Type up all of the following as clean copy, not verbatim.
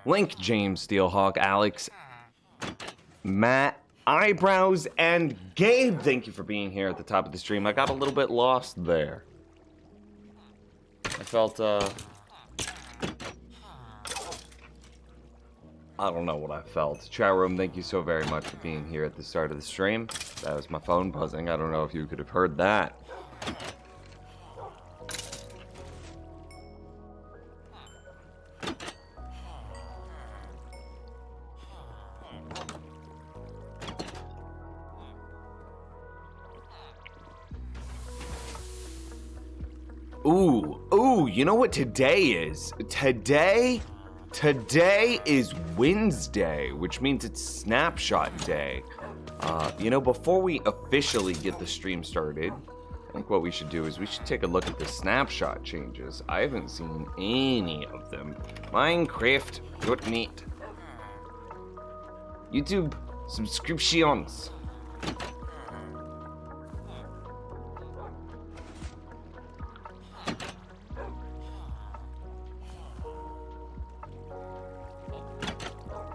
Link, James, Steelhawk, Alex, Matt, Eyebrows, and Gabe, thank you for being here at the top of the stream. I got a little bit lost there. I felt, I don't know what I felt. Chat room, thank you so very much for being here at the start of the stream. That was my phone buzzing. I don't know if you could have heard that. Ooh, you know what today is? Today is Wednesday, which means it's Snapshot Day. You know, before we officially get the stream started, I think what we should do is we should take a look at the snapshot changes. I haven't seen any of them. Minecraft.net. YouTube subscriptions.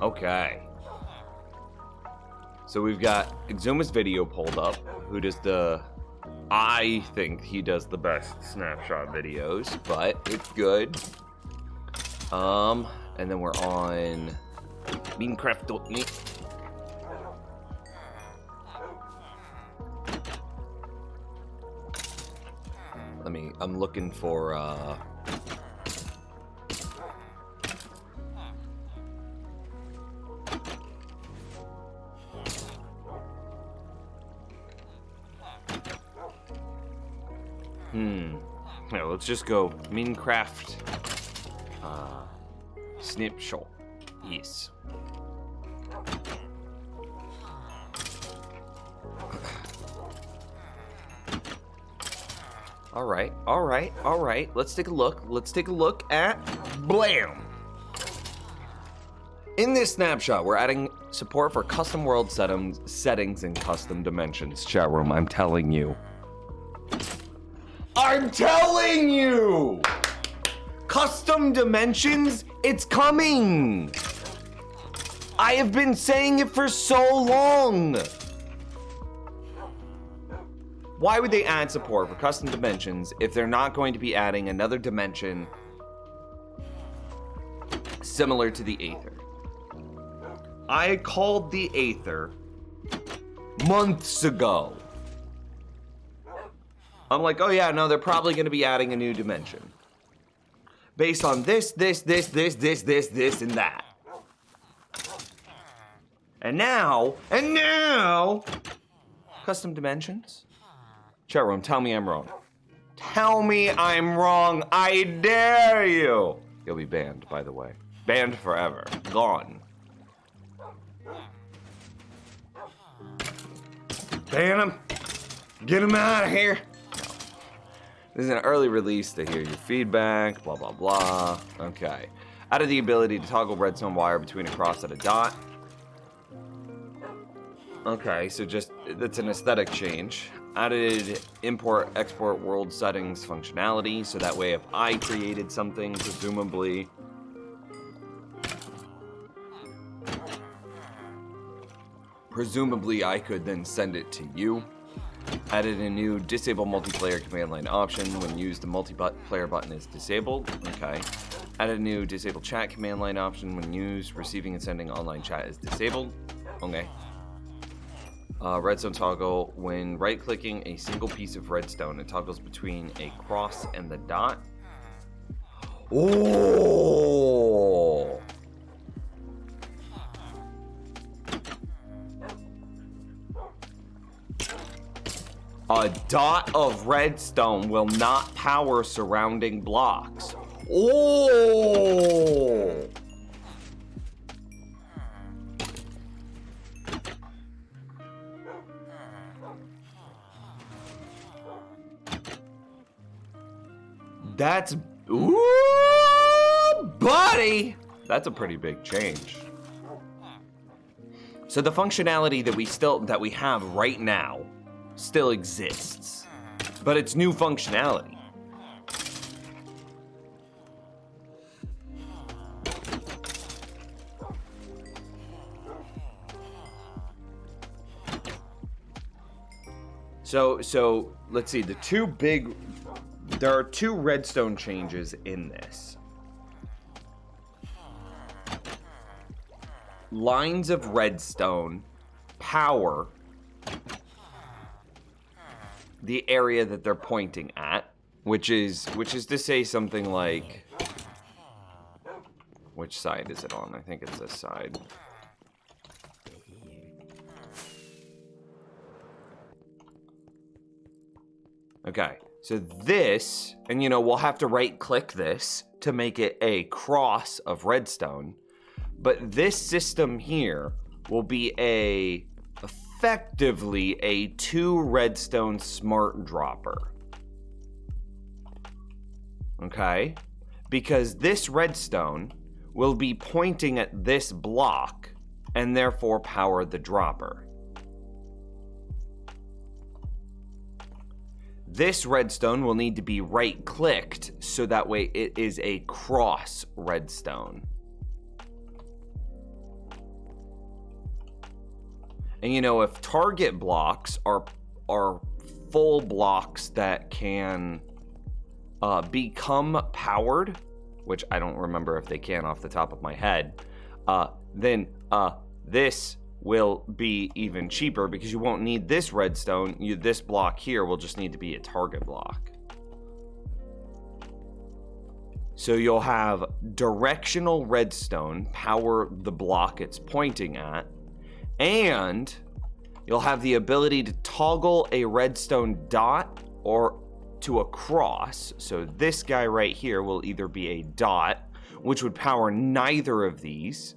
Okay. So we've got Exuma's video pulled up, who does I think he does the best snapshot videos, but it's good. And then we're on Minecraft.net. I'm looking for, yeah, let's just go Minecraft snapshot. Yes. All right. Let's take a look at Blam. In this snapshot, we're adding support for custom world settings and custom dimensions. Chat room, I'm telling you. Custom dimensions, it's coming. I have been saying it for so long. Why would they add support for custom dimensions if they're not going to be adding another dimension similar to the Aether? I called the Aether months ago. I'm like, oh yeah, no, they're probably going to be adding a new dimension based on this, and that. And now, custom dimensions? Chat room, tell me I'm wrong. Tell me I'm wrong, I dare you. You'll be banned, by the way. Banned forever, gone. Ban him, get him out of here. This is an early release to hear your feedback, blah, blah, blah. Okay. Added the ability to toggle redstone wire between a cross and a dot. Okay, so just, that's an aesthetic change. Added import-export world settings functionality, so that way if I created something, presumably, I could then send it to you. Added a new disable multiplayer command line option. When used, the multiplayer button is disabled. Okay. Added a new disable chat command line option. When used, receiving and sending online chat is disabled. Okay. Redstone toggle. When right-clicking a single piece of redstone, it toggles between a cross and the dot. Oh! A dot of redstone will not power surrounding blocks. Oh! That's... Ooh, buddy! That's a pretty big change. So the functionality that we have right now still exists, but it's new functionality. So let's see. There are two redstone changes in this. Lines of redstone power the area that they're pointing at, which is to say something like, which side is it on? I think it's this side. Okay, so this, and we'll have to right click this to make it a cross of redstone, but this system here will be effectively a 2 redstone smart dropper. Okay? Because this redstone will be pointing at this block and therefore power the dropper. This redstone will need to be right-clicked so that way it is a cross redstone. And if target blocks are full blocks that can become powered, which I don't remember if they can off the top of my head, then this will be even cheaper because you won't need this redstone. This block here will just need to be a target block. So you'll have directional redstone power the block it's pointing at, and you'll have the ability to toggle a redstone dot or to a cross. So this guy right here will either be a dot, which would power neither of these,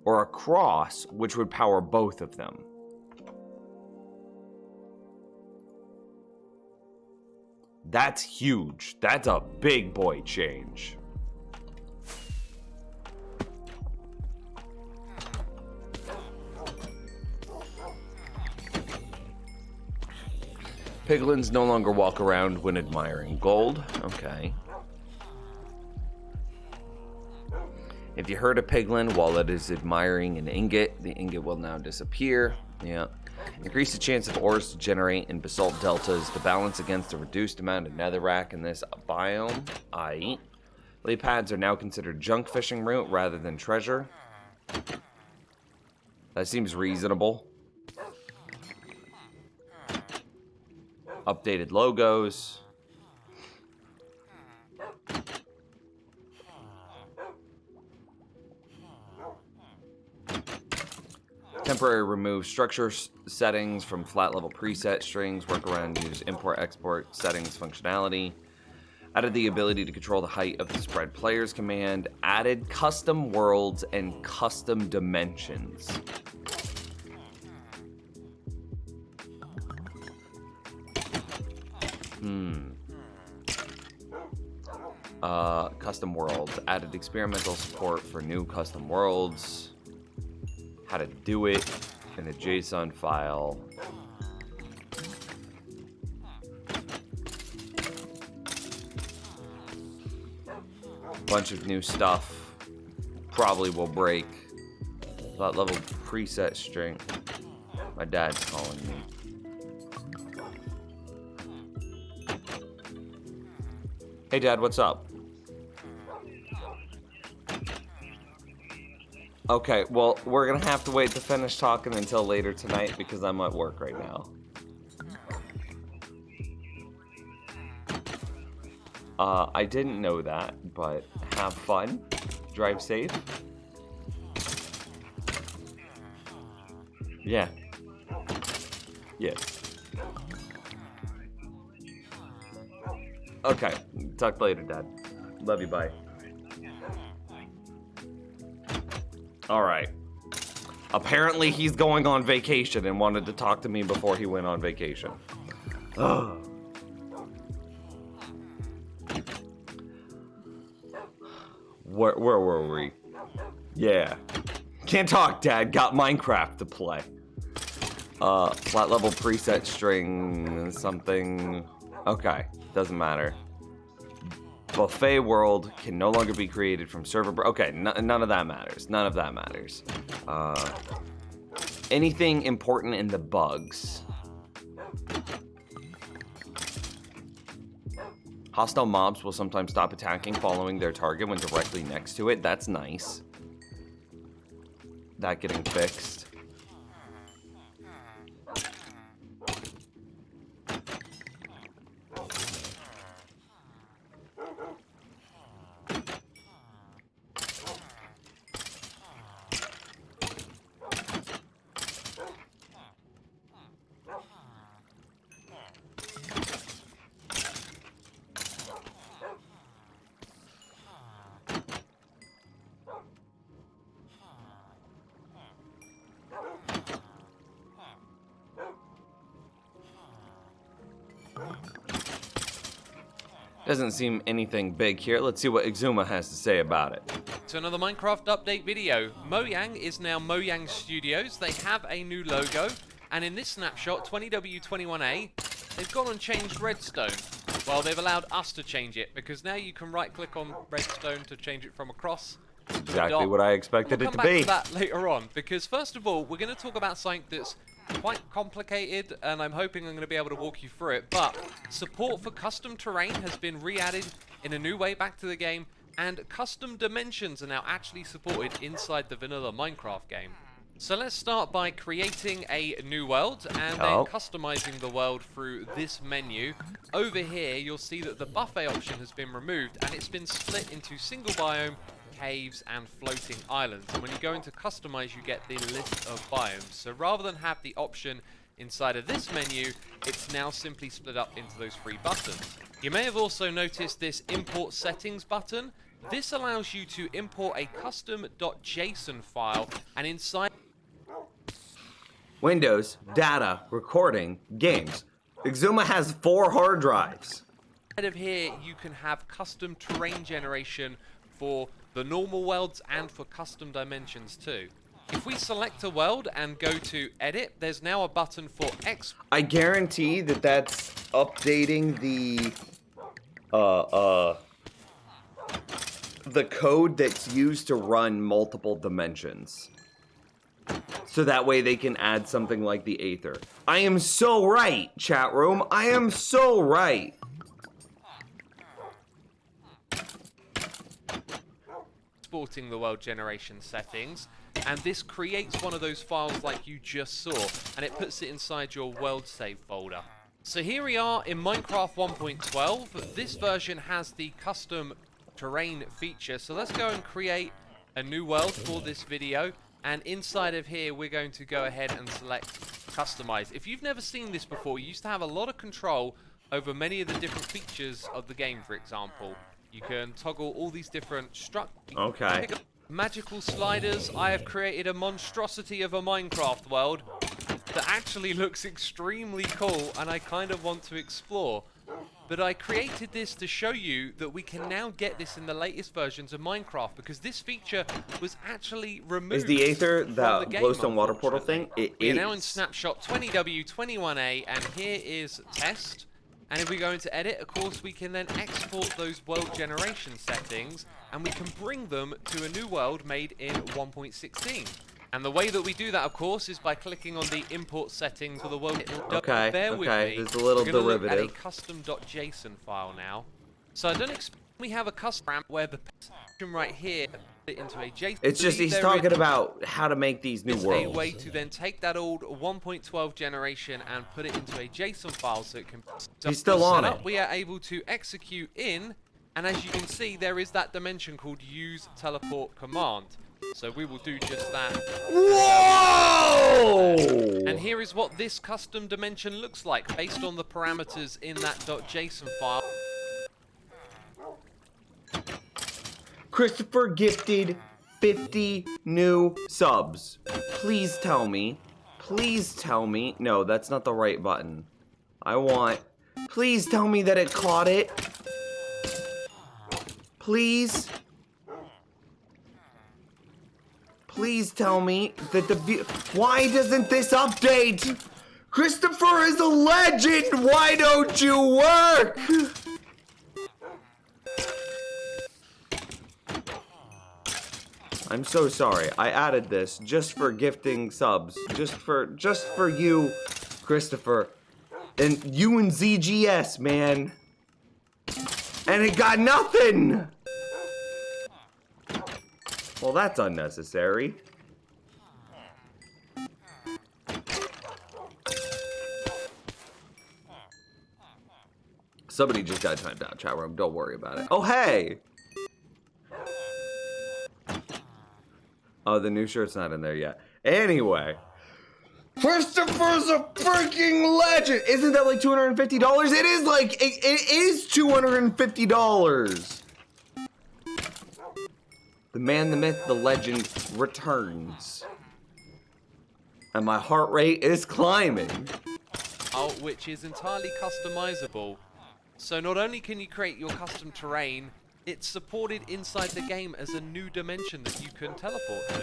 or a cross, which would power both of them. That's huge. That's a big boy change. Piglins no longer walk around when admiring gold. Okay. If you hurt a piglin while it is admiring an ingot, the ingot will now disappear. Yeah. Increase the chance of ores to generate in basalt deltas to balance against the reduced amount of netherrack in this biome. Aight. Lily pads are now considered junk fishing route rather than treasure. That seems reasonable. Updated logos. Temporary remove structure settings from flat level preset strings. Workaround use import export settings functionality. Added the ability to control the height of the spread players command. Added custom worlds and custom dimensions. Custom worlds. Added experimental support for new custom worlds. How to do it in a JSON file. Bunch of new stuff. Probably will break. That level preset string. My dad's calling me. Hey Dad, what's up? Okay, well, we're gonna have to wait to finish talking until later tonight because I'm at work right now. I didn't know that, but have fun. Drive safe. Yeah. Yeah. Okay, talk later, Dad. Love you, bye. Alright. Apparently he's going on vacation and wanted to talk to me before he went on vacation. Ugh. Where were we? Yeah. Can't talk, Dad. Got Minecraft to play. Flat level preset string something. Okay, doesn't matter. Buffet world can no longer be created from server. Okay, none of that matters. None of that matters. Anything important in the bugs? Hostile mobs will sometimes stop attacking following their target when directly next to it. That's nice. That getting fixed. Doesn't seem anything big here. Let's see what Exuma has to say about it. To another Minecraft update video. Mojang is now Mojang Studios. They have a new logo, and in this snapshot, 20W21A, they've gone and changed Redstone. Well, they've allowed us to change it, because now you can right-click on Redstone to change it from a cross. Exactly what I expected it to be. We'll come back to that later on, because first of all, we're going to talk about something that's quite complicated, and I'm hoping I'm going to be able to walk you through it, but support for custom terrain has been re-added in a new way back to the game, and custom dimensions are now actually supported inside the vanilla Minecraft game. So let's start by creating a new world and then customizing the world through this menu. Over here, you'll see that the buffet option has been removed, and it's been split into single biome, caves and floating islands, and when you go into customize, you get the list of biomes. So rather than have the option inside of this menu, it's now simply split up into those 3 buttons. You may have also noticed this import settings button. This allows you to import a custom.json file, and inside Windows, data, recording, games. Exuma has 4 hard drives. inside of here you can have custom terrain generation for the normal worlds and for custom dimensions too. If we select a world and go to edit, there's now a button for export. I guarantee that that's updating the code that's used to run multiple dimensions. So that way they can add something like the Aether. I am so right, chat room. I am so right. Exporting the world generation settings, and this creates one of those files like you just saw, and it puts it inside your world save folder. So here we are in Minecraft 1.12. This version has the custom terrain feature, so let's go and create a new world for this video, and inside of here we're going to go ahead and select customize. If you've never seen this before, you used to have a lot of control over many of the different features of the game. For example, you can toggle all these different structures. Okay. Magical sliders. I have created a monstrosity of a Minecraft world that actually looks extremely cool, and I kind of want to explore. But I created this to show you that we can now get this in the latest versions of Minecraft, because this feature was actually removed. Is the Aether from the the game, glowstone water portal thing? It we is. are now in snapshot 20W21A, and here is test. And if we go into edit, of course, we can then export those world generation settings, and we can bring them to a new world made in 1.16. And the way that we do that, of course, is by clicking on the import settings for the world. Okay, Bear with me. there's a little We're gonna derivative. look at a custom.json file now. So I don't expect we have a custom where the section right here it into a JSON. It's just he's talking about how to make these new It's worlds. a way to then take that old 1.12 generation and put it into a JSON file so it can. He's still on it. We are able to execute in, and as you can see, there is that dimension called use teleport command. So we will do just that. Whoa! And here is what this custom dimension looks like based on the parameters in that .json file. Christopher gifted 50 new subs. Please tell me. Please tell me. No, that's not the right button. I want... Please tell me that it caught it. Please. Please tell me that the... Why doesn't this update? Christopher is a legend. Why don't you work? I'm so sorry. I added this just for gifting subs. Just for you, Christopher. And you and ZGS, man. And it got nothing! Well, that's unnecessary. Somebody just got timed out, chat room. Don't worry about it. Oh, hey! Oh, the new shirt's not in there yet. Anyway. Christopher's a freaking legend! Isn't that like $250? It is like, it is $250! The man, the myth, the legend returns. And my heart rate is climbing. Oh, which is entirely customizable. So not only can you create your custom terrain, it's supported inside the game as a new dimension that you can teleport to.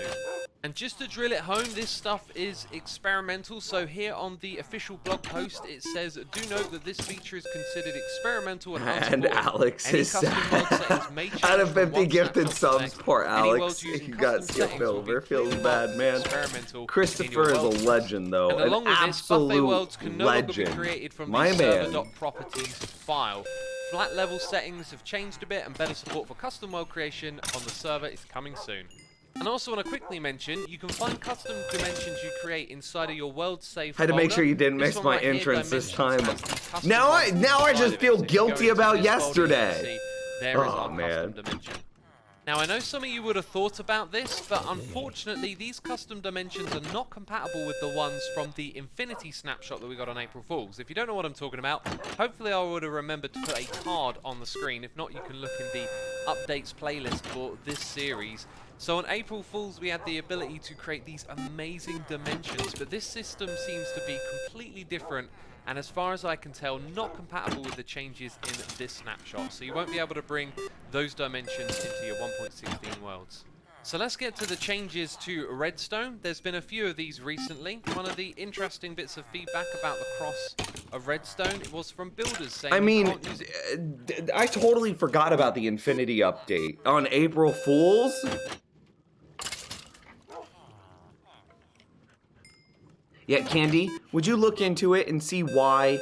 And just to drill it home, this stuff is experimental, so here on the official blog post it says, do note that this feature is considered experimental and unsupported. And Alex Any is custom sad. world settings may change Out of from 50 one gifted snapshot to the subs, next. poor Any Alex. worlds using He got custom skipped settings will be over. Feels clearly bad, marked man. as experimental in Christopher your is world. a legend, though. And An along with this, Buffet absolute worlds can no longer be legend. created from My the man. server.properties file. Flat level settings have changed a bit, and better support for custom world creation on the server is coming soon. And I also want to quickly mention, you can find custom dimensions you create inside of your world save Had to make folder. sure you didn't This miss one my right here, entrance this Dimensions, time. has these custom Now I ones just inside of it. feel So if you guilty go into about this folder, you can yesterday. see there is Oh, our man. custom dimension. Now, I know some of you would have thought about this, but unfortunately, these custom dimensions are not compatible with the ones from the Infinity snapshot that we got on April Fools. If you don't know what I'm talking about, hopefully I would have remembered to put a card on the screen. If not, you can look in the updates playlist for this series. So on April Fools, we had the ability to create these amazing dimensions, but this system seems to be completely different, and as far as I can tell, not compatible with the changes in this snapshot. So you won't be able to bring those dimensions into your 1.16 worlds. So let's get to the changes to Redstone. There's been a few of these recently. One of the interesting bits of feedback about the cross of Redstone was from builders saying, I mean, you can't use I totally forgot about the Infinity update. On April Fools? Yeah, Candy, would you look into it and see why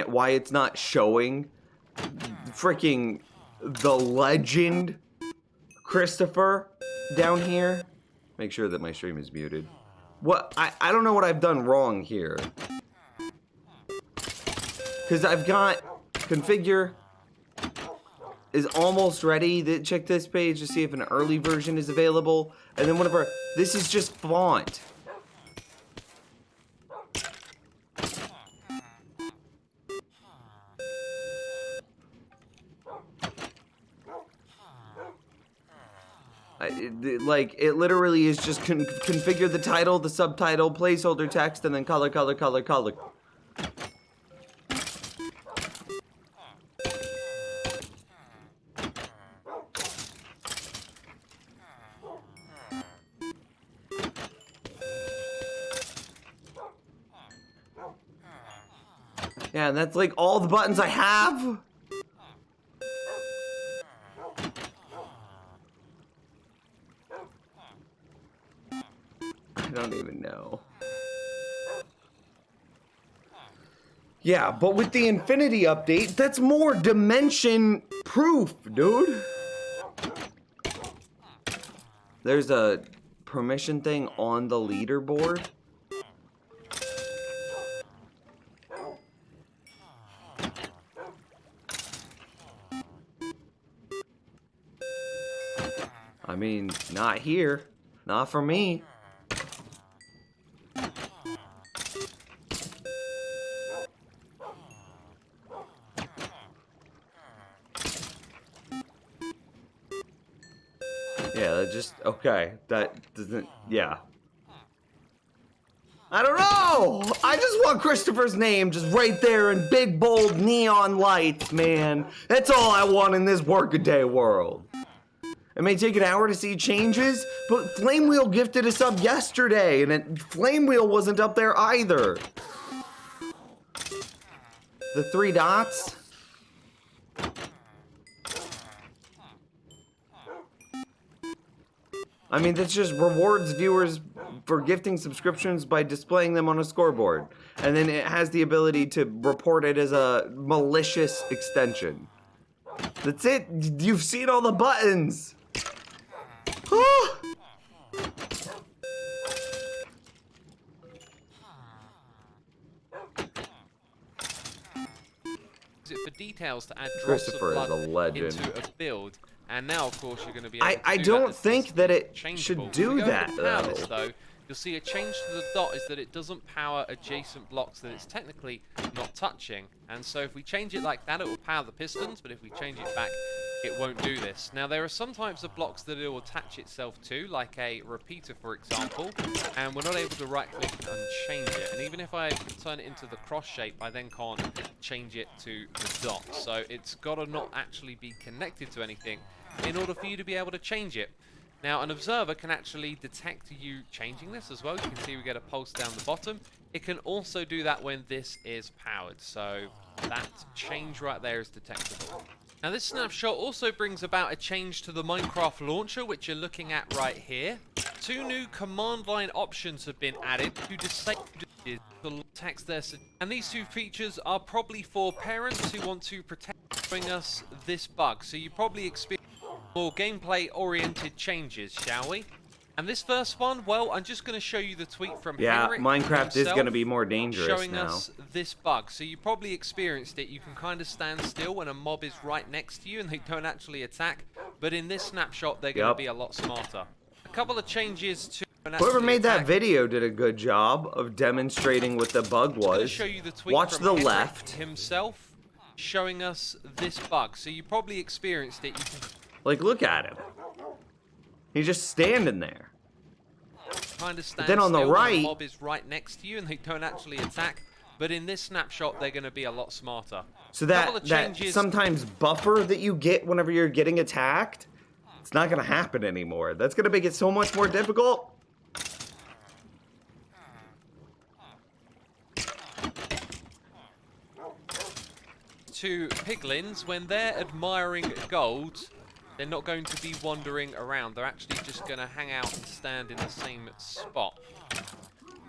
why it's not showing freaking the legend Christopher down here? Make sure that my stream is muted. What? I don't know what I've done wrong here. Because I've got configure is almost ready. Check this page to see if an early version is available. And then whatever, this is just font. It literally is just configure the title, the subtitle, placeholder text, and then color. Yeah, and that's like all the buttons I have. I don't even know. Yeah, but with the Infinity update, that's more dimension proof, dude. There's a permission thing on the leaderboard. I mean, not here. Not for me. Yeah, that just, okay. That doesn't, yeah. I don't know! I just want Christopher's name just right there in big, bold neon lights, man. That's all I want in this workaday world. It may take an hour to see changes, but Flamewheel gifted a sub yesterday, and Flamewheel wasn't up there either. The 3 dots. I mean, that's just rewards viewers for gifting subscriptions by displaying them on a scoreboard. And then it has the ability to report it as a malicious extension. That's it. You've seen all the buttons. It for details to add drops of Christopher is blood a legend. into a build, and now of course you're going to be able to I do don't that. think that it Changeable. should do If we go that into power this, though. though, you'll see a change to the dot is that it doesn't power adjacent blocks that it's technically not touching, and so if we change it like that, it will power the pistons, but if we change it back, it won't do this. Now there are some types of blocks that it will attach itself to, like a repeater for example, and we're not able to right click and change it, and even if I turn it into the cross shape, I then can't change it to the dot, so it's got to not actually be connected to anything in order for you to be able to change it. Now an observer can actually detect you changing this as well. You can see we get a pulse down the bottom. It can also do that when this is powered, so that change right there is detectable. Now this snapshot also brings about a change to the Minecraft launcher, which you're looking at right here. 2 new command line options have been added to disable the text there. And these 2 features are probably for parents who want to protect showing us this bug. So you probably experience more gameplay oriented changes, shall we? And this first one, well, I'm just going to show you the tweet from Henrik Minecraft is himself going to be more dangerous showing now. us this bug. So you probably experienced it. You can kind of stand still when a mob is right next to you and they don't actually attack. But in this snapshot, they're going to be a lot smarter. A couple of changes to whoever made that video did a good job of demonstrating what the bug was. Show you the tweet Watch from the Henrik left. himself showing us this bug. So you probably experienced it. You can Like, look at him. He's just standing there. kind of stand then on the still when right- a mob is right next to you and they don't actually attack. But in this snapshot, they're going to be a lot smarter. So Couple that of changes. sometimes buffer that you get whenever you're getting attacked, it's not going to happen anymore. That's going to make it so much more difficult. To piglins, when they're admiring gold, they're not going to be wandering around. They're actually just going to hang out and stand in the same spot.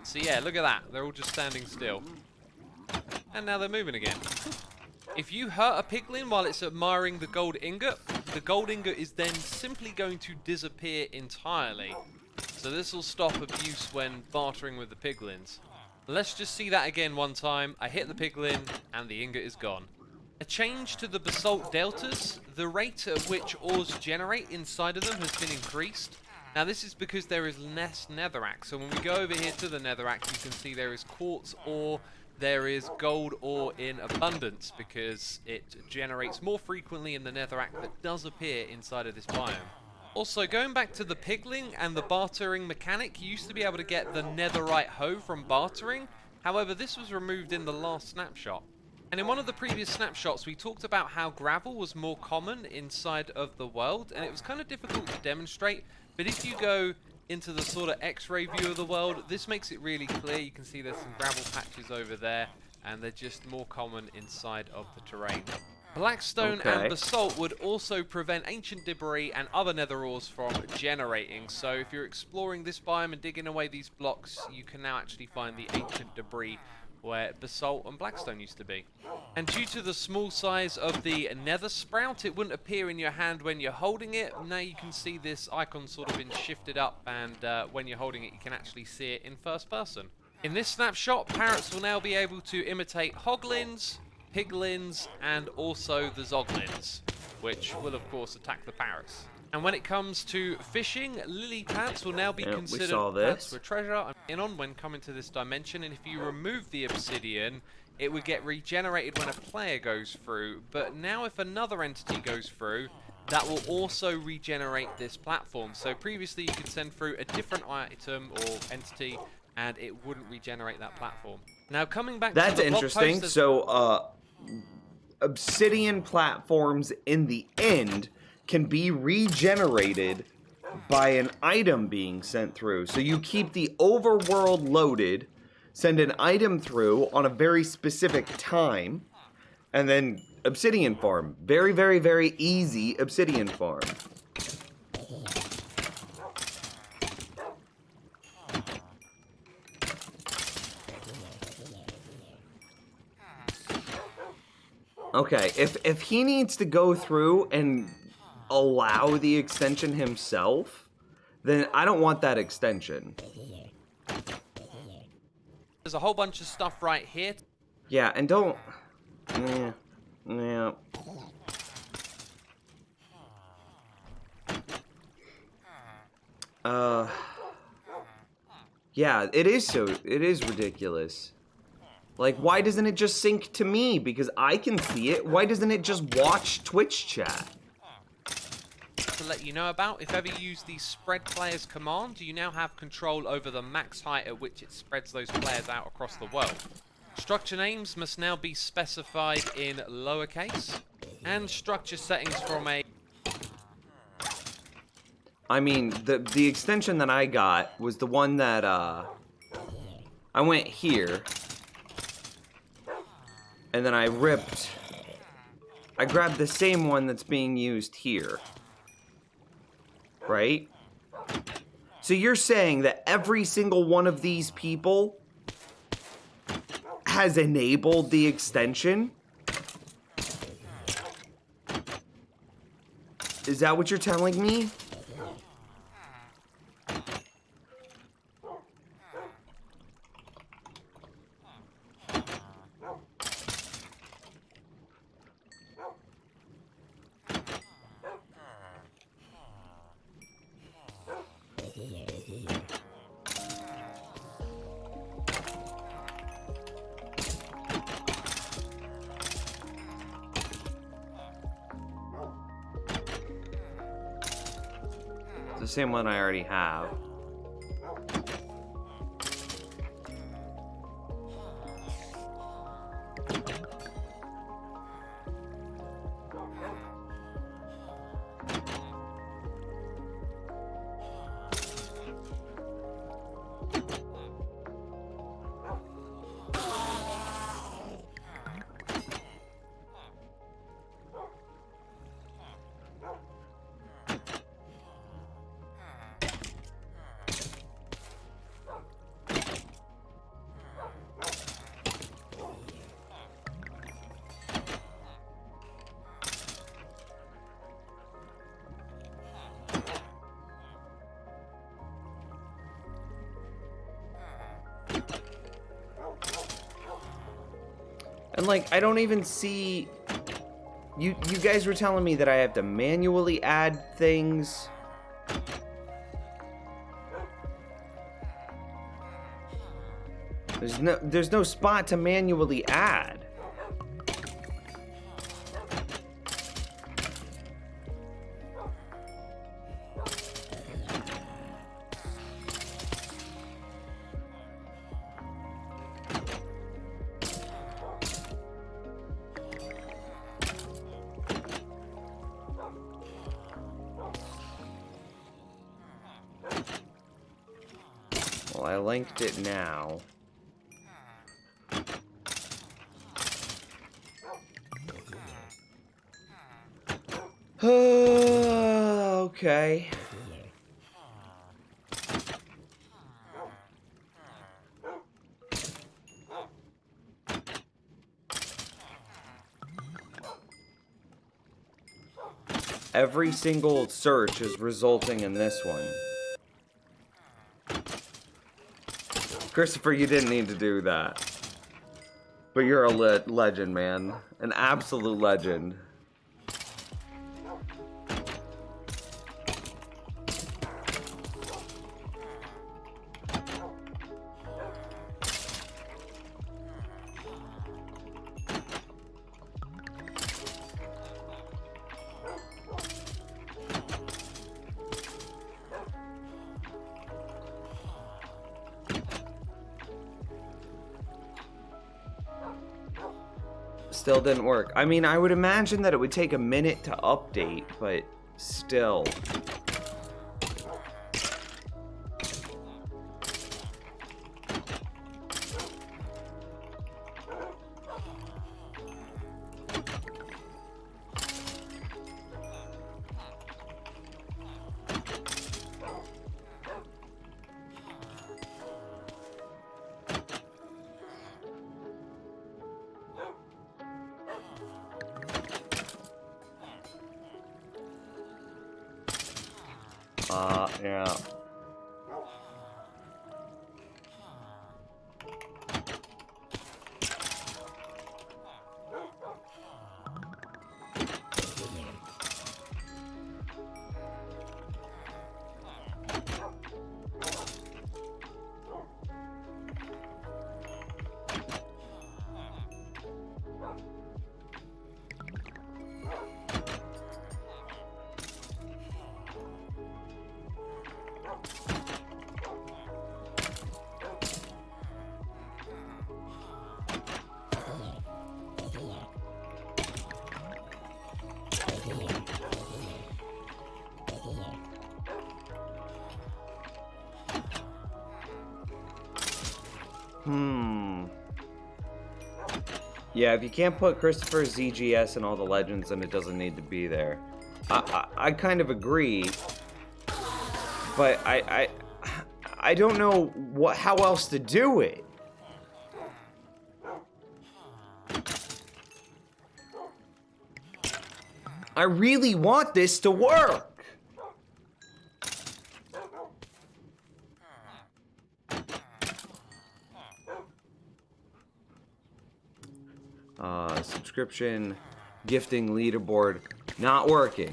So yeah, look at that. They're all just standing still. And now they're moving again. If you hurt a piglin while it's admiring the gold ingot is then simply going to disappear entirely. So this will stop abuse when bartering with the piglins. Let's just see that again one time. I hit the piglin and the ingot is gone. A change to the basalt deltas. The rate at which ores generate inside of them has been increased. Now this is because there is less netherrack. So when we go over here to the netherrack, you can see there is quartz ore, there is gold ore in abundance because it generates more frequently in the netherrack that does appear inside of this biome. Also, going back to the piglin and the bartering mechanic, you used to be able to get the netherite hoe from bartering. However, this was removed in the last snapshot. And in one of the previous snapshots, we talked about how gravel was more common inside of the world, and it was kind of difficult to demonstrate. But if you go into the sort of X-ray view of the world, this makes it really clear. You can see there's some gravel patches over there, and they're just more common inside of the terrain. Blackstone and basalt would also prevent ancient debris and other nether ores from generating. So if you're exploring this biome and digging away these blocks, you can now actually find the ancient debris where basalt and blackstone used to be. And due to the small size of the nether sprout, it wouldn't appear in your hand when you're holding it. Now you can see this icon sort of been shifted up, and when you're holding it, you can actually see it in first person. In this snapshot, parrots will now be able to imitate hoglins, piglins, and also the zoglins, which will of course attack the parrots. And when it comes to fishing, lily pads will now be considered pads for treasure. I'm in on when coming to this dimension, and if you remove the obsidian, it would get regenerated when a player goes through. But now if another entity goes through, that will also regenerate this platform. So previously you could send through a different item or entity, and it wouldn't regenerate that platform. Now coming back to the blog post, interesting. So obsidian platforms in the end can be regenerated by an item being sent through. So you keep the overworld loaded, send an item through on a very specific time, and then obsidian farm. Very, very, very easy obsidian farm. Okay, if he needs to go through and allow the extension himself, then I don't want that extension. There's a whole bunch of stuff right here. Yeah, and don't... Yeah. Yeah, it is ridiculous. Like, why doesn't it just sync to me? Because I can see it. Why doesn't it just watch Twitch chat? To let you know about, if ever you use the spread players command, you now have control over the max height at which it spreads those players out across the world. Structure names must now be specified in lowercase, and structure settings from a... I mean, the extension that I got was the one that, I went here, and then I grabbed the same one that's being used here. Right? So you're saying that every single one of these people has enabled the extension? Is that what you're telling me? The same one I already have. And like, I don't even see... You guys were telling me that I have to manually add things. There's no spot to manually add. Well, I linked it now. Okay. Every single search is resulting in this one. Christopher, you didn't need to do that. But you're a legend, man. An absolute legend. Still didn't work. I mean, I would imagine that it would take a minute to update, but still. Yeah. Yeah, if you can't put Christopher's ZGS and all the legends, then it doesn't need to be there. I kind of agree, but I don't know how else to do it. I really want this to work. Subscription, gifting leaderboard, not working.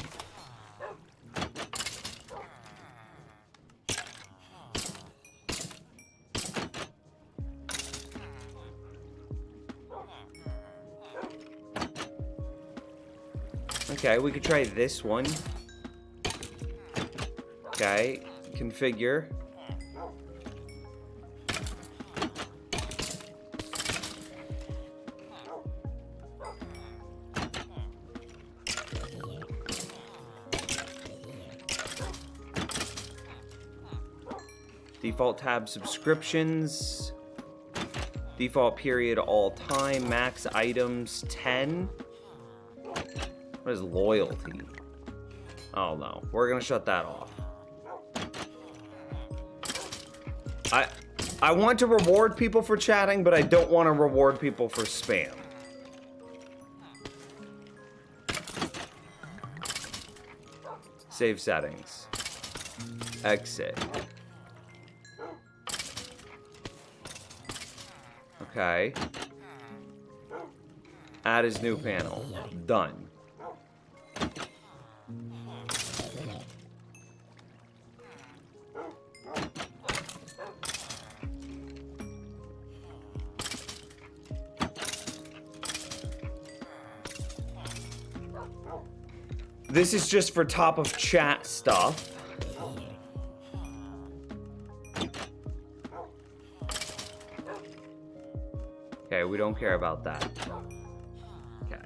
Okay, we could try this one. Okay, configure. Default tab subscriptions. Default period all time. Max items 10. What is loyalty? Oh no, we're gonna shut that off. I want to reward people for chatting, but I don't want to reward people for spam. Save settings. Exit. Okay. Add his new panel. Done. This is just for top of chat stuff. Okay, we don't care about that. Okay.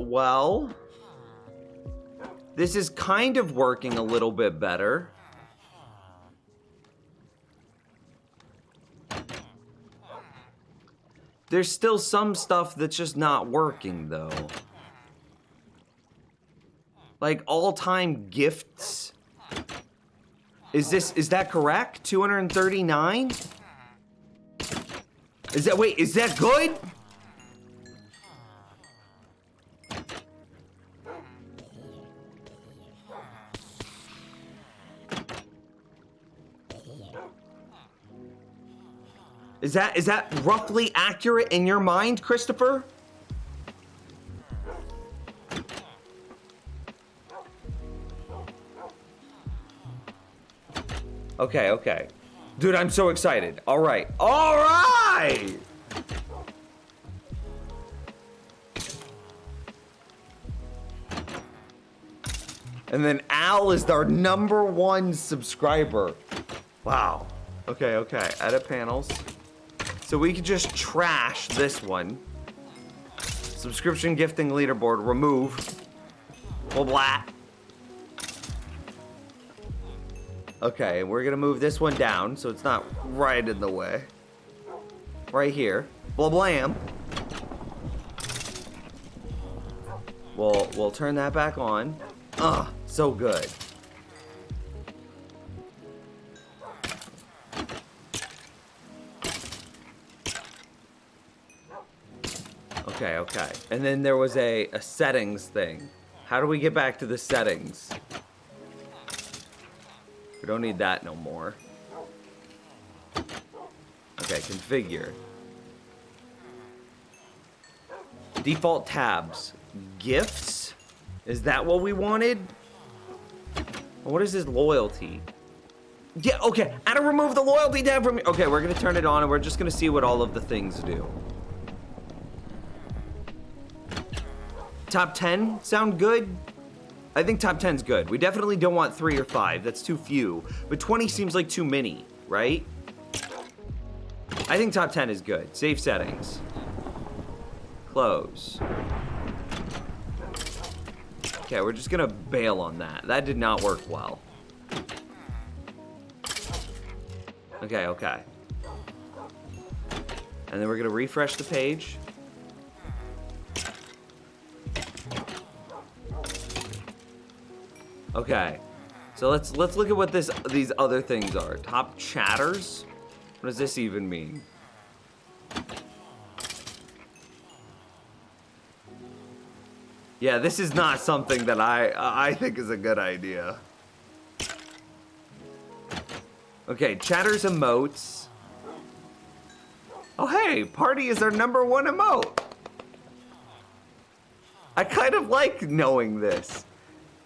Well, this is kind of working a little bit better. There's still some stuff that's just not working, though. Like all-time gifts. Is that correct? 239? Wait, is that good? Is that roughly accurate in your mind, Christopher? Okay, okay. Dude, I'm so excited. All right. All right! And then Al is our #1 subscriber. Wow. Okay, okay. Edit panels. So we could just trash this one. Subscription gifting leaderboard, remove. Blah, blah. Okay, we're gonna move this one down so it's not right in the way. right here. Blah blam. We'll turn that back on. So good. Okay. And then there was a settings thing. How do we get back to the settings? We don't need that no more. Okay, configure. Default tabs. Gifts? Is that what we wanted? What is this loyalty? Yeah, okay. How to remove the loyalty tab from... Okay, we're gonna turn it on and we're just gonna see what all of the things do. Top 10 sound good? I think top 10's good. We definitely don't want 3 or 5. That's too few. But 20 seems like too many, right? I think top 10 is good. Save settings. Close. Okay, we're just gonna bail on that. That did not work well. Okay. And then we're gonna refresh the page. Okay, so let's look at what these other things are. Top chatters? What does this even mean? Yeah, this is not something that I think is a good idea. Okay, chatters emotes. Oh hey, party is our #1 emote. I kind of like knowing this.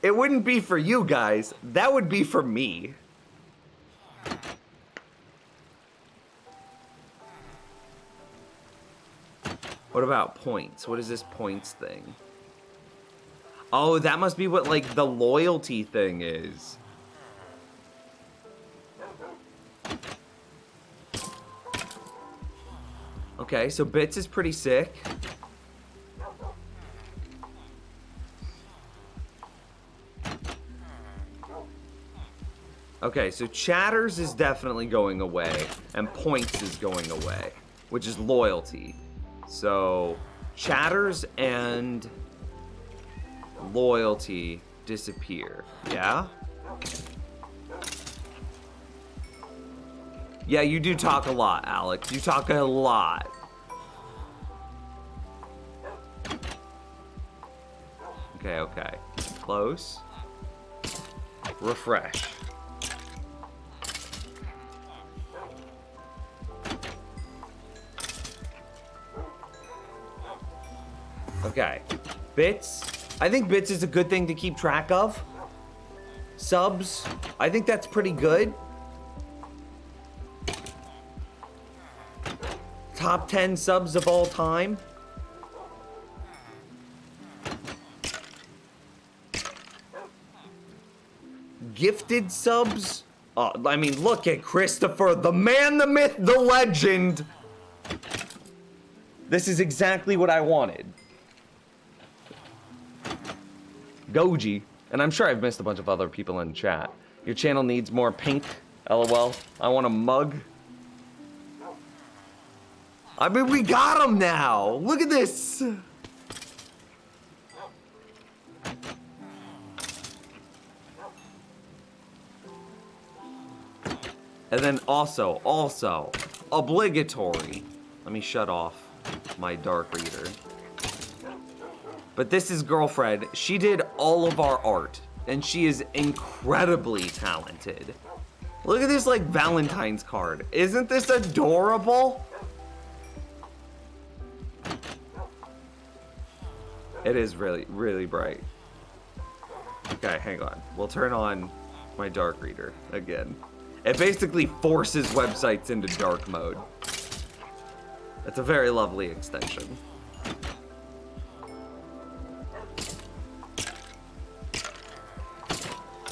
It wouldn't be for you guys. That would be for me. What about points? What is this points thing? Oh, that must be what, like, the loyalty thing is. Okay, so bits is pretty sick. Okay, so chatters is definitely going away, and points is going away, which is loyalty. So, chatters and loyalty disappear, yeah? Yeah, you do talk a lot, Alex. You talk a lot. Okay. Close. Refresh. Okay, bits. I think bits is a good thing to keep track of. Subs, I think that's pretty good. Top 10 subs of all time. Gifted subs. Oh, I mean, look at Christopher, the man, the myth, the legend. This is exactly what I wanted. Goji, and I'm sure I've missed a bunch of other people in chat. Your channel needs more pink, LOL. I want a mug. I mean, we got him now. Look at this. And then also, obligatory. Let me shut off my dark reader. But this is Girlfriend. She did all of our art, and she is incredibly talented. Look at this, like, Valentine's card. Isn't this adorable? It is really, really bright. Okay, hang on. We'll turn on my dark reader again. It basically forces websites into dark mode. It's a very lovely extension.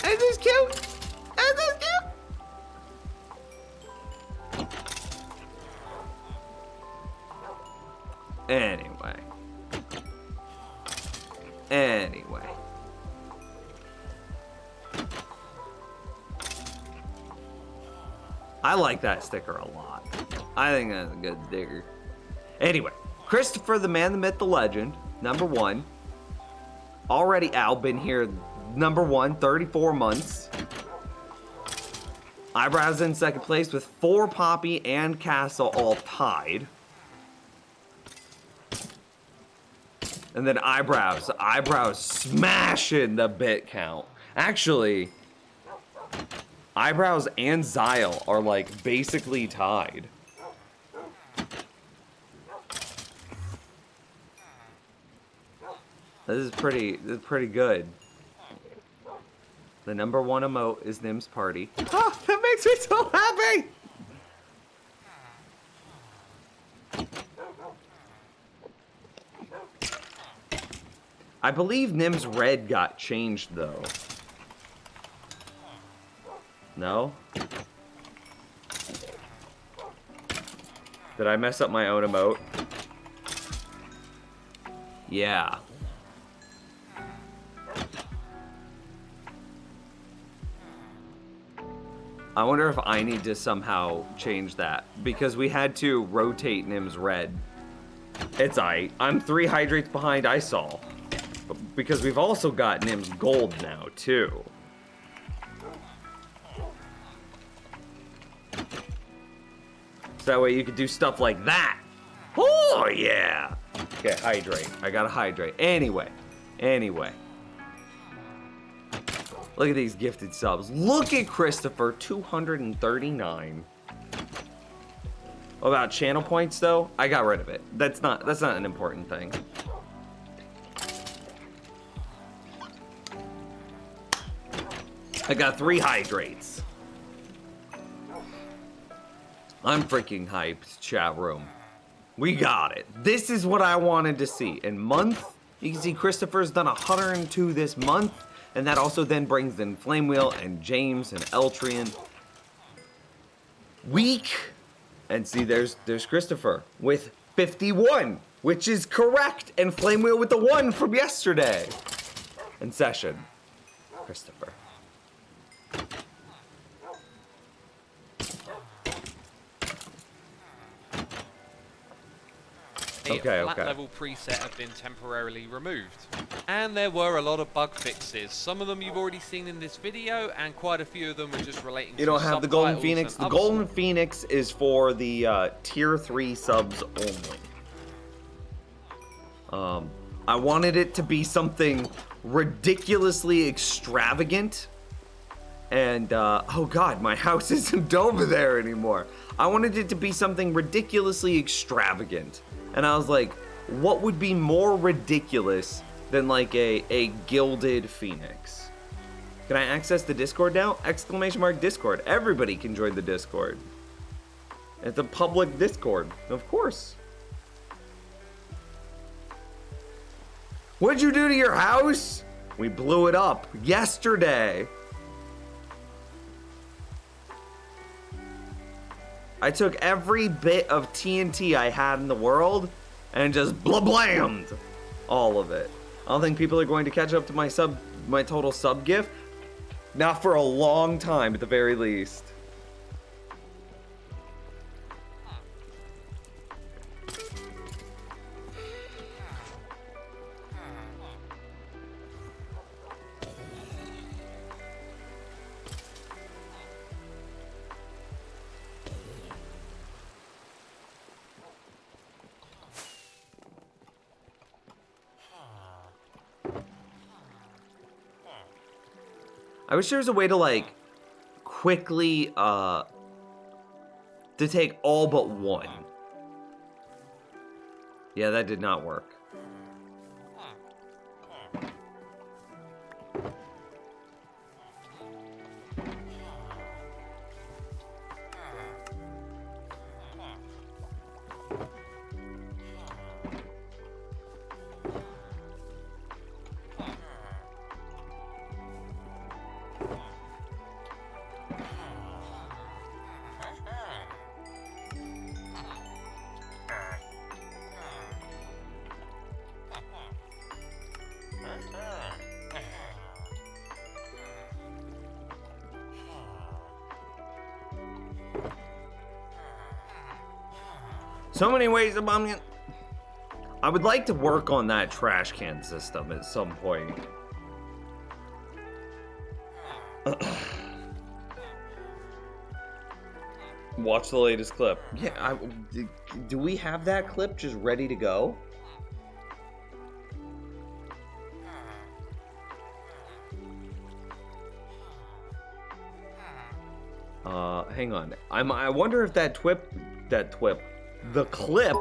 Is this cute? Is this cute? Anyway. I like that sticker a lot. I think that's a good digger. Anyway, Christopher the man, the myth, the legend, number 1. Already out, been here, number 1, 34 months. Eyebrows in second place with 4 Poppy and Castle all tied. And then Eyebrows smashing the bit count. Actually, Eyebrows and Zyle are like basically tied. This is pretty good. The number 1 emote is Nim's party. Ah, that makes me so happy! I believe Nim's red got changed though. No? Did I mess up my own emote? Yeah. I wonder if I need to somehow change that, because we had to rotate Nim's red. It's aight. I'm 3 hydrates behind Isol, because we've also got Nim's gold now too. So that way you could do stuff like that. Oh yeah. Okay, hydrate. I gotta hydrate. Anyway. Look at these gifted subs. Look at Christopher, 239. About channel points though, I got rid of it. That's not an important thing. I got 3 hydrates. I'm freaking hyped, chat room. We got it. This is what I wanted to see. In month, you can see Christopher's done 102 this month. And that also then brings in Flamewheel and James and Eltrian. Week. And see, there's Christopher with 51, which is correct. And Flamewheel with the 1 from yesterday. And Session. Christopher. Okay. Flat level preset have been temporarily removed. And there were a lot of bug fixes. Some of them you've already seen in this video, and quite a few of them are just relating to You don't have the Golden Phoenix. The Golden stuff. Phoenix is for the tier 3 subs only. I wanted it to be something ridiculously extravagant. And, oh god, my house isn't over there anymore. I wanted it to be something ridiculously extravagant. And I was like, what would be more ridiculous than like a gilded phoenix? Can I access the Discord now? Exclamation mark Discord. Everybody can join the Discord. It's a public Discord, of course. What'd you do to your house? We blew it up yesterday. I took every bit of TNT I had in the world and just blah-blammed all of it. I don't think people are going to catch up to my total sub gift. Not for a long time, at the very least. I wish there was a way to like quickly to take all but 1. Yeah, that did not work. So many ways. I would like to work on that trash can system at some point. Watch the latest clip. Yeah, do we have that clip just ready to go? Hang on. I wonder if the clip,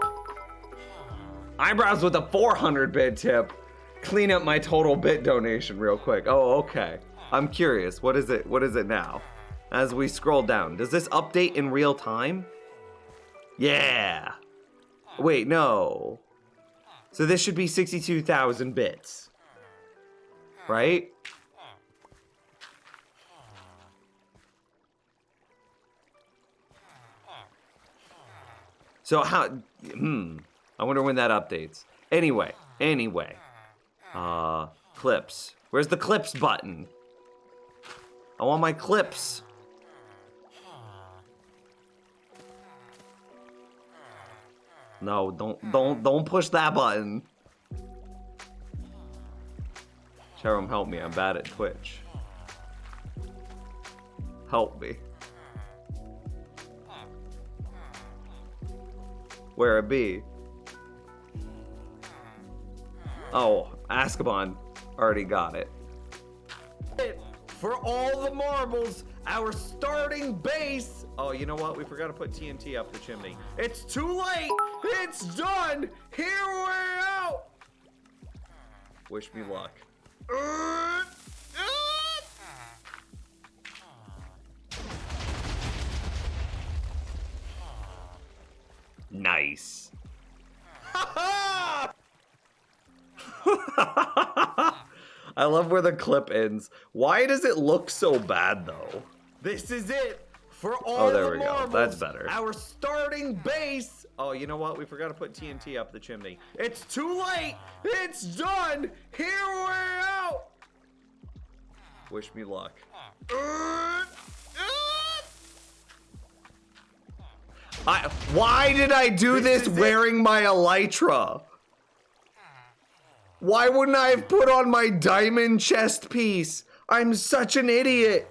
eyebrows with a 400-bit tip, clean up my total bit donation real quick. Oh, okay. I'm curious. What is it? What is it now? As we scroll down, does this update in real time? Yeah. Wait, no. So this should be 62,000 bits, right? So how, I wonder when that updates. Anyway. Clips. Where's the clips button? I want my clips. No, don't push that button. Chatroom, help me. I'm bad at Twitch. Help me. Where it be? Oh, Azkaban already got it. For all the marbles, our starting base. Oh, you know what? We forgot to put TNT up the chimney. It's too late. It's done. Here we're out. Wish me luck. Nice. I love where the clip ends. Why does it look so bad though? This is it for all the we marbles, go. That's better. Our starting base. Oh, you know what? We forgot to put TNT up the chimney. It's too late. It's done. Here we're out. Wish me luck. Why did I do this wearing my elytra? Why wouldn't I have put on my diamond chest piece? I'm such an idiot.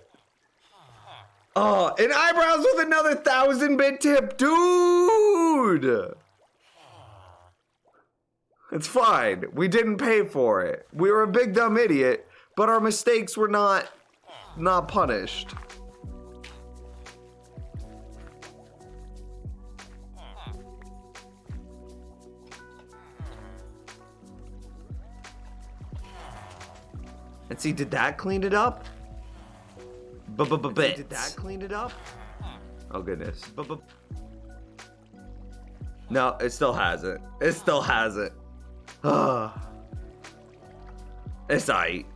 Oh, and eyebrows with another 1,000-bit tip, dude. It's fine. We didn't pay for it. We were a big dumb idiot, but our mistakes were not punished. And see, did that clean it up? Did that clean it up? Oh goodness. No, it still hasn't. It still hasn't. It's aight.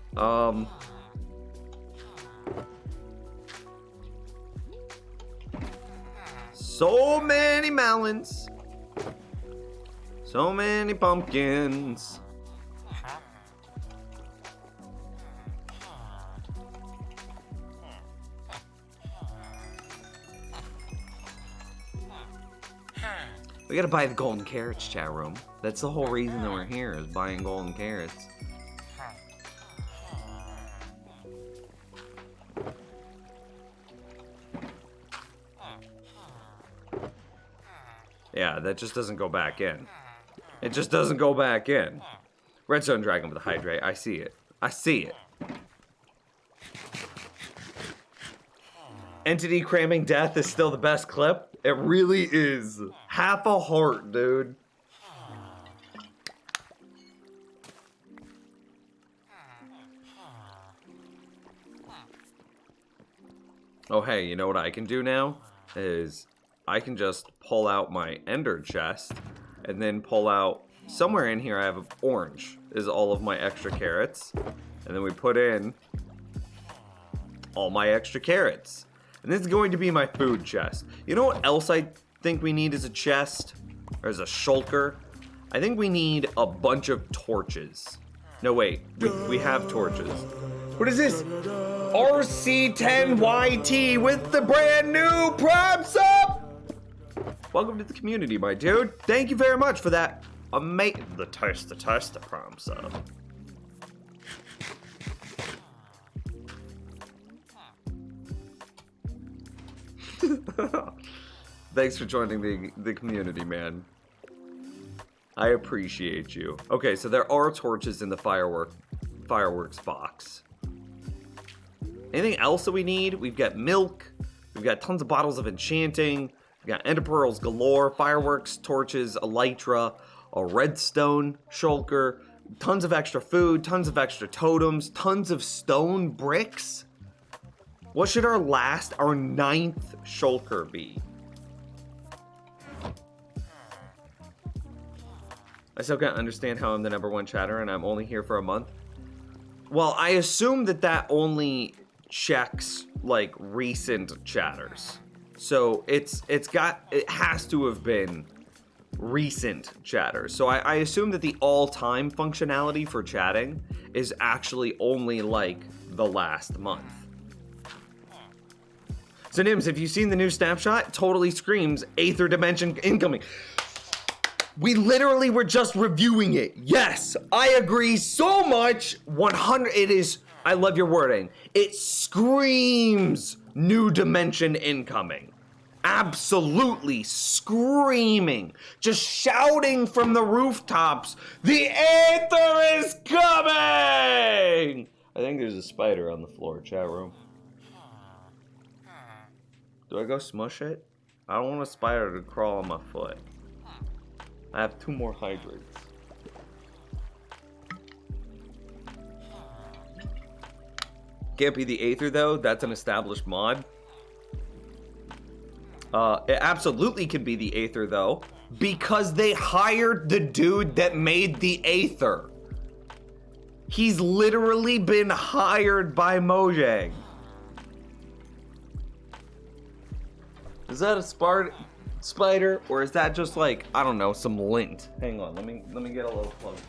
So many melons. So many pumpkins. We gotta buy the golden carrots, chat room. That's the whole reason that we're here, is buying golden carrots. Yeah, that just doesn't go back in. It just doesn't go back in. Redstone dragon with the hydrate. I see it. I see it. Entity cramming death is still the best clip. It really is. Half a heart, dude. Oh, hey, you know what I can do now? Is I can just pull out my ender chest and then pull out, somewhere in here I have orange, is all of my extra carrots. And then we put in all my extra carrots. And this is going to be my food chest. You know what else I think we need as a chest? Or as a shulker? I think we need a bunch of torches. No, wait. We have torches. What is this? RC10YT with the brand new props up! Welcome to the community, my dude. Thank you very much for that. The toaster prime sub. Thanks for joining the community, man. I appreciate you. Okay, so there are torches in the fireworks box. Anything else that we need? We've got milk. We've got tons of bottles of enchanting. We've got ender pearls galore, fireworks, torches, elytra, a redstone shulker, tons of extra food, tons of extra totems, tons of stone bricks. What should our 9th shulker be? I still can't understand how I'm the #1 chatter and I'm only here for a month. Well, I assume that only checks like recent chatters. So it has to have been recent chatters. So I assume that the all-time functionality for chatting is actually only like the last month. So Nims, if you've seen the new snapshot, totally screams Aether Dimension incoming. We literally were just reviewing it. Yes, I agree so much. 100, it is, I love your wording. It screams new dimension incoming. Absolutely screaming, just shouting from the rooftops, the Aether is coming! I think there's a spider on the floor, chat room. Do I go smush it? I don't want a spider to crawl on my foot. I have 2 more hydrates. Can't be the Aether though, that's an established mod. It absolutely can be the Aether though, because they hired the dude that made the Aether. He's literally been hired by Mojang. Is that a spider, or is that just like, I don't know, some lint? Hang on, let me get a little closer.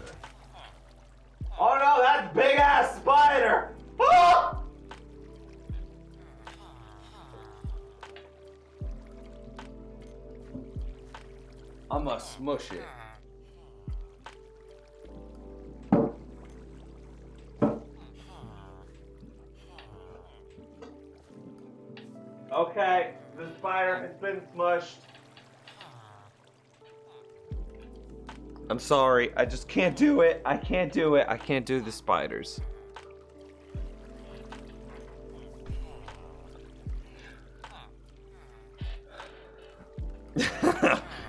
Oh no, that's big ass spider! Ah! I'ma smush it. Okay, the spider has been smushed. I'm sorry, I just can't do it. I can't do it. I can't do the spiders.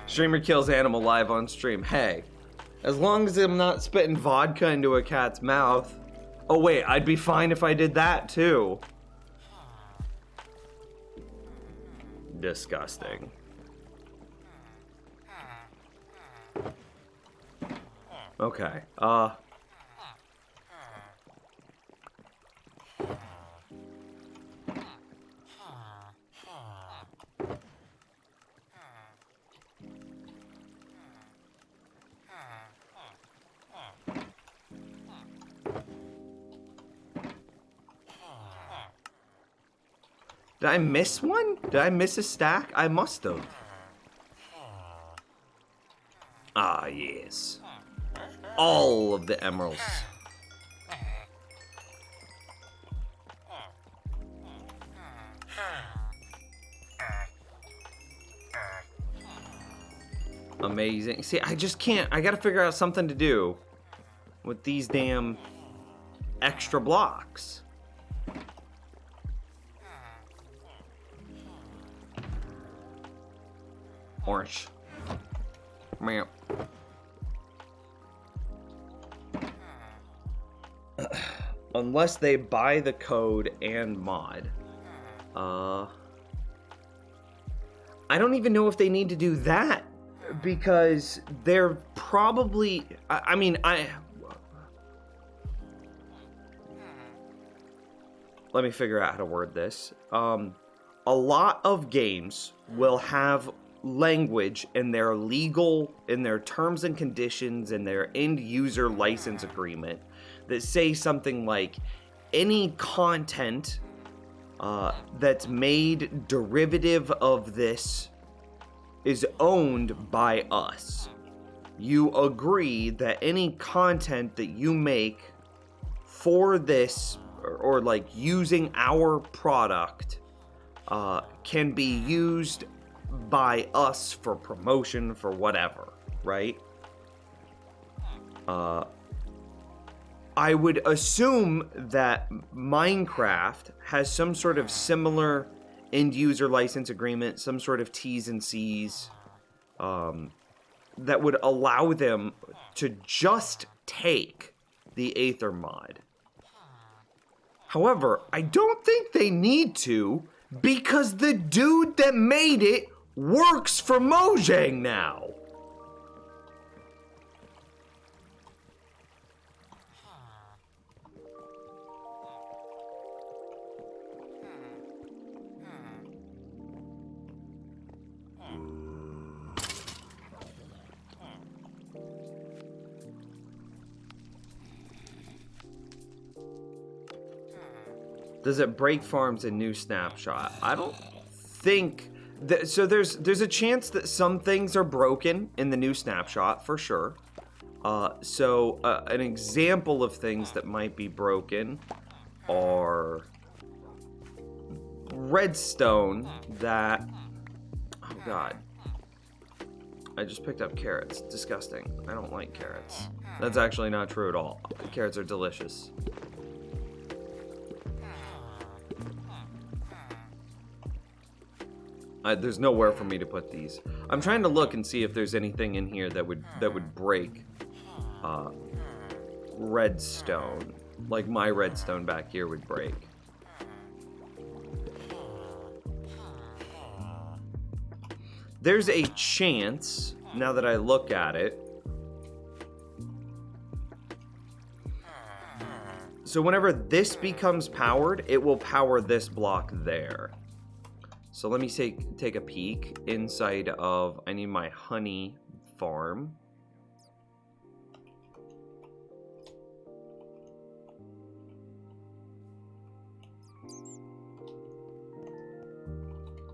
Streamer kills animal live on stream. Hey, as long as I'm not spitting vodka into a cat's mouth. Oh wait, I'd be fine if I did that too. Disgusting. Okay, did I miss one? Did I miss a stack? I must have. Ah, yes. All of the emeralds. Amazing. See, I just can't. I gotta figure out something to do with these damn extra blocks. Orange. Meow. Unless they buy the code and mod. I don't even know if they need to do that, because they're probably, I mean, let me figure out how to word this. A lot of games will have language in their terms and conditions and their end user license agreement that say something like, any content that's made derivative of this is owned by us. You agree that any content that you make for this, or like using our product, can be used by us for promotion, for whatever, right? I would assume that Minecraft has some sort of similar end user license agreement, some sort of T's and C's, that would allow them to just take the Aether mod. However, I don't think they need to, because the dude that made it works for Mojang now. Does it break farms in new snapshot? I don't think that, so there's a chance that some things are broken in the new snapshot for sure. An example of things that might be broken are redstone that, oh god, I just picked up carrots. Disgusting. I don't like carrots. That's actually not true at all. Carrots are delicious. There's nowhere for me to put these. I'm trying to look and see if there's anything in here that would break redstone. Like my redstone back here would break. There's a chance, now that I look at it. So whenever this becomes powered, it will power this block there. So let me take a peek inside of, I need my honey farm.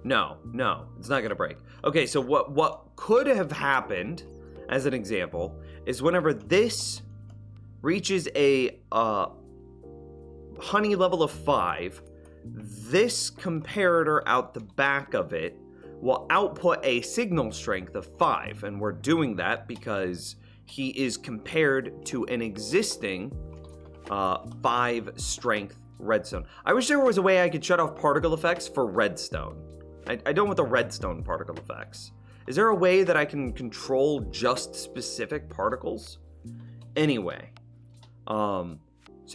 No, it's not gonna break. Okay, so what could have happened, as an example, is whenever this reaches a honey level of 5, this comparator out the back of it will output a signal strength of 5, and we're doing that because he is compared to an existing 5 strength redstone. I wish there was a way I could shut off particle effects for redstone. I don't want the redstone particle effects. Is there a way that I can control just specific particles? Anyway, so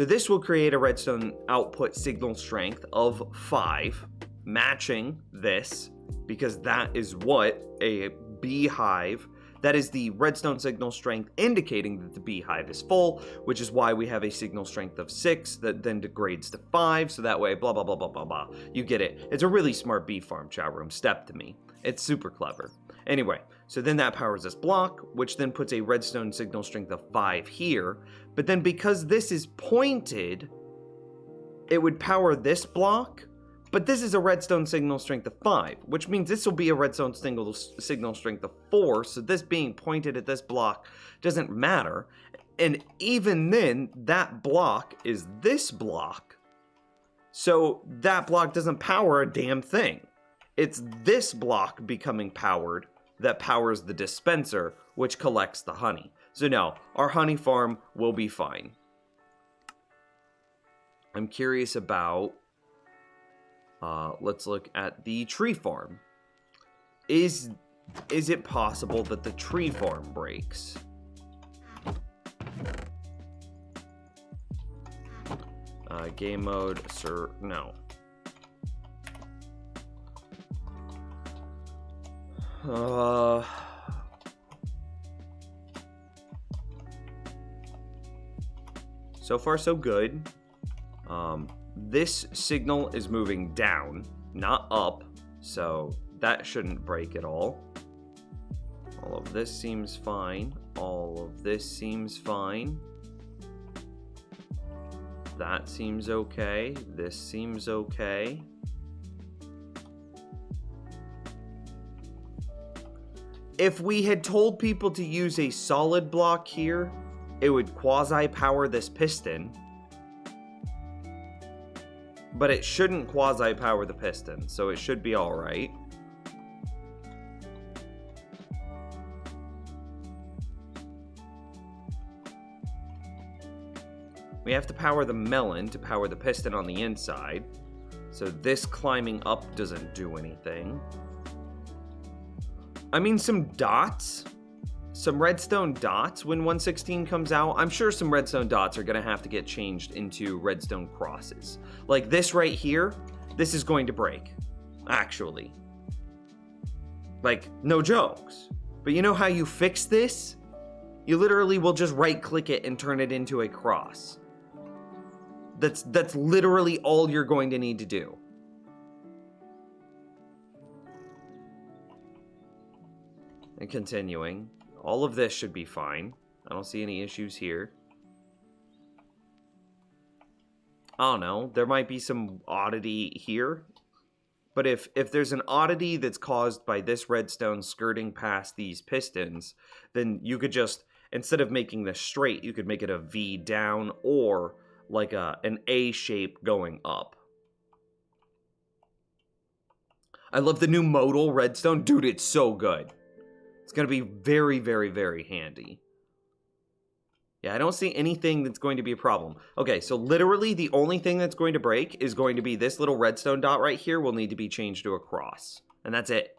this will create a redstone output signal strength of 5, matching this, because that is what a beehive, that is the redstone signal strength indicating that the beehive is full, which is why we have a signal strength of 6 that then degrades to 5, so that way blah blah blah blah blah blah. You get it. It's a really smart bee farm, chat room. Step to me. It's super clever. Anyway, so then that powers this block, which then puts a redstone signal strength of 5 here. But then because this is pointed, it would power this block. But this is a redstone signal strength of 5, which means this will be a redstone signal strength of 4. So this being pointed at this block doesn't matter. And even then, that block is this block. So that block doesn't power a damn thing. It's this block becoming powered that powers the dispenser, which collects the honey. So no, our honey farm will be fine. I'm curious about, let's look at the tree farm. Is it possible that the tree farm breaks? Game mode, sir, no. So far so good. This signal is moving down, not up, so that shouldn't break at all. All of this seems fine. All of this seems fine. That seems okay. This seems okay. If we had told people to use a solid block here, it would quasi-power this piston. But it shouldn't quasi-power the piston, so it should be alright. We have to power the melon to power the piston on the inside. So this climbing up doesn't do anything. I mean, some dots. Some redstone dots when 1.16 comes out. I'm sure some redstone dots are going to have to get changed into redstone crosses. Like this right here, this is going to break. Actually. Like, no jokes. But you know how you fix this? You literally will just right-click it and turn it into a cross. That's literally all you're going to need to do. And continuing, all of this should be fine. I don't see any issues here. I don't know, there might be some oddity here. But if there's an oddity that's caused by this redstone skirting past these pistons, then you could just, instead of making this straight, you could make it a V down or like an A shape going up. I love the new modal redstone. Dude, it's so good. It's going to be very, very, very handy. Yeah, I don't see anything that's going to be a problem. Okay, so literally the only thing that's going to break is going to be this little redstone dot right here will need to be changed to a cross. And that's it.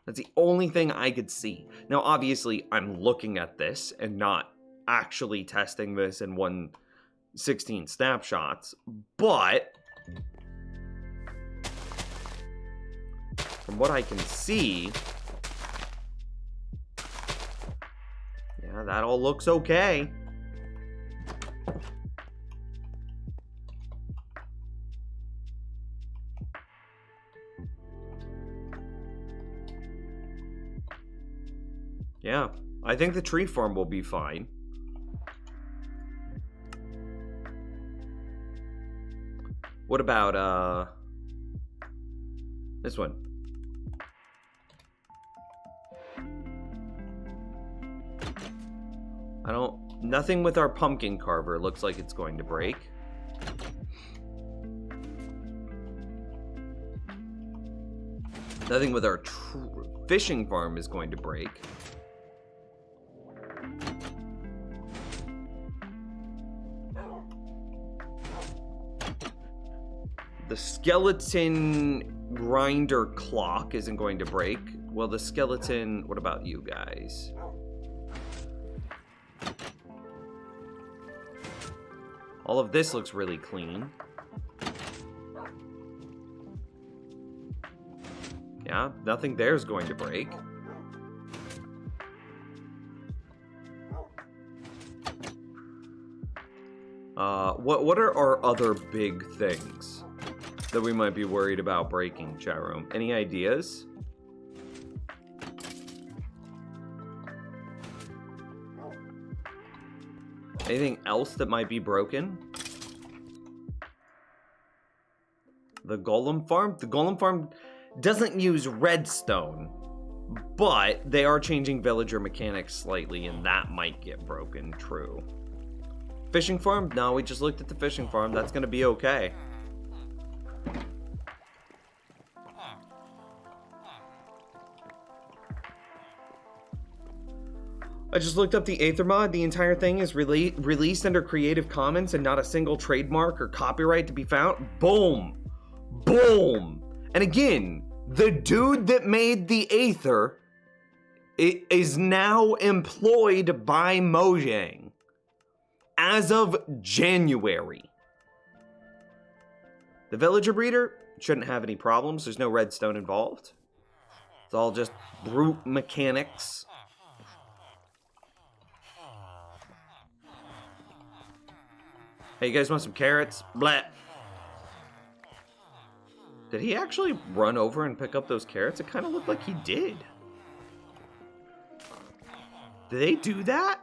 That's the only thing I could see. Now, obviously, I'm looking at this and not actually testing this in 1.16 snapshots, but from what I can see, yeah, that all looks okay. Yeah, I think the tree farm will be fine. What about, this one? Nothing with our pumpkin carver looks like it's going to break. Nothing with our fishing farm is going to break. The skeleton grinder clock isn't going to break. Well, the skeleton... What about you guys? All of this looks really clean. Yeah, nothing there is going to break. What are our other big things that we might be worried about breaking, chat room? Any ideas? Anything else that might be broken? The golem farm? The golem farm doesn't use redstone, but they are changing villager mechanics slightly, and that might get broken, true. Fishing farm? No, we just looked at the fishing farm. That's gonna be okay. I just looked up the Aether mod. The entire thing is released under Creative Commons and not a single trademark or copyright to be found. Boom. Boom. And again, the dude that made the Aether is now employed by Mojang as of January. The villager breeder shouldn't have any problems. There's no redstone involved. It's all just brute mechanics. Hey, you guys want some carrots? Blah. Did he actually run over and pick up those carrots? It kind of looked like he did. Did they do that?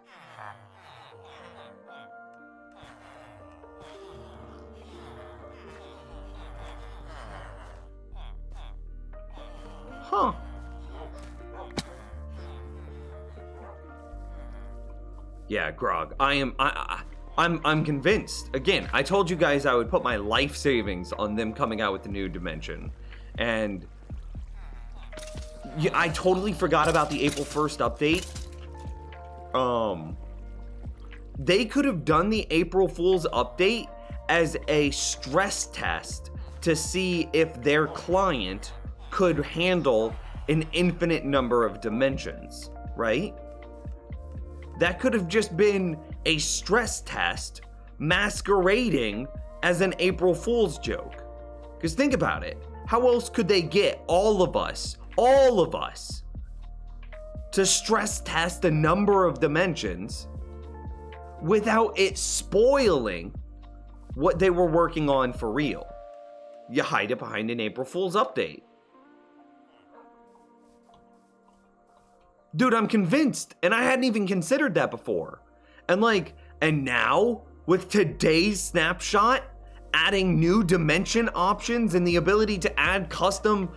Huh. Yeah, Grog. I'm convinced. Again, I told you guys I would put my life savings on them coming out with the new dimension. And yeah, I totally forgot about the April 1st update. They could have done the April Fool's update as a stress test to see if their client could handle an infinite number of dimensions, right? That could have just been a stress test masquerading as an April Fool's joke. Because think about it. How else could they get all of us, to stress test the number of dimensions without it spoiling what they were working on for real? You hide it behind an April Fool's update. Dude, I'm convinced, and I hadn't even considered that before. And now, with today's snapshot, adding new dimension options and the ability to add custom,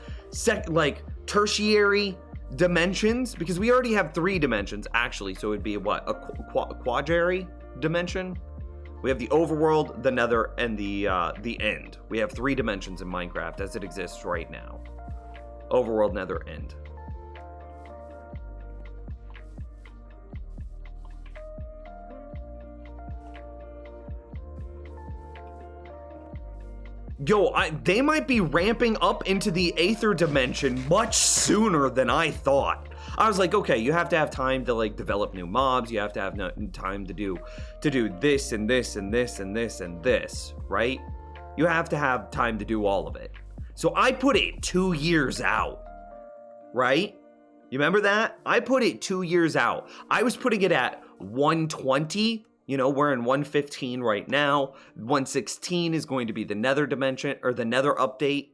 tertiary dimensions, because we already have 3 dimensions, actually, so it'd be what, a quadriary dimension? We have the overworld, the nether, and the end. We have 3 dimensions in Minecraft as it exists right now. Overworld, nether, end. Yo, they might be ramping up into the Aether dimension much sooner than I thought. I was like, okay, you have to have time to develop new mobs. You have to have time to do this and this and this and this and this, right? You have to have time to do all of it. So I put it 2 years out, right? You remember that? I put it 2 years out. I was putting it at 120. You know, we're in 115 right now. 116 is going to be the nether dimension, or the nether update.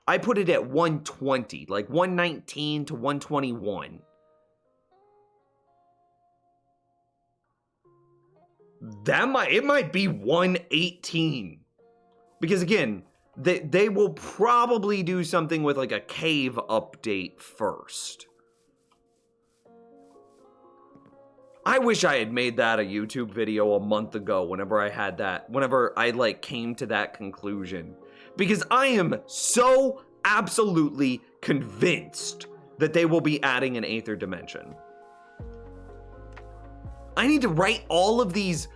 I put it at 120, like 119 to 121. It might be 118. Because again, they will probably do something with a cave update first. I wish I had made that a YouTube video a month ago whenever I came to that conclusion. Because I am so absolutely convinced that they will be adding an Aether dimension. I need to write all of these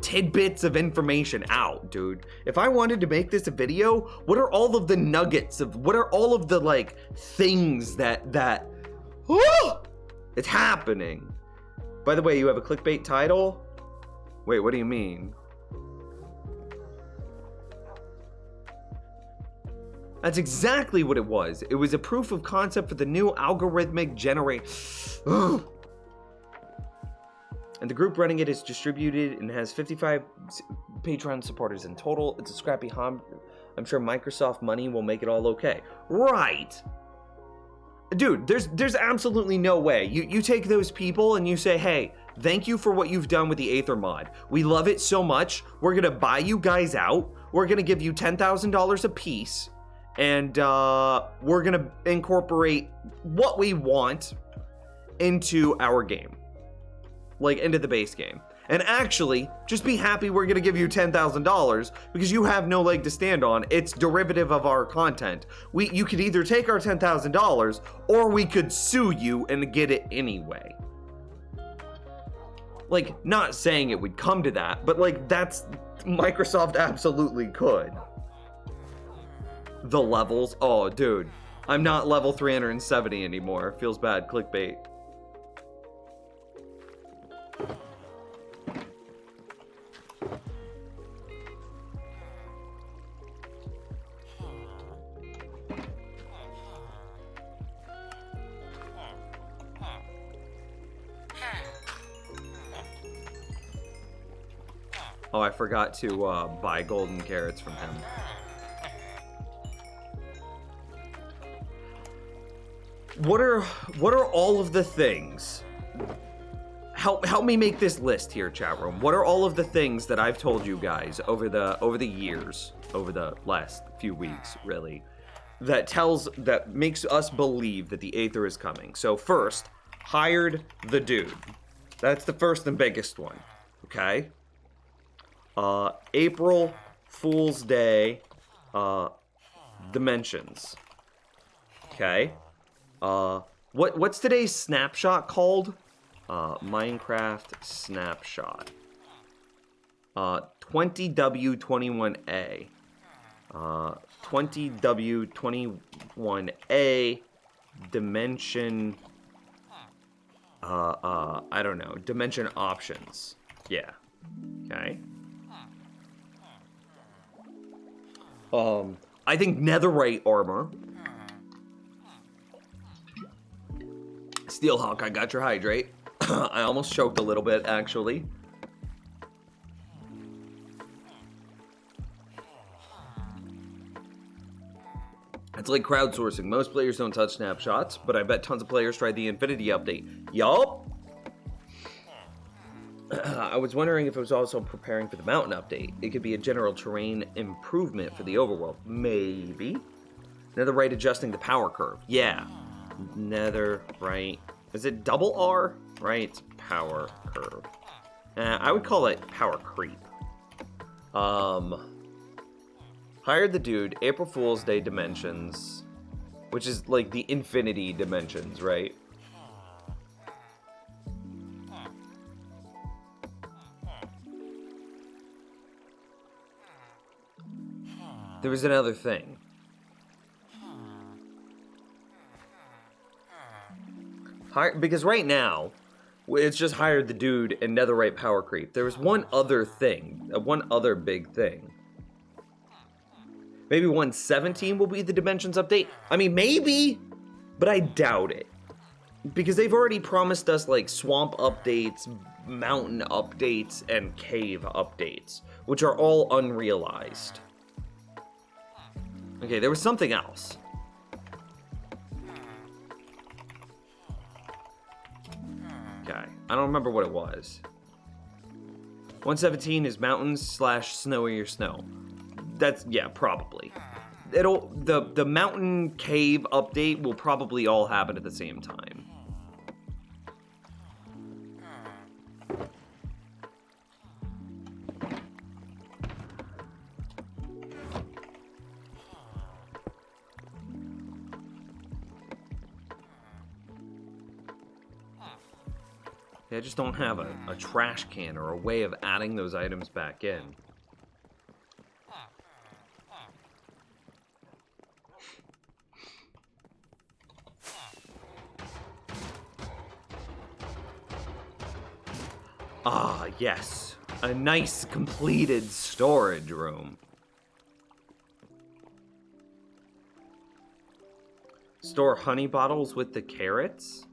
tidbits of information out, dude. If I wanted to make this a video, what are all of the nuggets what are all of the things that it's happening? By the way, you have a clickbait title? Wait, what do you mean? That's exactly what it was. It was a proof of concept for the new algorithmic generate. And the group running it is distributed and has 55 Patreon supporters in total. It's a scrappy hobby. I'm sure Microsoft money will make it all okay. Right. Dude, there's absolutely no way. You take those people and you say, hey, thank you for what you've done with the Aether mod. We love it so much. We're going to buy you guys out. We're going to give you $10,000 a piece. And we're going to incorporate what we want into our game. Into the base game. And actually, just be happy we're going to give you $10,000 because you have no leg to stand on. It's derivative of our content. You could either take our $10,000 or we could sue you and get it anyway. Not saying it would come to that, but that's Microsoft absolutely could. The levels. Oh, dude. I'm not level 370 anymore. Feels bad. Clickbait. Oh, I forgot to buy golden carrots from him. What are all of the things? Help me make this list here, chat room. What are all of the things that I've told you guys over the years, over the last few weeks, really, that makes us believe that the Aether is coming? So first, hired the dude. That's the first and biggest one. Okay. April Fool's Day dimensions. Okay. What's today's snapshot called? Minecraft snapshot. 20W21A. 20W21A dimension. I don't know. Dimension options. Yeah. Okay. I think netherite armor. Steelhawk, I got your hydrate. I almost choked a little bit, actually. It's like crowdsourcing. Most players don't touch snapshots, but I bet tons of players tried the Infinity update. Yup! I was wondering if it was also preparing for the mountain update. It could be a general terrain improvement for the overworld. Maybe. Netherite adjusting the power curve. Yeah. Netherite. Is it double R? Right. Power curve. I would call it power creep. Hired the dude. April Fool's Day dimensions. Which is like the infinity dimensions, right? There was another thing. Because right now, it's just hired the dude and netherite power creep. There was one other thing. One other big thing. Maybe 117 will be the dimensions update? I mean, maybe, but I doubt it. Because they've already promised us, like, swamp updates, mountain updates, and cave updates, which are all unrealized. Okay, there was something else. Okay, I don't remember what it was. 117 is mountains / snowier snow. That's, yeah, probably. The mountain cave update will probably all happen at the same time. I just don't have a trash can or a way of adding those items back in. Ah, yes. A nice completed storage room. Store honey bottles with the carrots?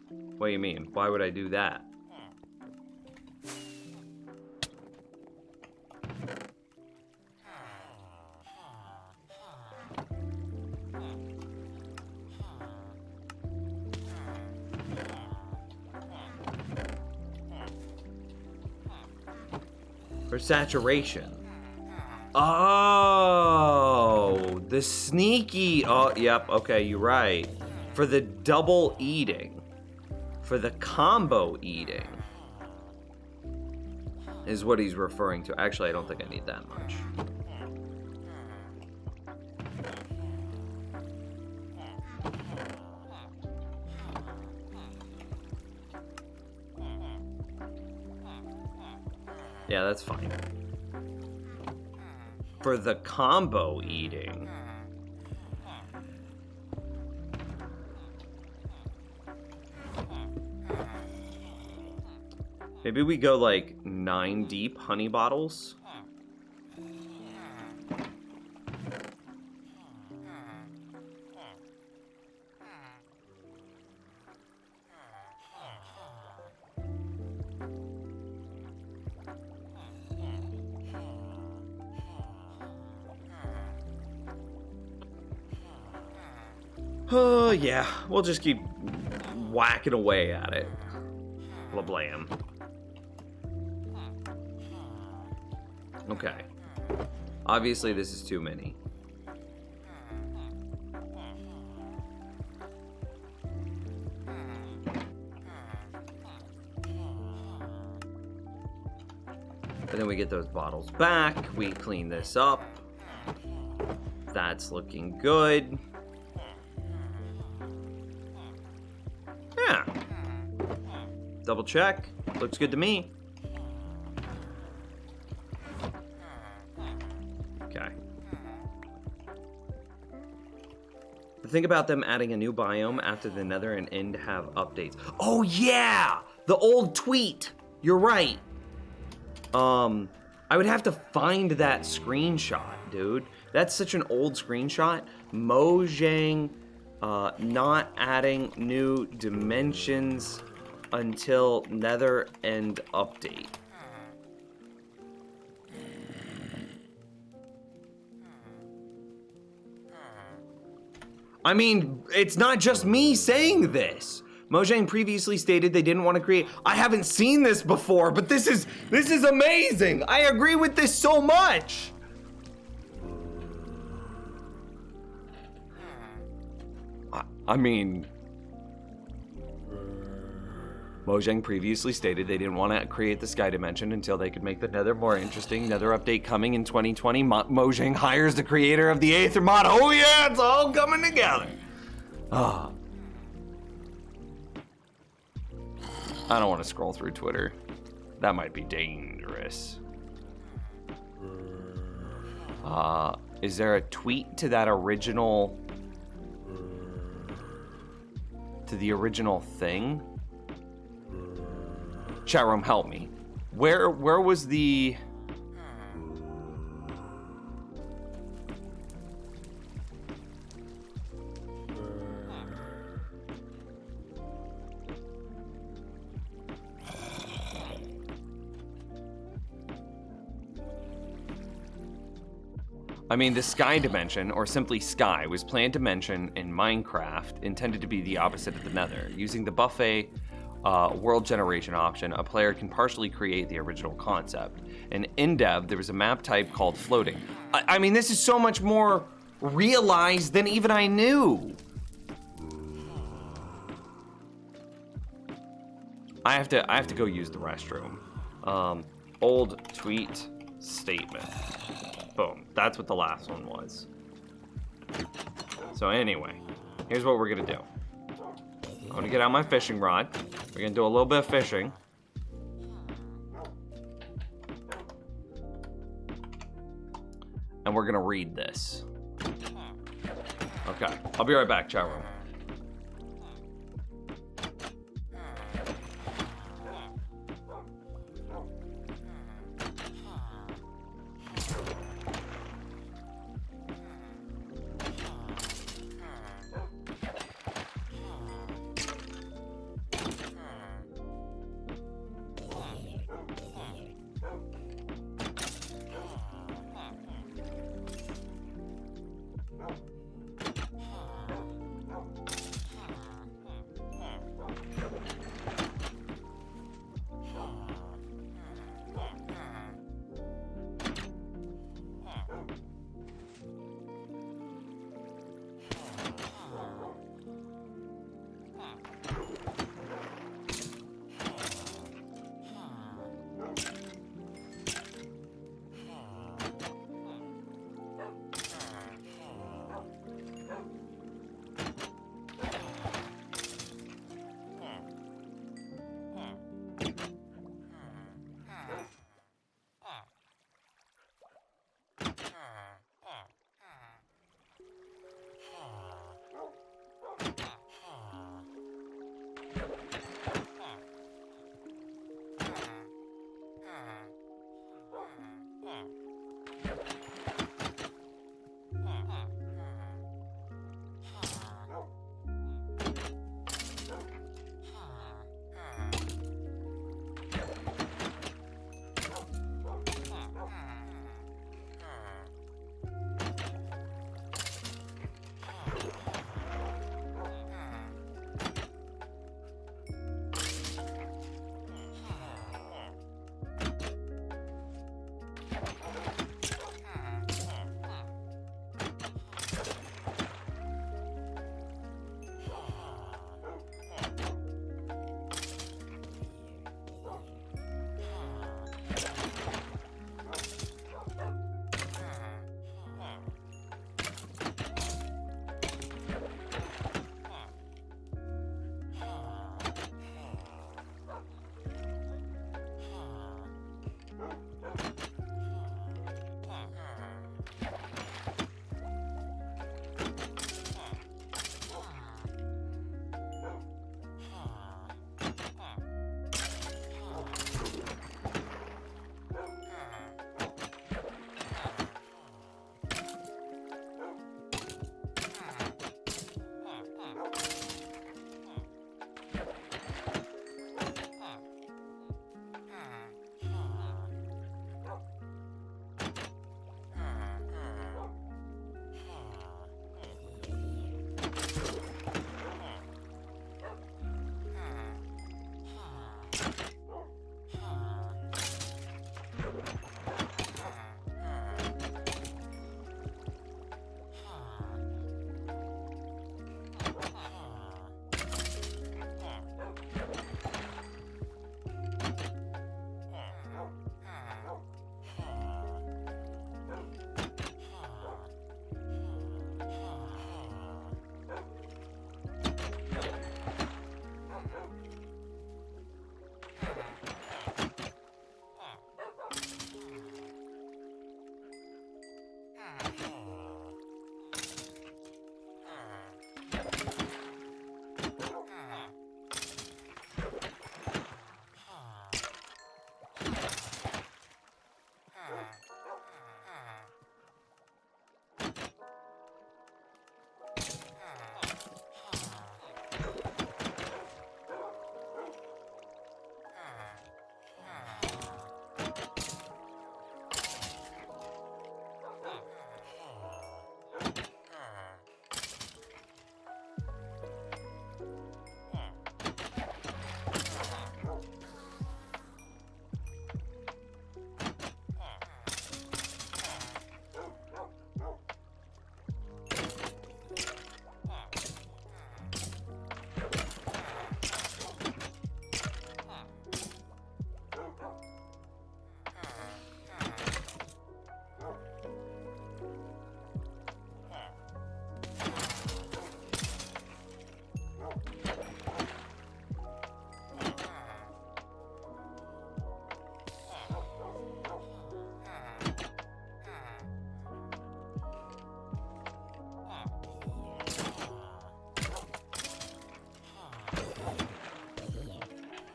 What do you mean? Why would I do that? For saturation. Oh, the sneaky. Oh, yep. Okay, you're right. For the double eating. For the combo eating. Is what he's referring to. Actually, I don't think I need that much. Yeah, that's fine. For the combo eating. Maybe we go like 9 deep honey bottles. Oh, yeah. We'll just keep whacking away at it. Blam. Okay. Obviously, this is too many. And then we get those bottles back. We clean this up. That's looking good. Yeah. Double check. Looks good to me. Okay. Think about them adding a new biome after the Nether and End have updates. Oh yeah! The old tweet! You're right. I would have to find that screenshot, dude. That's such an old screenshot. Mojang not adding new dimensions until Nether End update. I mean, it's not just me saying this. Mojang previously stated they didn't want to create. I haven't seen this before, but this is amazing. I agree with this so much. I mean, Mojang previously stated they didn't want to create the Sky Dimension until they could make the Nether more interesting. Nether update coming in 2020. Mojang hires the creator of the Aether mod. Oh yeah, it's all coming together. Ah. I don't want to scroll through Twitter. That might be dangerous. Is there a tweet to that original... to the original thing? Chat room, help me. Where was the... I mean, the Sky Dimension, or simply Sky, was planned dimension in Minecraft, intended to be the opposite of the Nether. Using the buffet world generation option, a player can partially create the original concept. In InDev, there was a map type called floating. I mean, this is so much more realized than even I knew. I have to go use the restroom. Old tweet statement. Boom. That's what the last one was. So anyway, here's what we're gonna do. I'm gonna get out my fishing rod. We're gonna do a little bit of fishing. And we're gonna read this. Okay, I'll be right back, chat room.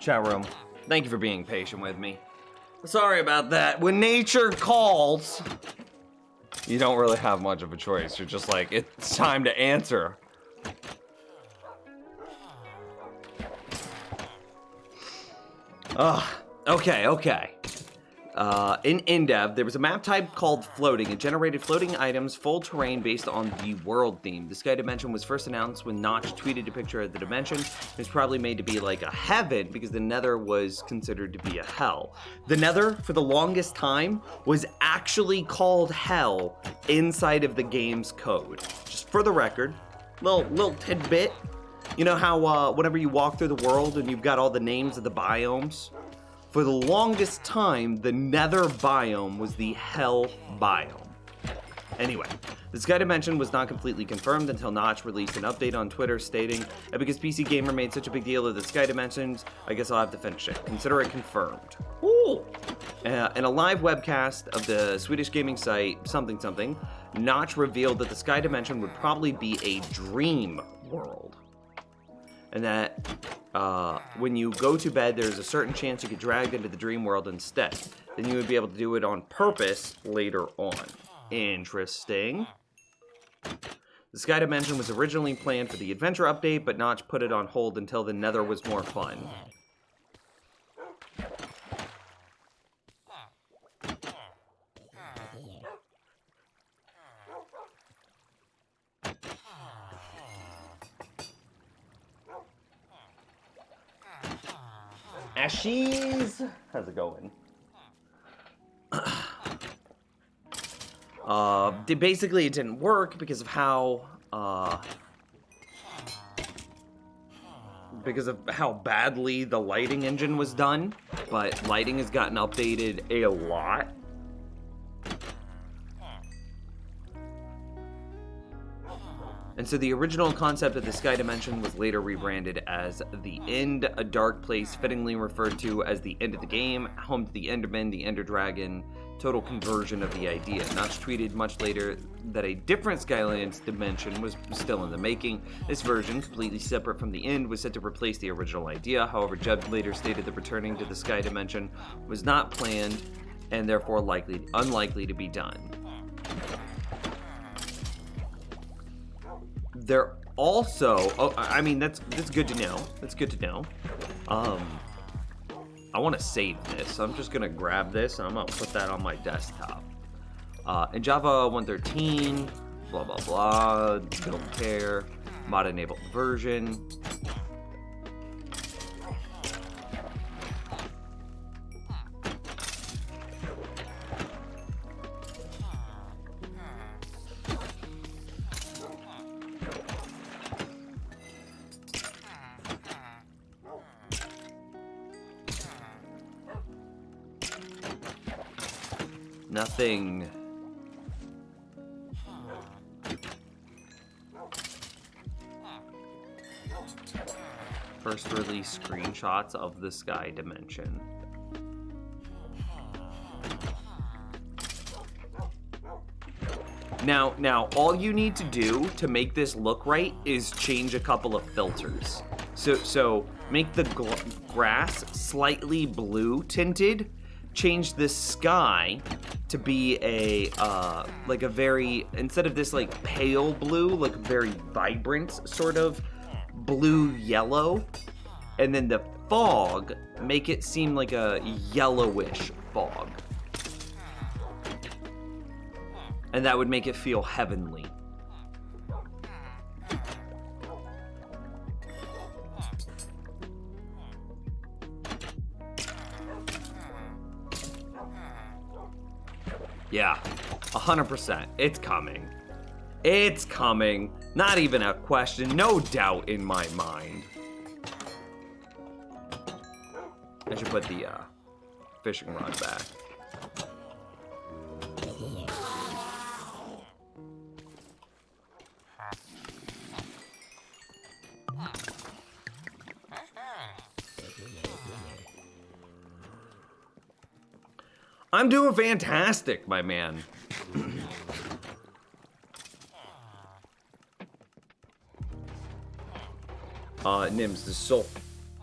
Chat room, thank you for being patient with me. Sorry about that. When nature calls, you don't really have much of a choice. You're just like, it's time to answer. Okay. In InDev, there was a map type called Floating. It generated floating items, full terrain based on the world theme. The Sky Dimension was first announced when Notch tweeted a picture of the dimension. It was probably made to be like a heaven because the Nether was considered to be a hell. The Nether, for the longest time, was actually called hell inside of the game's code. Just for the record, little tidbit. You know how whenever you walk through the world and you've got all the names of the biomes? For the longest time, the Nether biome was the Hell biome. Anyway, the Sky Dimension was not completely confirmed until Notch released an update on Twitter stating that because PC Gamer made such a big deal of the Sky Dimensions, I guess I'll have to finish it. Consider it confirmed. Ooh! In a live webcast of the Swedish gaming site something, Notch revealed that the Sky Dimension would probably be a dream world. And that when you go to bed, there's a certain chance you get dragged into the dream world instead. Then you would be able to do it on purpose later on. Interesting. The Sky Dimension was originally planned for the Adventure update, but Notch put it on hold until the Nether was more fun. Ashes, how's it going? Basically it didn't work because of how badly the lighting engine was done, but lighting has gotten updated a lot. And so the original concept of the Sky Dimension was later rebranded as The End, a dark place fittingly referred to as the end of the game, home to the Enderman, the Ender Dragon, total conversion of the idea. Notch tweeted much later that a different Skylands dimension was still in the making. This version, completely separate from the End, was set to replace the original idea. However, Judd later stated that returning to the Sky Dimension was not planned and therefore unlikely to be done. They're also, I mean, that's good to know. That's good to know. I want to save this, so I'm just gonna grab this and I'm gonna put that on my desktop. In Java 1.13, blah blah blah, don't care, mod enabled version. Nothing. First release screenshots of the Sky Dimension. Now, all you need to do to make this look right is change a couple of filters. So make the grass slightly blue tinted. Change the sky to be a like a very, instead of this like pale blue, like very vibrant sort of blue yellow, and then the fog, make it seem like a yellowish fog, and that would make it feel heavenly. Yeah, 100%. It's coming. It's coming. Not even a question. No doubt in my mind. I should put the fishing rod back. I'm doing fantastic, my man. Nims, this is so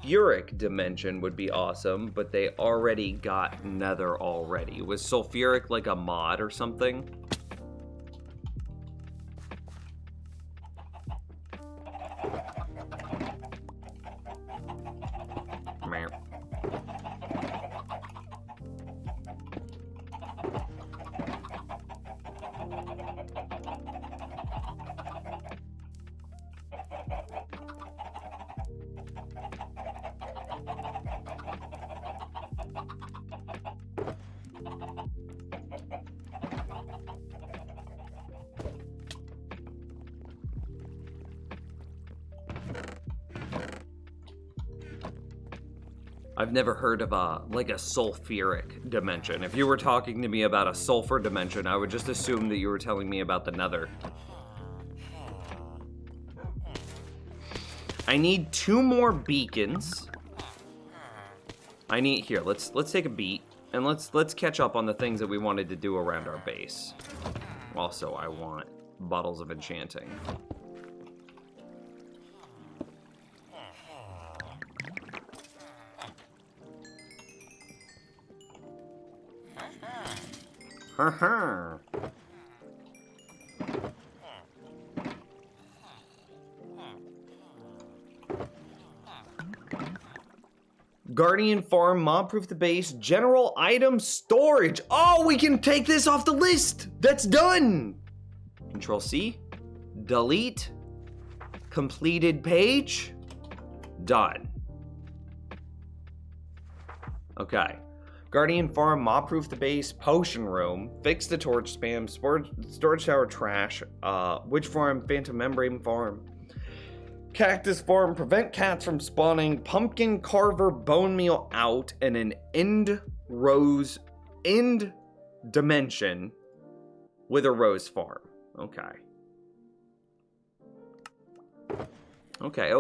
sulfuric dimension would be awesome, but they already got nether already. Was sulfuric like a mod or something? Meh. I've never heard of a sulfuric dimension. If you were talking to me about a sulfur dimension, I would just assume that you were telling me about the nether. I need 2 more beacons. I need here. Let's take a beat and let's catch up on the things that we wanted to do around our base. Also, I want bottles of enchanting. Guardian Farm, mob-proof the base, general item storage. Oh, we can take this off the list. That's done. Control C, delete, completed page, done. Okay. Guardian Farm, mob-proof the base, potion room, fix the torch spam, storage tower trash, witch farm, phantom membrane farm, cactus farm, prevent cats from spawning, pumpkin carver, bone meal out, and an end dimension with a rose farm. Okay. Okay.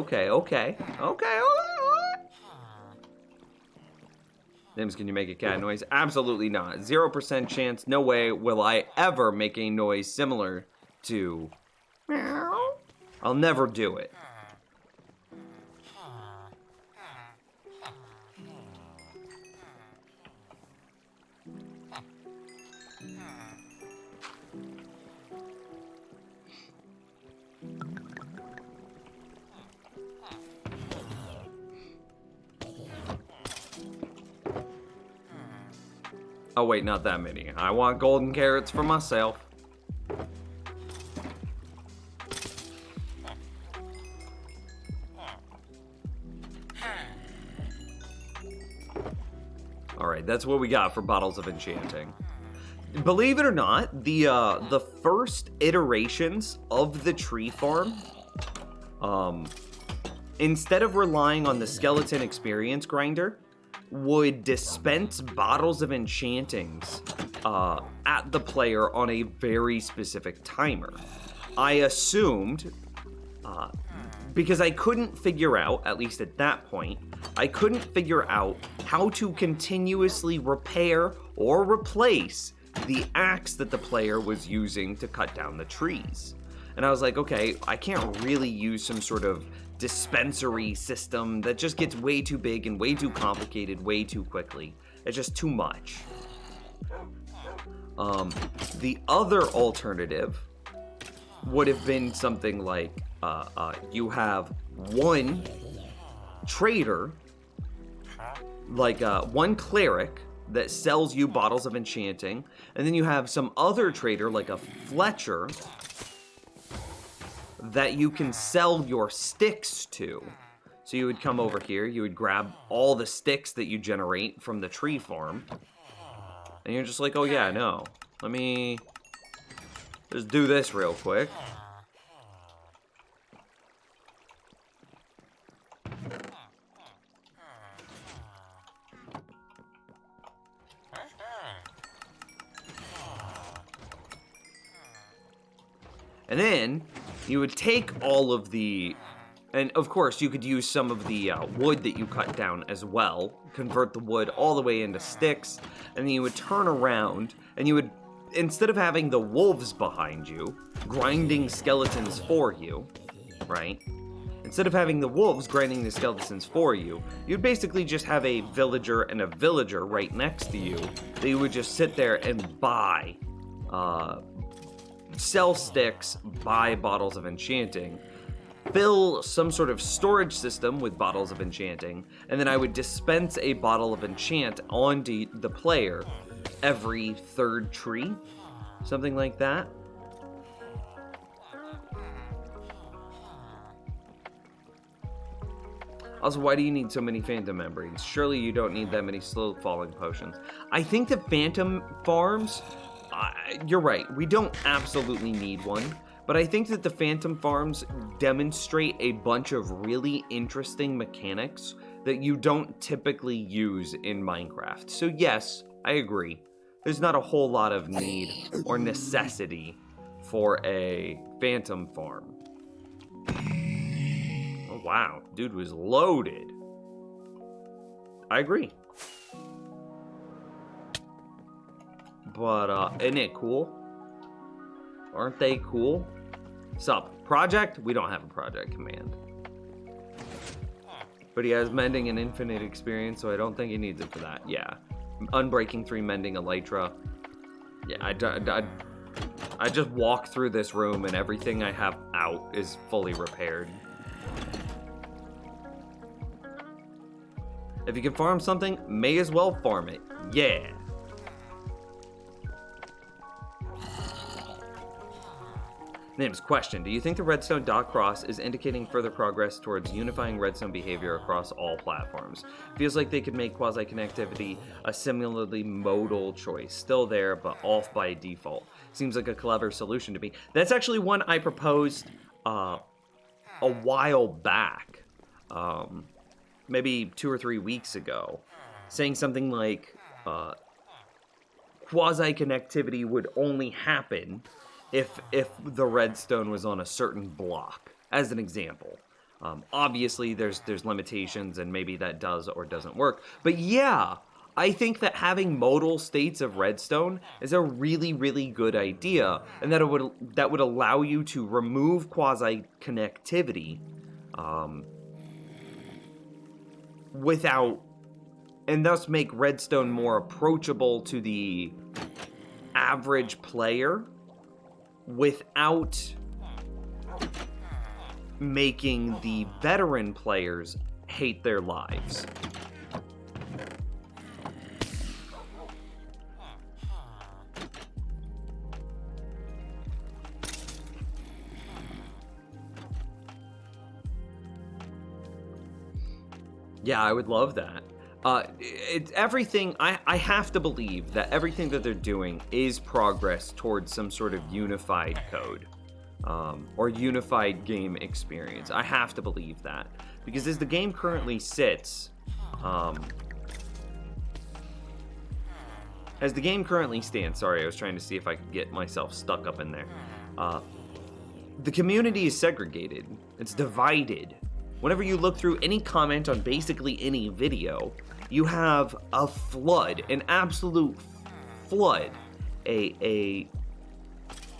Nims, can you make a cat noise? Absolutely not. 0% chance. No way will I ever make a noise similar to meow. I'll never do it. Oh wait, not that many. I want golden carrots for myself. Alright, that's what we got for bottles of enchanting. Believe it or not, the first iterations of the tree farm, instead of relying on the skeleton experience grinder, would dispense bottles of enchantings at the player on a very specific timer. I assumed, because I couldn't figure out, at least at that point, I couldn't figure out how to continuously repair or replace the axe that the player was using to cut down the trees. And I was like, okay, I can't really use some sort of dispensary system that just gets way too big and way too complicated way too quickly. It's just too much. The other alternative would have been something like you have one trader, like one cleric that sells you bottles of enchanting, and then you have some other trader like a Fletcher that you can sell your sticks to. So you would come over here, you would grab all the sticks that you generate from the tree farm, and you're just like, oh yeah, no, let me just do this real quick. And then you would take all of the, and of course you could use some of the wood that you cut down as well, convert the wood all the way into sticks, and then you would turn around and you would, instead of having the wolves behind you, grinding skeletons for you, right? instead of having the wolves grinding the skeletons for you, you'd basically just have a villager and a villager right next to you. They would just sit there and buy, sell sticks, buy bottles of enchanting, fill some sort of storage system with bottles of enchanting, and then I would dispense a bottle of enchant onto the player every third tree, something like that. Also, why do you need so many phantom membranes? Surely you don't need that many slow falling potions. I think the phantom farms, you're right, we don't absolutely need one, but I think that the phantom farms demonstrate a bunch of really interesting mechanics that you don't typically use in Minecraft. So yes, I agree. There's not a whole lot of need or necessity for a phantom farm. Oh wow, dude was loaded. I agree. But isn't it cool? Aren't they cool? Sup, project? We don't have a project command. But he has mending and infinite experience, so I don't think he needs it for that. Yeah. Unbreaking 3, mending elytra. Yeah, I just walk through this room and everything I have out is fully repaired. If you can farm something, may as well farm it. Yeah. Name's question. Do you think the redstone dot cross is indicating further progress towards unifying redstone behavior across all platforms? Feels like they could make quasi-connectivity a similarly modal choice. Still there, but off by default. Seems like a clever solution to me. That's actually one I proposed a while back. Maybe 2 or 3 weeks ago. Saying something like quasi-connectivity would only happen if the redstone was on a certain block, as an example. Obviously, there's limitations, and maybe that does or doesn't work. But yeah, I think that having modal states of redstone is a really, really good idea, and that would allow you to remove quasi-connectivity without, and thus make redstone more approachable to the average player, without making the veteran players hate their lives. Yeah, I would love that. It's everything. I have to believe that everything that they're doing is progress towards some sort of unified code, or unified game experience. I have to believe that, because as the game currently sits, as the game currently stands, sorry, I was trying to see if I could get myself stuck up in there. The community is segregated. It's divided. Whenever you look through any comment on basically any video, you have a flood, an absolute flood, a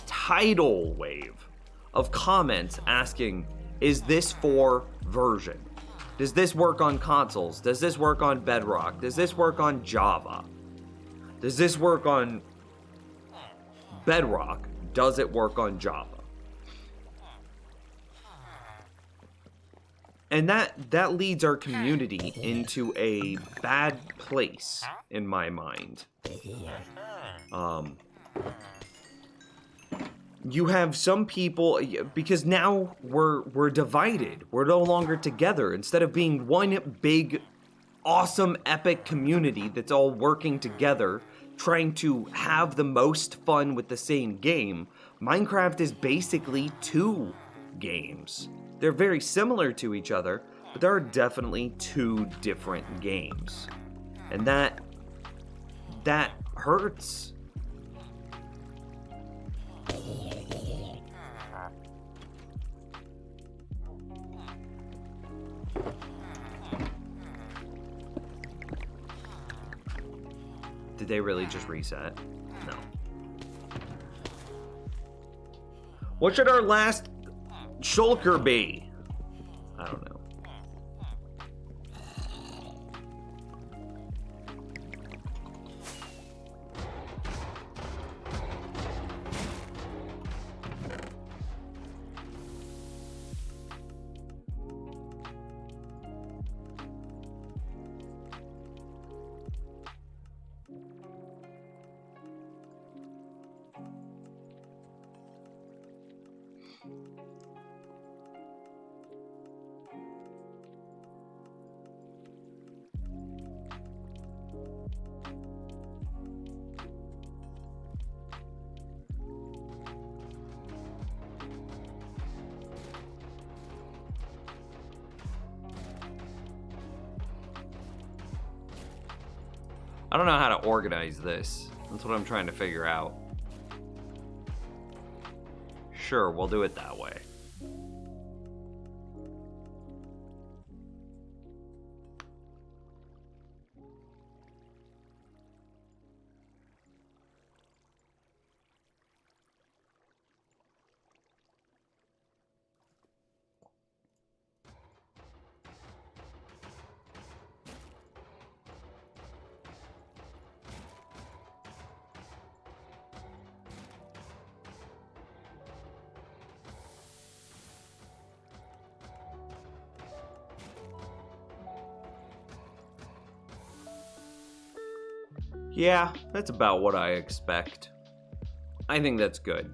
tidal wave of comments asking, is this for version? Does this work on consoles? Does this work on Bedrock? Does this work on Java? Does this work on Bedrock? Does it work on Java? And that leads our community into a bad place, in my mind. You have some people, because now we're divided. We're no longer together. Instead of being one big, awesome, epic community that's all working together, trying to have the most fun with the same game, Minecraft is basically 2 games. They're very similar to each other, but there are definitely 2 different games. And that hurts. Did they really just reset? No. What should our last shulker be? I don't know. I don't know how to organize this. That's what I'm trying to figure out. Sure, we'll do it that way. Yeah, that's about what I expect. I think that's good.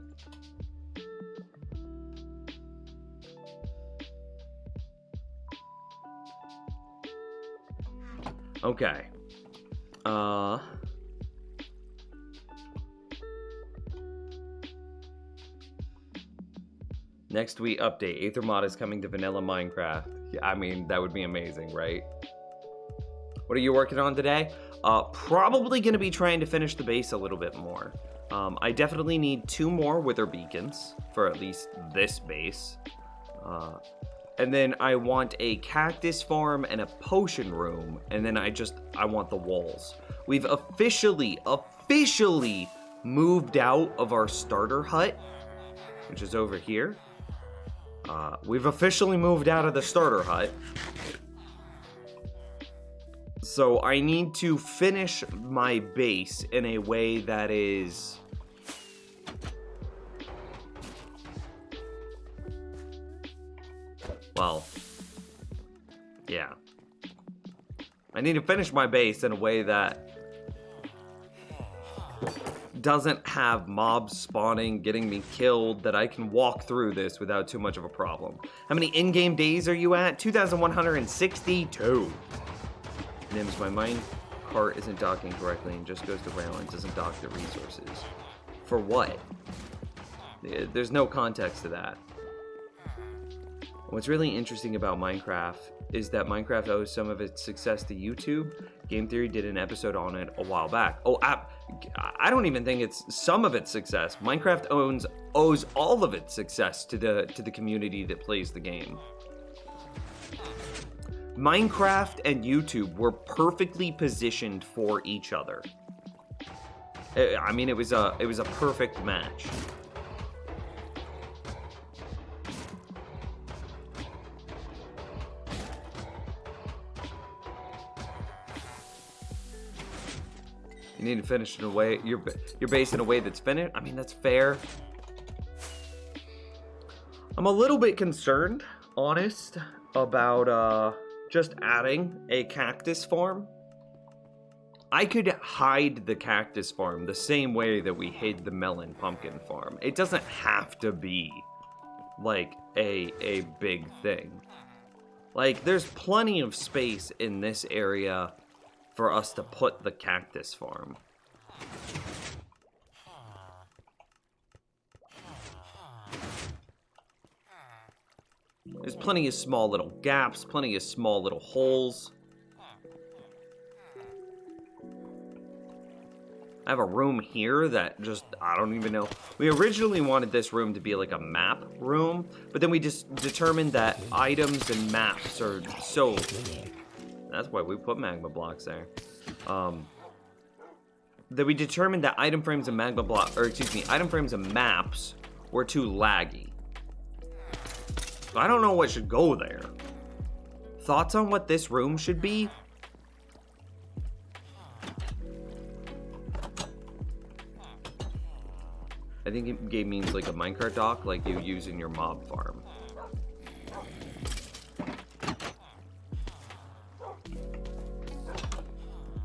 Okay. Next week update. Aethermod is coming to vanilla Minecraft. Yeah, I mean, that would be amazing, right? What are you working on today? Probably going to be trying to finish the base a little bit more. I definitely need 2 more wither beacons for at least this base. And then I want a cactus farm and a potion room. And then I want the walls. We've officially moved out of our starter hut, which is over here. We've officially moved out of the starter hut. So I need to finish my base in a way that is... well, yeah. I need to finish my base in a way that doesn't have mobs spawning, getting me killed, that I can walk through this without too much of a problem. How many in-game days are you at? 2,162. Nims, my mine cart isn't docking correctly and just goes to rail and doesn't dock the resources. For what? There's no context to that. What's really interesting about Minecraft is that Minecraft owes some of its success to YouTube. Game Theory did an episode on it a while back. Oh, I don't even think it's some of its success. Minecraft owes all of its success to the community that plays the game. Minecraft and YouTube were perfectly positioned for each other. I mean, it was a perfect match. You need to finish in a way your base in a way that's finished. I mean, that's fair. I'm a little bit concerned, honest, about just adding a cactus farm. I could hide the cactus farm the same way that we hid the melon pumpkin farm. It doesn't have to be like a big thing. Like, there's plenty of space in this area for us to put the cactus farm. There's plenty of small little gaps, plenty of small little holes. I have a room here that just, I don't even know. We originally wanted this room to be like a map room, but then we just determined that items and maps are so... That's why we put magma blocks there. That we determined that item frames and item frames and maps were too laggy. So I don't know what should go there. Thoughts on what this room should be? I think it game means like a minecart dock like you use in your mob farm.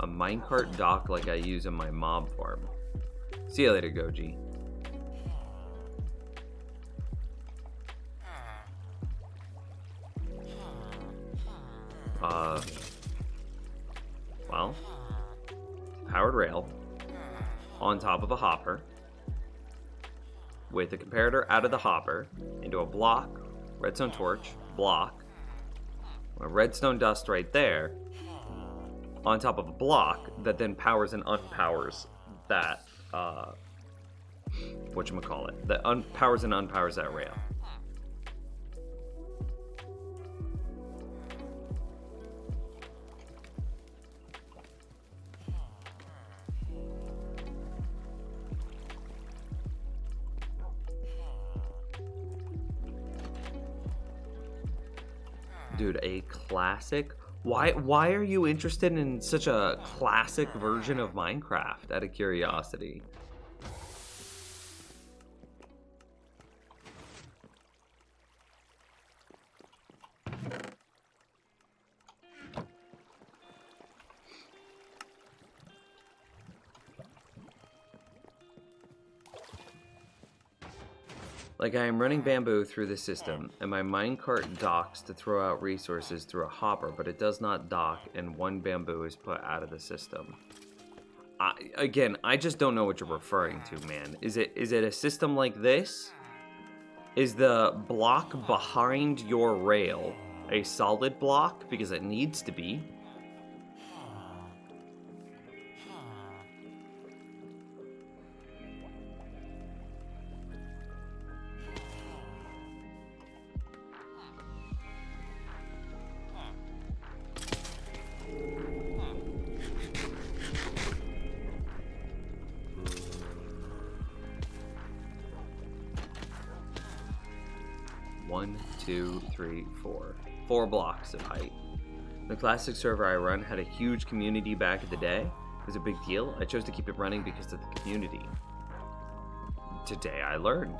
A minecart dock like I use in my mob farm. See you later, Goji. Well, powered rail on top of a hopper with a comparator out of the hopper into a block, redstone torch, block, a redstone dust right there on top of a block that then powers and unpowers that, whatchamacallit, that powers and unpowers that rail. Dude, a classic? Why are you interested in such a classic version of Minecraft, out of curiosity? Like, I am running bamboo through the system, and my minecart docks to throw out resources through a hopper, but it does not dock, and one bamboo is put out of the system. I just don't know what you're referring to, man. Is it a system like this? Is the block behind your rail a solid block? Because it needs to be. One, two, three, four. 4 blocks of height. The classic server I run had a huge community back in the day. It was a big deal. I chose to keep it running because of the community. Today I learned.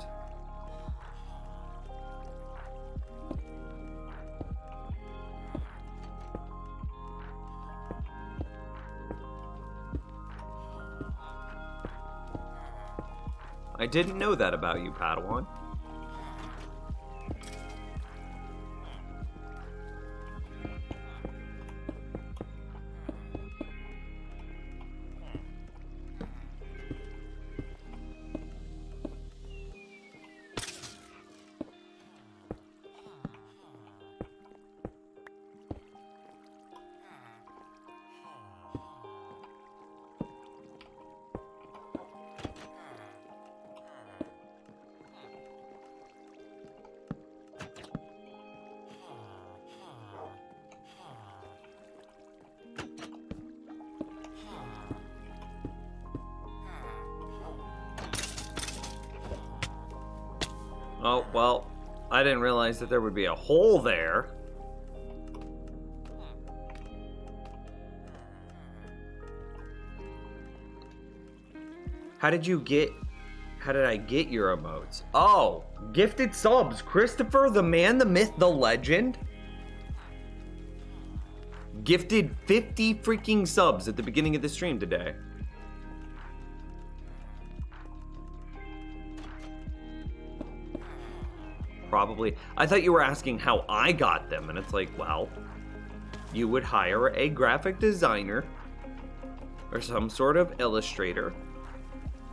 I didn't know that about you, Padawan. Oh, well, I didn't realize that there would be a hole there. How did I get your emotes? Oh, gifted subs. Christopher, the man, the myth, the legend. Gifted 50 freaking subs at the beginning of the stream today. Probably. I thought you were asking how I got them, and it's like, well, you would hire a graphic designer or some sort of illustrator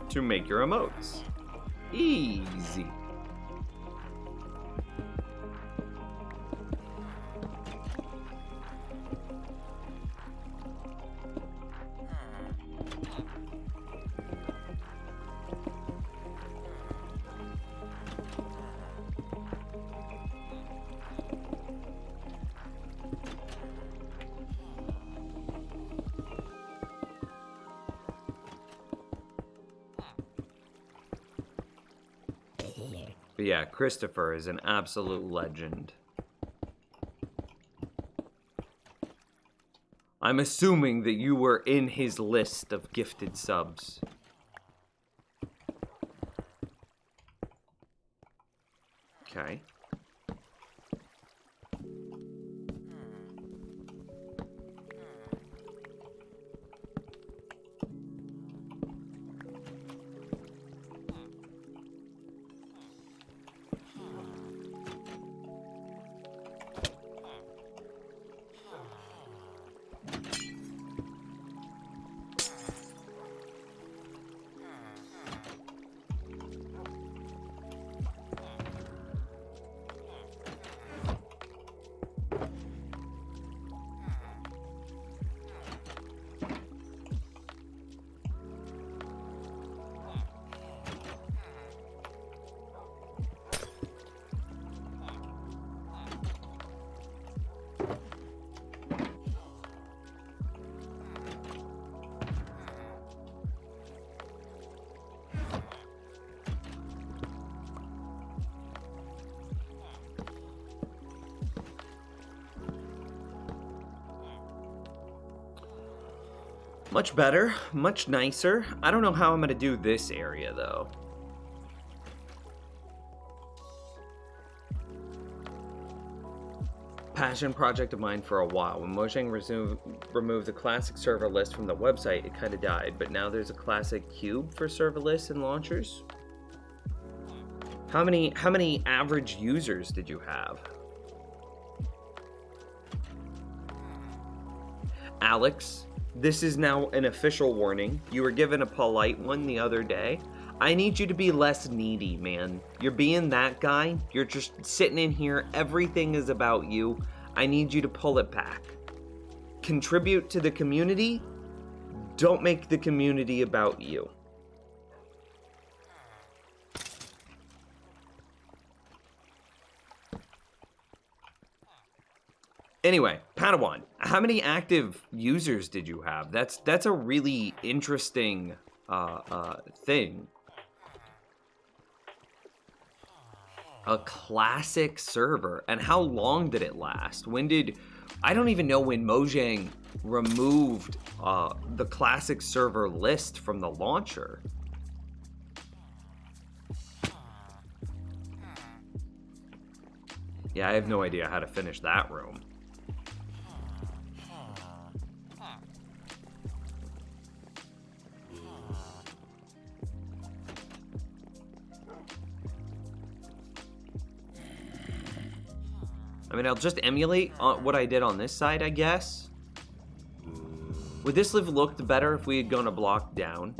to make your emotes. Easy. But yeah, Christopher is an absolute legend. I'm assuming that you were in his list of gifted subs. Okay. Much better, much nicer. I don't know how I'm gonna do this area though. Passion project of mine for a while. When Mojang removed the classic server list from the website, it kind of died, but now there's a classic cube for server lists and launchers. How many average users did you have? Alex, this is now an official warning. You were given a polite one the other day. I need you to be less needy, man. You're being that guy. You're just sitting in here. Everything is about you. I need you to pull it back. Contribute to the community. Don't make the community about you. Anyway, Padawan, how many active users did you have? That's a really interesting thing. A classic server. And how long did it last? I don't even know when Mojang removed the classic server list from the launcher. Yeah, I have no idea how to finish that room. I mean, I'll just emulate what I did on this side, I guess. Would this have looked better if we had gone a block down?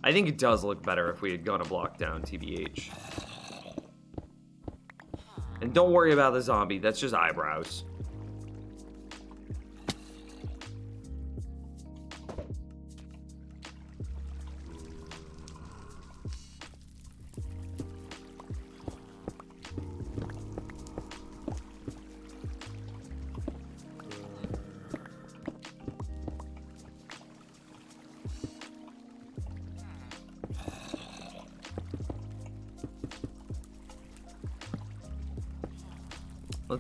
I think it does look better if we had gone a block down, TBH. And don't worry about the zombie, that's just eyebrows.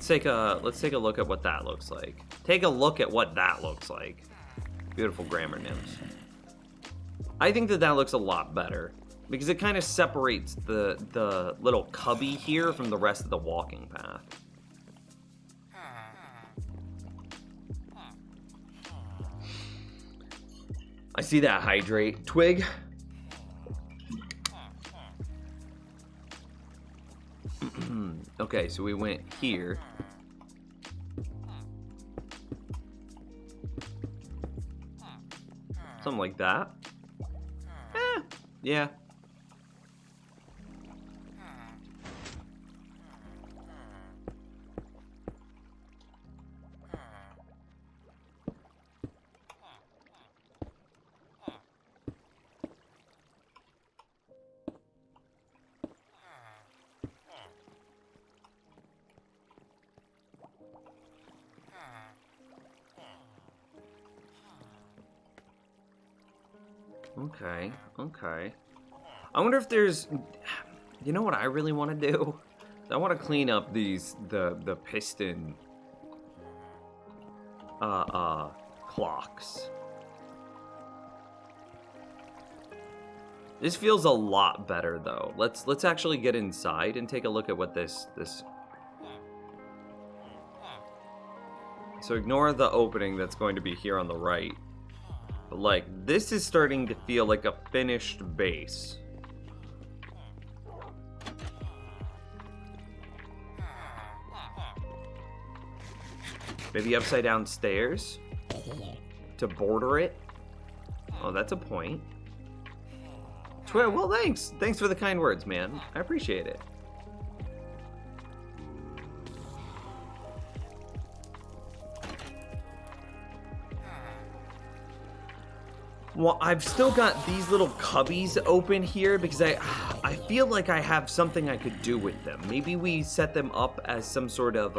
Let's take a look at what that looks like. Take a look at what that looks like. Beautiful grammar Nims. I think that looks a lot better because it kind of separates the little cubby here from the rest of the walking path. I see that hydrate. Twig. Okay, so we went here. Something like that. Yeah. Okay. I wonder if there's... You know what I really want to do? I want to clean up the piston clocks. This feels a lot better though. Let's actually get inside and take a look at what this. So ignore the opening that's going to be here on the right. But like, this is starting to feel like a finished base. Maybe upside down stairs to border it. Oh, that's a point. Well, thanks. Thanks for the kind words, man. I appreciate it. Well, I've still got these little cubbies open here because I feel like I have something I could do with them. Maybe we set them up as some sort of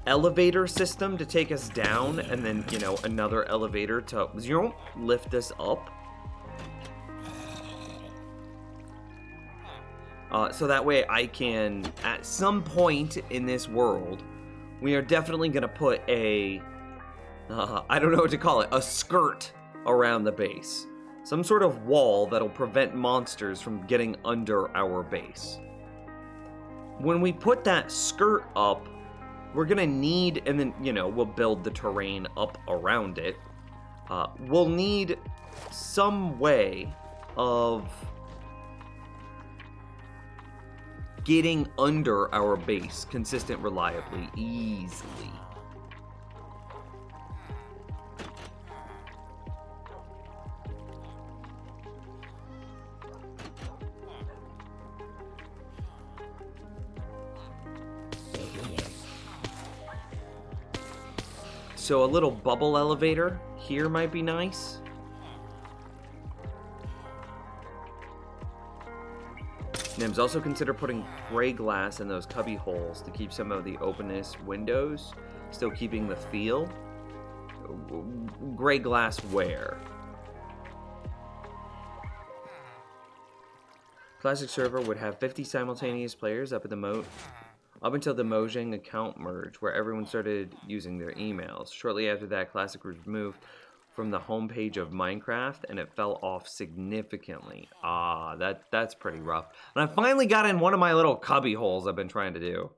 elevator system to take us down, and then, you know, another elevator to, you know, lift us up. So that way I can, at some point in this world, we are definitely going to put a, I don't know what to call it, a skirt around the base. Some sort of wall that'll prevent monsters from getting under our base. When we put that skirt up, we're going to need, and then, you know, we'll build the terrain up around it. We'll need some way of getting under our base consistent, reliably, easily. So a little bubble elevator here might be nice. Nims, also consider putting gray glass in those cubby holes to keep some of the openness windows, still keeping the feel. Gray glass where? Classic server would have 50 simultaneous players up until the Mojang account merge, where everyone started using their emails. Shortly after that, Classic was removed from the homepage of Minecraft, and it fell off significantly. That's pretty rough. And I finally got in one of my little cubby holes I've been trying to do.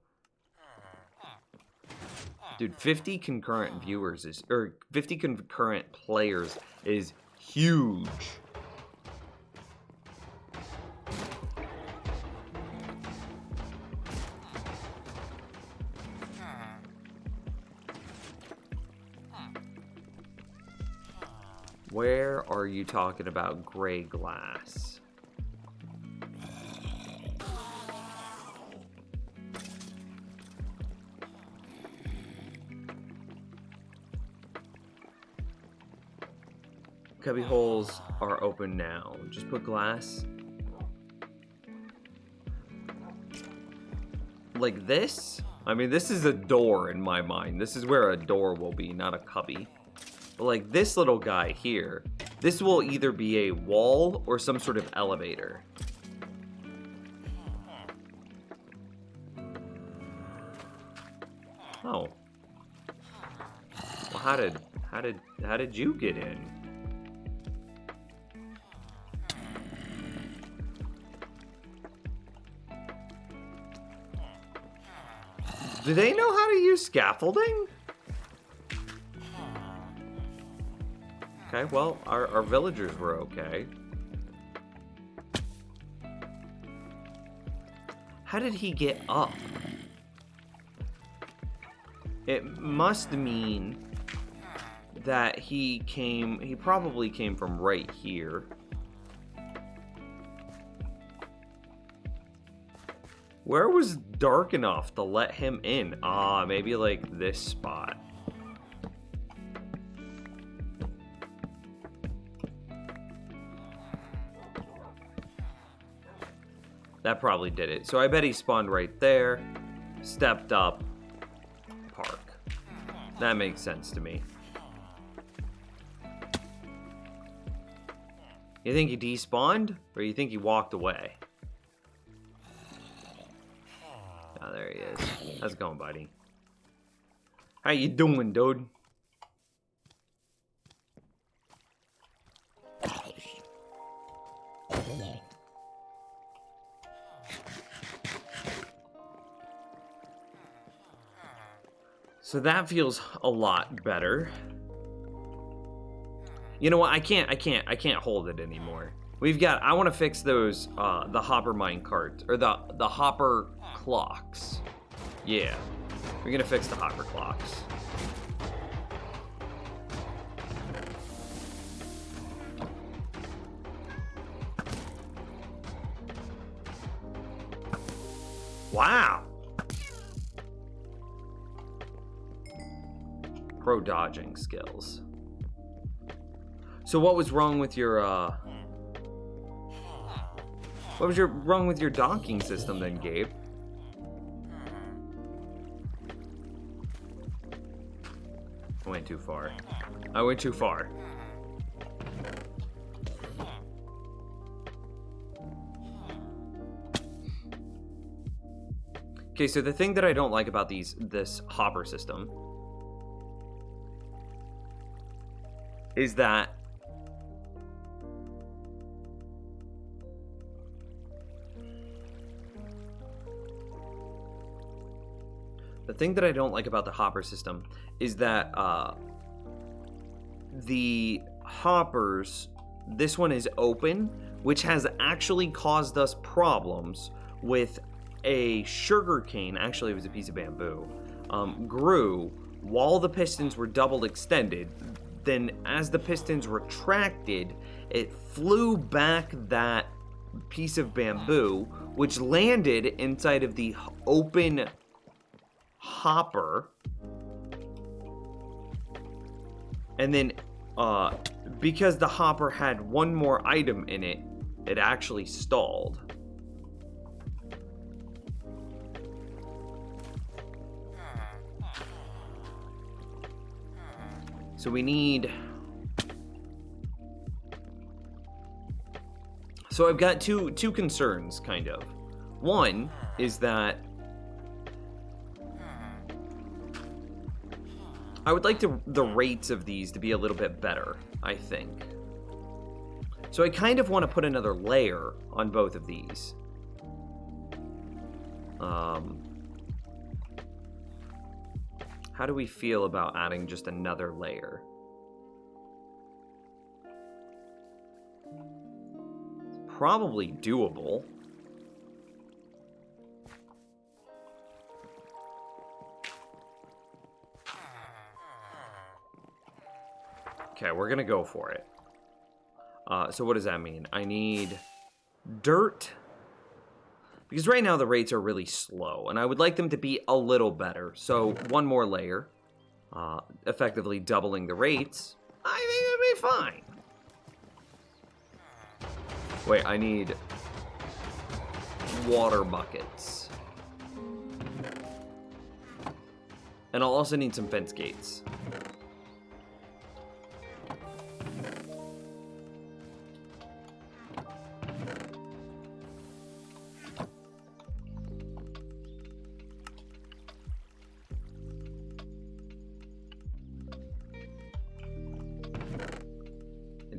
Dude, 50 concurrent viewers is, or 50 concurrent players is huge. Where are you talking about gray glass? Cubby holes are open now. Just put glass. Like this? I mean, this is a door in my mind. This is where a door will be, not a cubby. But like this little guy here, this will either be a wall or some sort of elevator. Oh. Well, how did you get in? Do they know how to use scaffolding? Okay, well, our villagers were okay. How did he get up? It must mean that he probably came from right here. Where was dark enough to let him in? Maybe like this spot. That probably did it. So I bet he spawned right there, stepped up, park. That makes sense to me. You think he despawned, or you think he walked away? Yeah, there he is. How's it going, buddy? How you doing, dude? So that feels a lot better. You know what? I can't hold it anymore. I want to fix those the hopper mine carts or the hopper clocks. Yeah. We're going to fix the hopper clocks. Wow. Pro dodging skills. So what was wrong with your wrong with your docking system then, Gabe? I went too far. I went too far. Okay, so the thing that I don't like about this hopper system is that the hoppers, this one is open, which has actually caused us problems with a sugar cane, actually it was a piece of bamboo, grew while the pistons were double extended. Then as the pistons retracted, it flew back that piece of bamboo, which landed inside of the open hopper. And then because the hopper had one more item in it, it actually stalled. So we need... So I've got two concerns, kind of. One is that I would like the rates of these to be a little bit better, I think. So I kind of want to put another layer on both of these. How do we feel about adding just another layer? It's probably doable. Okay, we're gonna go for it. So what does that mean? I need dirt. Because right now the rates are really slow, and I would like them to be a little better. So one more layer, effectively doubling the rates. I think it'll be fine. Wait, I need water buckets. And I'll also need some fence gates.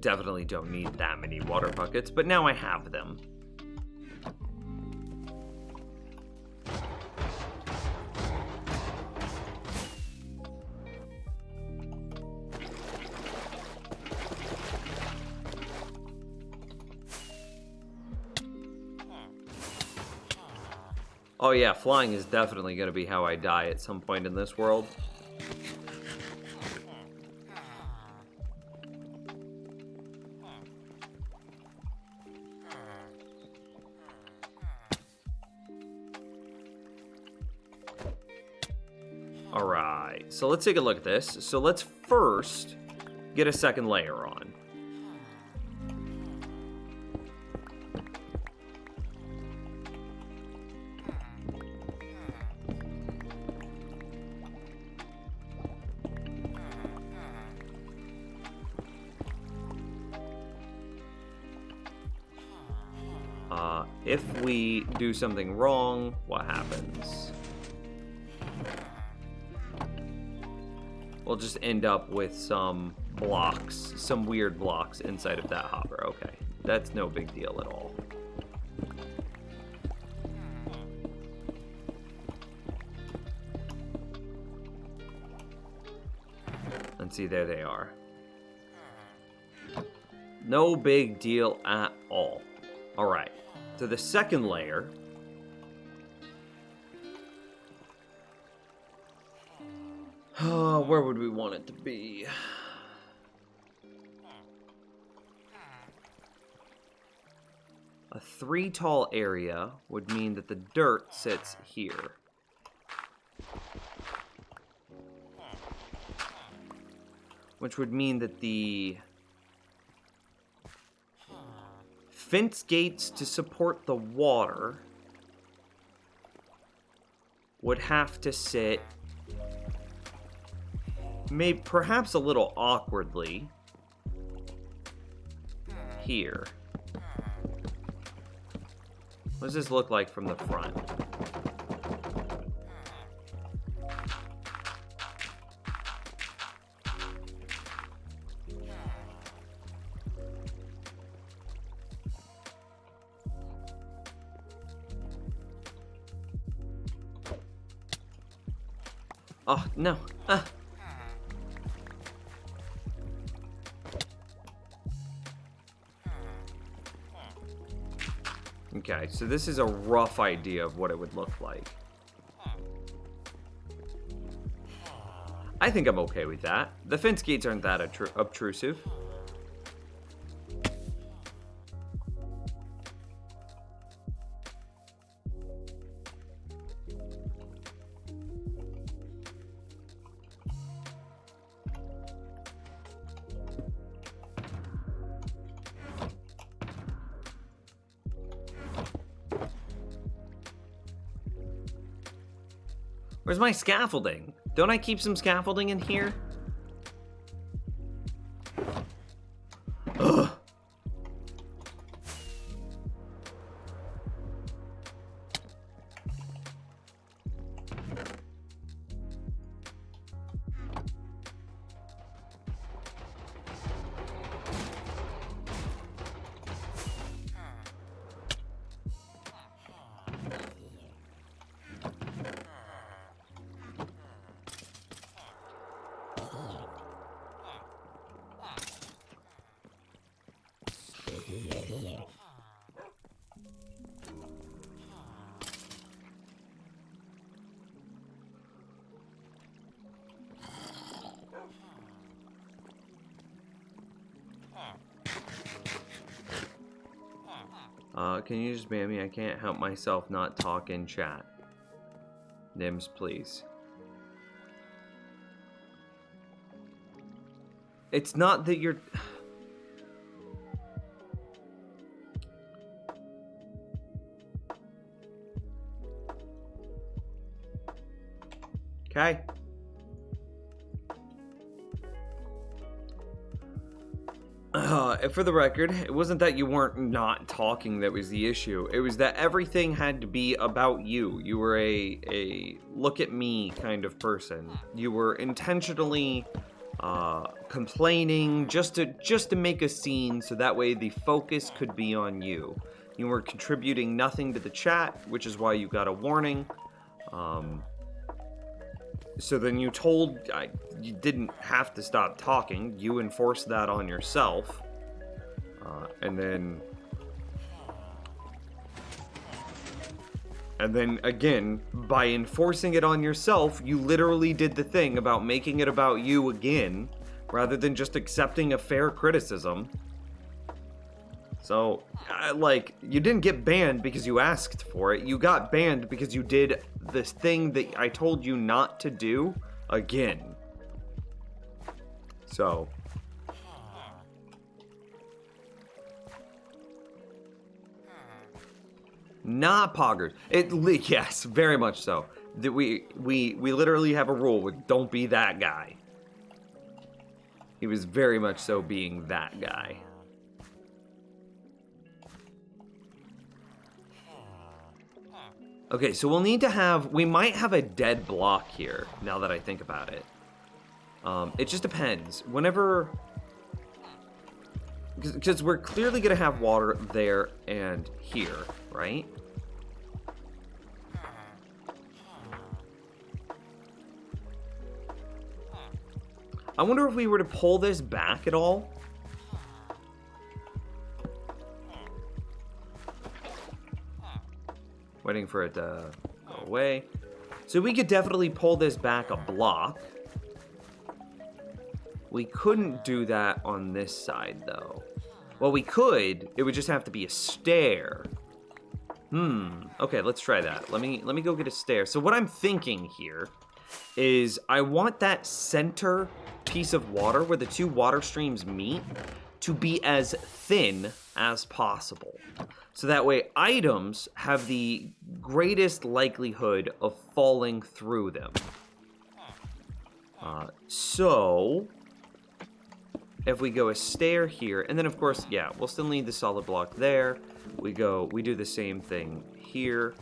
Definitely don't need that many water buckets, but now I have them. Oh yeah, flying is definitely going to be how I die at some point in this world. Alright, so let's take a look at this. So let's first get a second layer on. if we do something wrong, what happens? We'll just end up with some blocks, some weird blocks inside of that hopper. Okay, that's no big deal at all. And see, there they are. No big deal at all. All right, so the second layer. Oh, where would we want it to be? A 3 tall area would mean that the dirt sits here. Which would mean that the fence gates to support the water would have to sit maybe perhaps a little awkwardly here. What does this look like from the front? Oh, no. Ah. Okay, so this is a rough idea of what it would look like. I think I'm okay with that. The fence gates aren't that obtrusive. Where's my scaffolding? Don't I keep some scaffolding in here? Ugh. Can you just ban me? I can't help myself not talk in chat. Nims, please. It's not that you're... Okay. For the record, it wasn't that you weren't not talking that was the issue. It was that everything had to be about you. You were a look at me kind of person. You were intentionally complaining just to make a scene so that way the focus could be on you. You were contributing nothing to the chat, which is why you got a warning. So then you you didn't have to stop talking. You enforced that on yourself. And then again, by enforcing it on yourself, you literally did the thing about making it about you again, rather than just accepting a fair criticism. So, you didn't get banned because you asked for it. You got banned because you did this thing that I told you not to do again. So... Not poggers. Yes, very much so. That we literally have a rule with don't be that guy. He was very much so being that guy. Okay, so we'll need to have... We might have a dead block here, now that I think about it. It just depends. Whenever... Because we're clearly going to have water there and here, right? I wonder if we were to pull this back at all. Waiting for it to go away. So we could definitely pull this back a block. We couldn't do that on this side, though. Well, we could. It would just have to be a stair. Okay, let's try that. Let me go get a stair. So what I'm thinking here is I want that center piece of water where the two water streams meet to be as thin as possible. So that way items have the greatest likelihood of falling through them. So if we go a stair here, and then of course, yeah, we'll still need the solid block there. We do the same thing here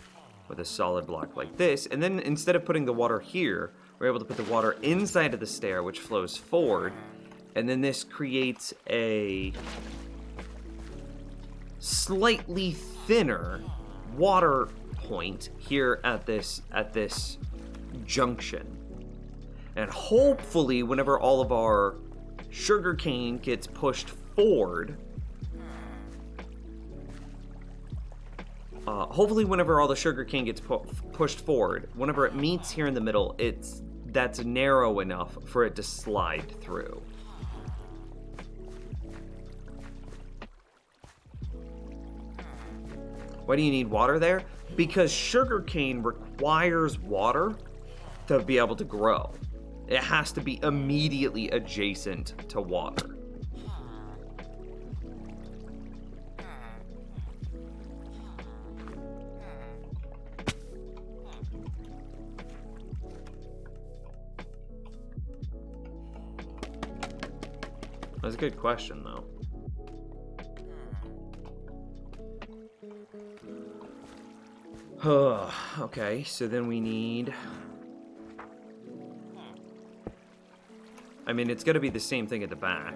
with a solid block like this. And then instead of putting the water here, we're able to put the water inside of the stair, which flows forward. And then this creates a slightly thinner water point here at this junction. And hopefully, whenever all of our sugarcane gets pushed forward, hopefully whenever all the sugarcane gets pushed forward, whenever it meets here in the middle, that's narrow enough for it to slide through. Why do you need water there? Because sugarcane requires water to be able to grow. It has to be immediately adjacent to water. That's a good question, though. Okay, so then we need... I mean, it's going to be the same thing at the back.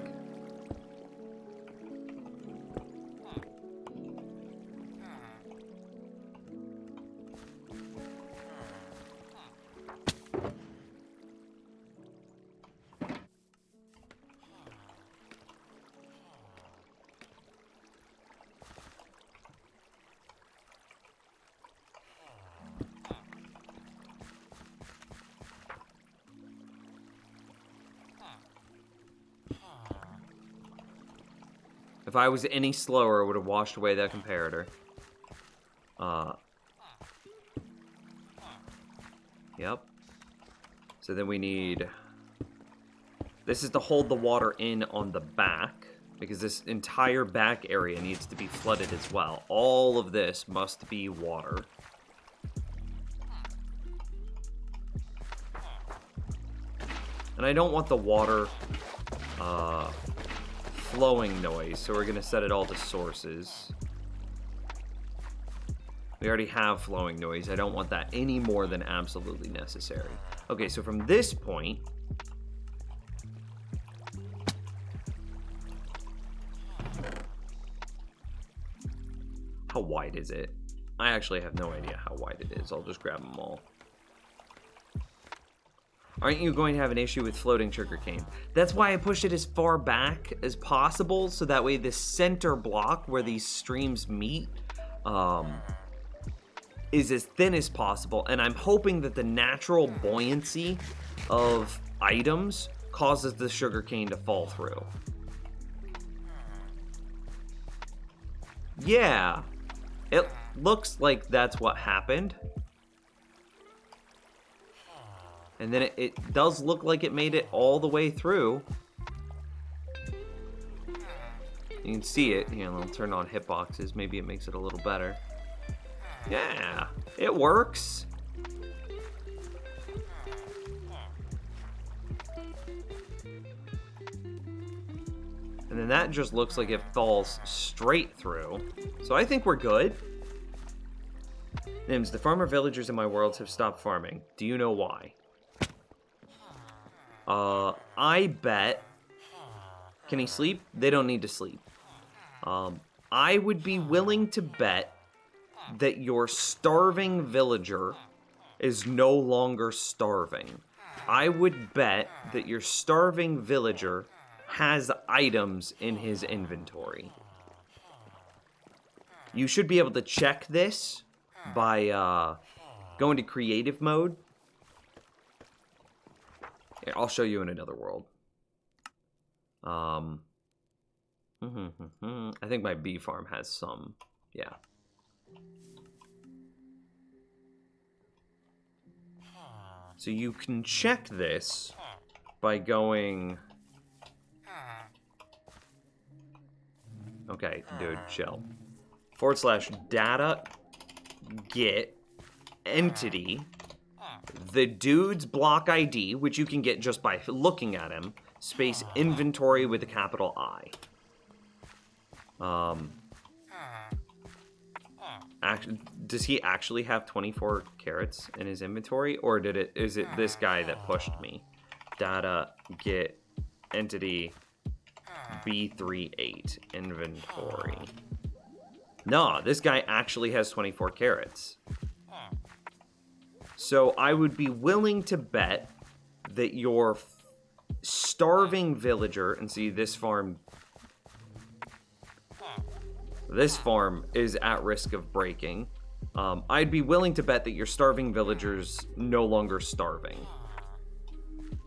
If I was any slower, I would have washed away that comparator. Yep. So then we need... This is to hold the water in on the back, because this entire back area needs to be flooded as well. All of this must be water. And I don't want the water flowing noise, so we're going to set it all to sources. We already have flowing noise. I don't want that any more than absolutely necessary. Okay, so from this point... How wide is it? I actually have no idea how wide it is. I'll just grab them all. Aren't you going to have an issue with floating sugarcane? That's why I pushed it as far back as possible, so that way the center block where these streams meet is as thin as possible, and I'm hoping that the natural buoyancy of items causes the sugarcane to fall through. Yeah, it looks like that's what happened. And then it does look like it made it all the way through. You can see it. Here, I'll turn on hitboxes. Maybe it makes it a little better. Yeah, it works. And then that just looks like it falls straight through. So I think we're good. Nims, the farmer villagers in my worlds have stopped farming. Do you know why? I bet... Can he sleep? They don't need to sleep. I would be willing to bet that your starving villager is no longer starving. I would bet that your starving villager has items in his inventory. You should be able to check this by going to creative mode. Here, I'll show you in another world. I think my bee farm has some. Yeah. So you can check this by going... Okay, dude, chill. / data get entity the dude's block ID, which you can get just by looking at him, space inventory with a capital I. Does he actually have 24 carrots in his inventory, or is it this guy that pushed me? Data get entity B38 inventory. No, this guy actually has 24 carrots. So I would be willing to bet that your starving villager, and see this farm is at risk of breaking. I'd be willing to bet that your starving villager's no longer starving.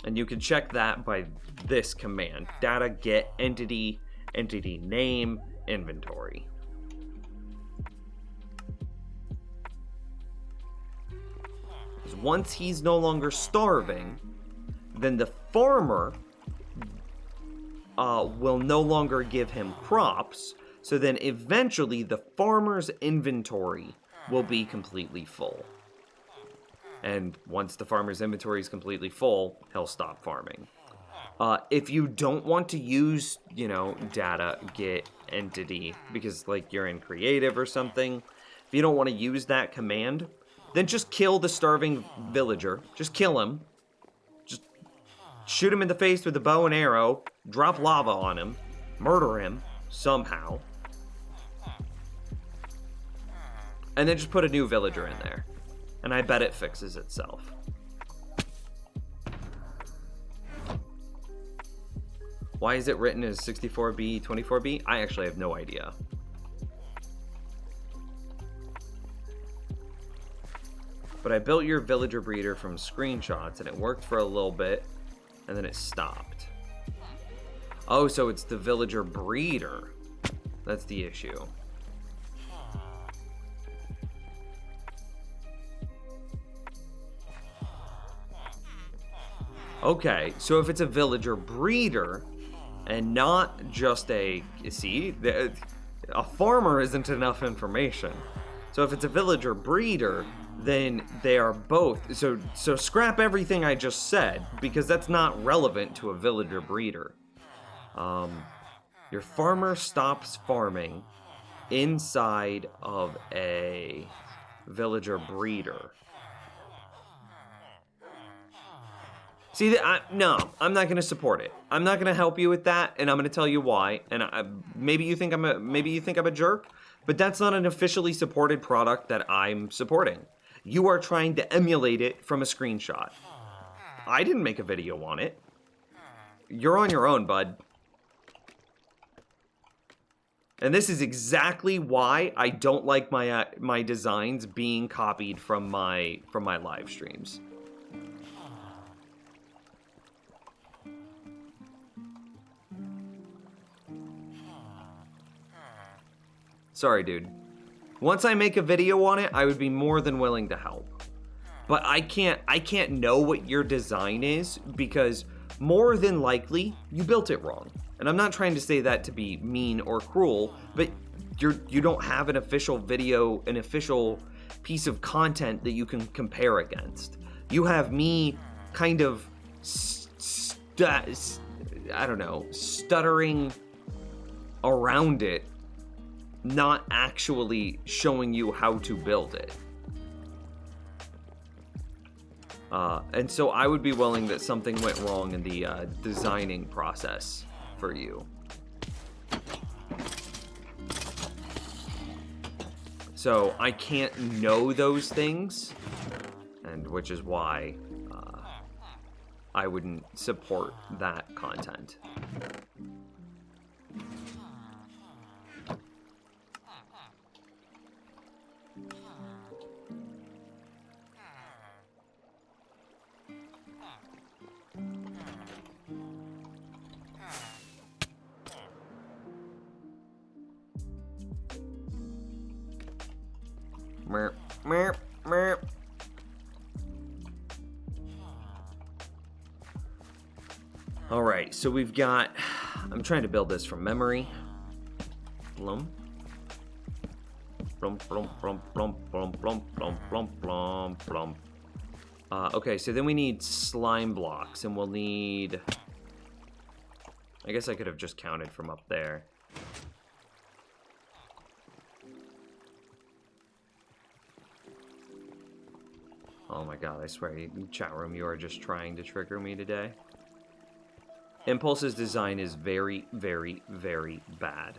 And you can check that by this command. Data get entity name, inventory. Because once he's no longer starving, then the farmer will no longer give him crops. So then eventually the farmer's inventory will be completely full. And once the farmer's inventory is completely full, he'll stop farming. If you don't want to use, data get entity because like you're in creative or something, if you don't want to use that command, then just kill the starving villager. Just kill him. Just shoot him in the face with a bow and arrow, drop lava on him, murder him somehow. And then just put a new villager in there. And I bet it fixes itself. Why is it written as 64B, 24B? I actually have no idea. But I built your villager breeder from screenshots, and it worked for a little bit, and then it stopped. Oh, so it's the villager breeder. That's the issue. Okay, so if it's a villager breeder, and not just a farmer isn't enough information. So if it's a villager breeder, then they are both. So scrap everything I just said, because that's not relevant to a villager breeder. Your farmer stops farming inside of a villager breeder. See, no, I'm not going to support it. I'm not going to help you with that, and I'm going to tell you why. And maybe you think I'm a jerk, but that's not an officially supported product that I'm supporting. You are trying to emulate it from a screenshot. I didn't make a video on it. You're on your own, bud. And this is exactly why I don't like my designs being copied from my live streams. Sorry, dude. Once I make a video on it, I would be more than willing to help. But I can't know what your design is, because more than likely you built it wrong. And I'm not trying to say that to be mean or cruel, but you don't have an official video, an official piece of content that you can compare against. You have me kind of stuttering around it, not actually showing you how to build it. And so I would be willing that something went wrong in the designing process for you. So I can't know those things, and which is why I wouldn't support that content. Merp, merp, merp. All right, so we've got, I'm trying to build this from memory. Blum. Blum, blum, blum, blum, blum, blum, blum, blum, blum, blum. Okay, so then we need slime blocks, and we'll need, I guess I could have just counted from up there. Oh my god, I swear, chat room, you are just trying to trigger me today. Impulse's design is very, very, very bad.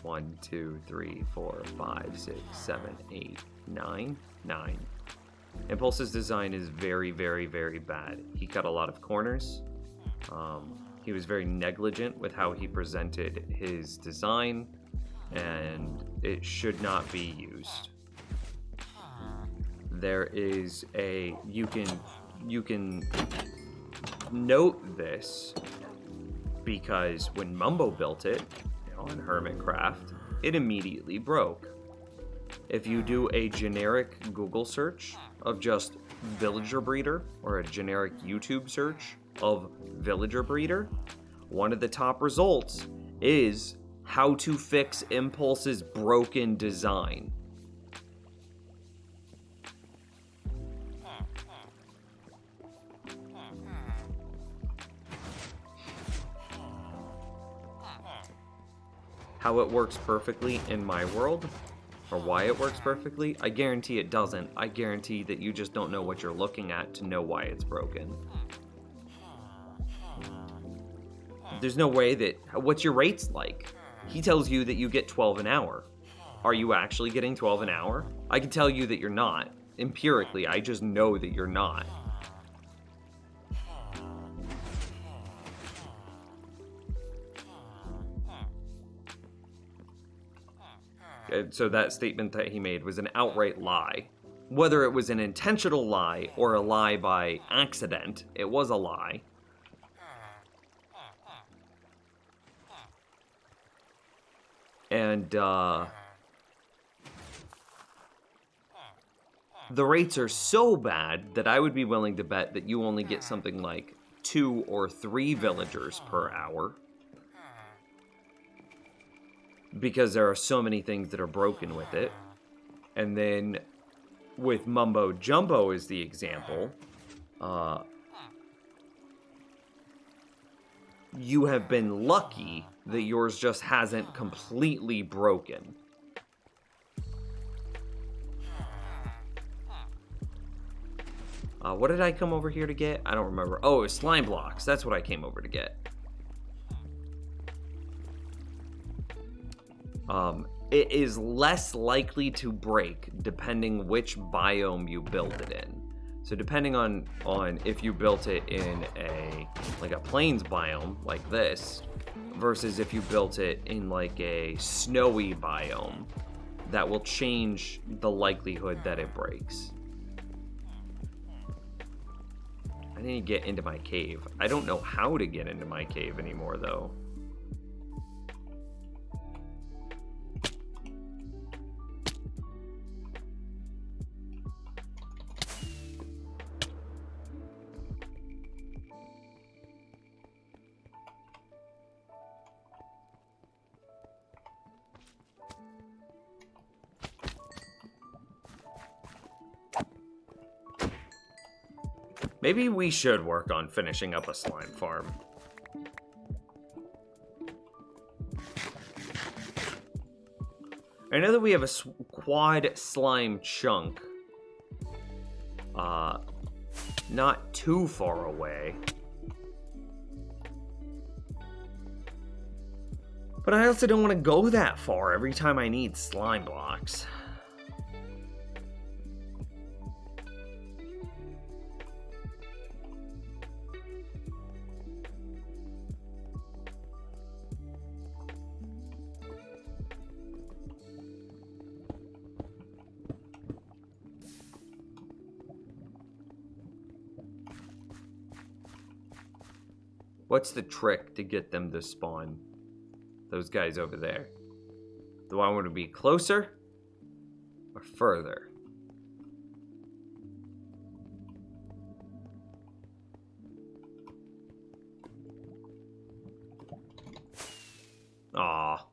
One, two, three, 4, 5, 6, 7, 8, 9. 9. Impulse's design is very, very, very bad. He cut a lot of corners. He was very negligent with how he presented his design, and it should not be used. There is a, you can note this because when Mumbo built it, on Hermitcraft, it immediately broke. If you do a generic Google search of just villager breeder or a generic YouTube search of villager breeder, one of the top results is how to fix Impulse's broken design. How it works perfectly in my world, or why it works perfectly, I guarantee it doesn't. I guarantee that you just don't know what you're looking at to know why it's broken. There's no way that, what's your rates like? He tells you that you get 12 an hour. Are you actually getting 12 an hour? I can tell you that you're not. Empirically, I just know that you're not. So that statement that he made was an outright lie. Whether it was an intentional lie or a lie by accident, it was a lie. And the rates are so bad that I would be willing to bet that you only get something like 2 or 3 villagers per hour. Because there are so many things that are broken with it. And then with Mumbo Jumbo as the example, you have been lucky that yours just hasn't completely broken. What did I come over here to get? I don't remember. Oh, it was slime blocks. That's what I came over to get. It is less likely to break depending which biome you build it in. So depending on if you built it in a plains biome like this, versus if you built it in like a snowy biome, that will change the likelihood that it breaks. I need to get into my cave. I don't know how to get into my cave anymore though. Maybe we should work on finishing up a slime farm. I know that we have a quad slime chunk. Not too far away. But I also don't want to go that far every time I need slime blocks. What's the trick to get them to spawn? Those guys over there. Do I want to be closer or further? Aw.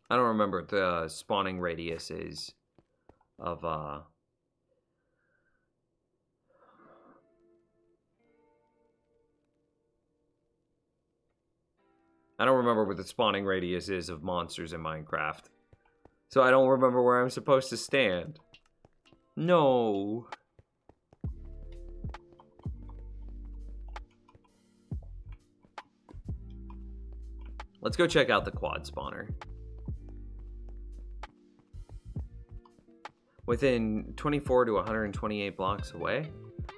I don't remember what the spawning radius is of I don't remember what the spawning radius is of monsters in Minecraft. So I don't remember where I'm supposed to stand. No. Let's go check out the quad spawner. Within 24 to 128 blocks away?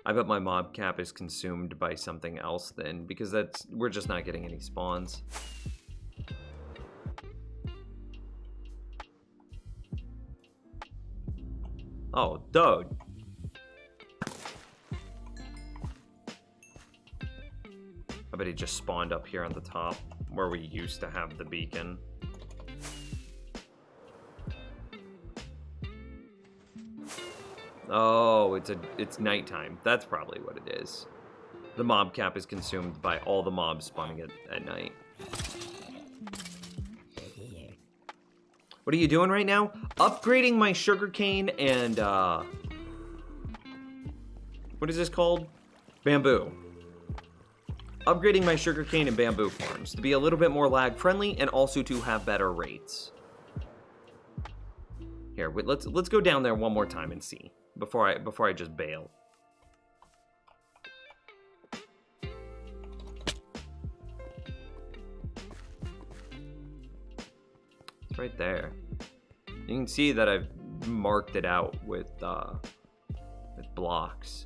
I bet my mob cap is consumed by something else then, because we're just not getting any spawns. Oh, dude. I bet he just spawned up here on the top, where we used to have the beacon. Oh, it's nighttime. That's probably what it is. The mob cap is consumed by all the mobs spawning at night. What are you doing right now? Upgrading my sugarcane and, what is this called? Bamboo. Upgrading my sugarcane and bamboo farms to be a little bit more lag friendly and also to have better rates. Here, wait, let's go down there one more time and see before I just bail. It's right there. You can see that I've marked it out with blocks.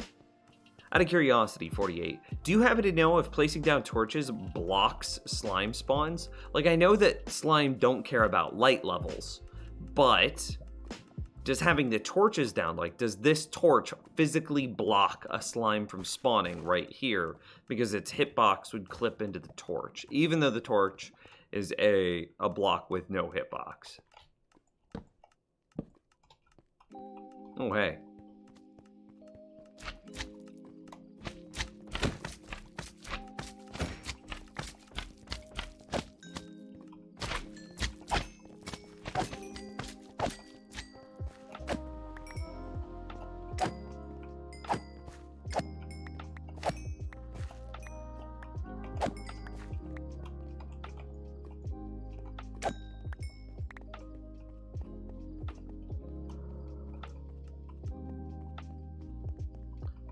Out of curiosity, 48, do you happen to know if placing down torches blocks slime spawns? Like, I know that slime don't care about light levels, but does having the torches down, like, does this torch physically block a slime from spawning right here because its hitbox would clip into the torch, even though the torch is a block with no hitbox? Oh, hey.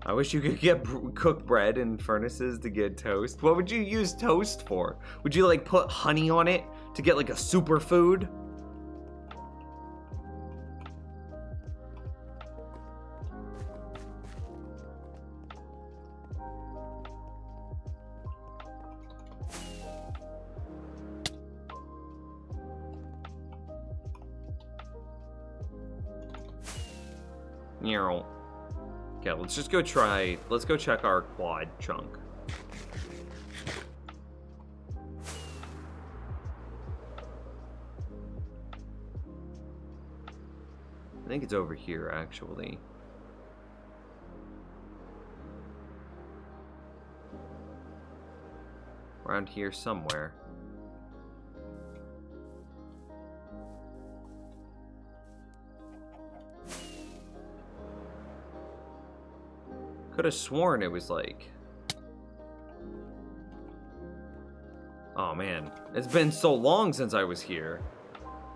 I wish you could get cook bread in furnaces to get toast. What would you use toast for? Would you like put honey on it to get like a superfood? Okay, let's just go let's go check our quad chunk. I think it's over here, actually. Around here somewhere. Could have sworn it was like... Oh man, it's been so long since I was here.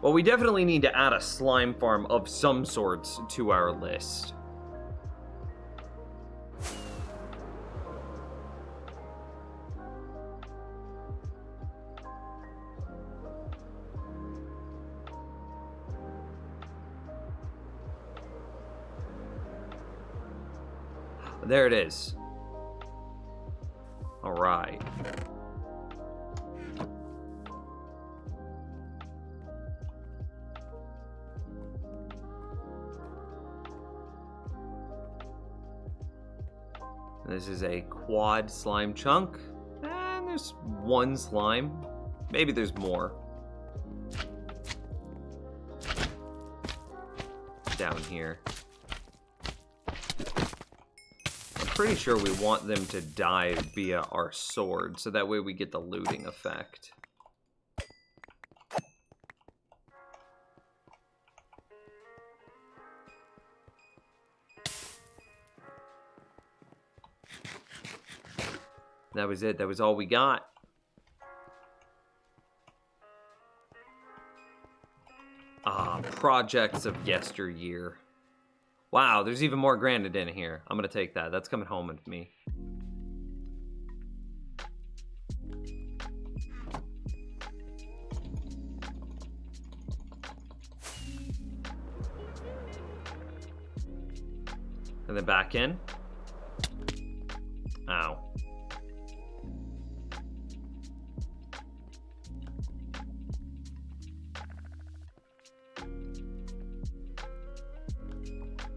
Well, we definitely need to add a slime farm of some sorts to our list. There it is. All right. This is a quad slime chunk. And there's one slime. Maybe there's more. Down here. I'm pretty sure we want them to die via our sword, so that way we get the looting effect. That was it. That was all we got. Projects of yesteryear. Wow, there's even more granite in here. I'm gonna take that. That's coming home with me. And then back in. Ow.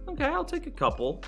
Okay, I'll take a couple.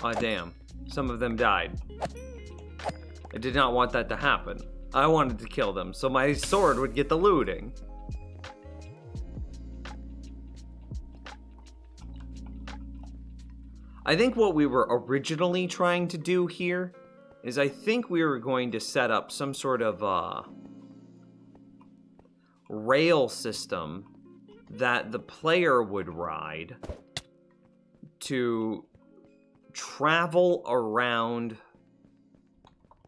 Aw, damn. Some of them died. I did not want that to happen. I wanted to kill them, so my sword would get the looting. I think what we were originally trying to do here is I think we were going to set up some sort of rail system that the player would ride to travel around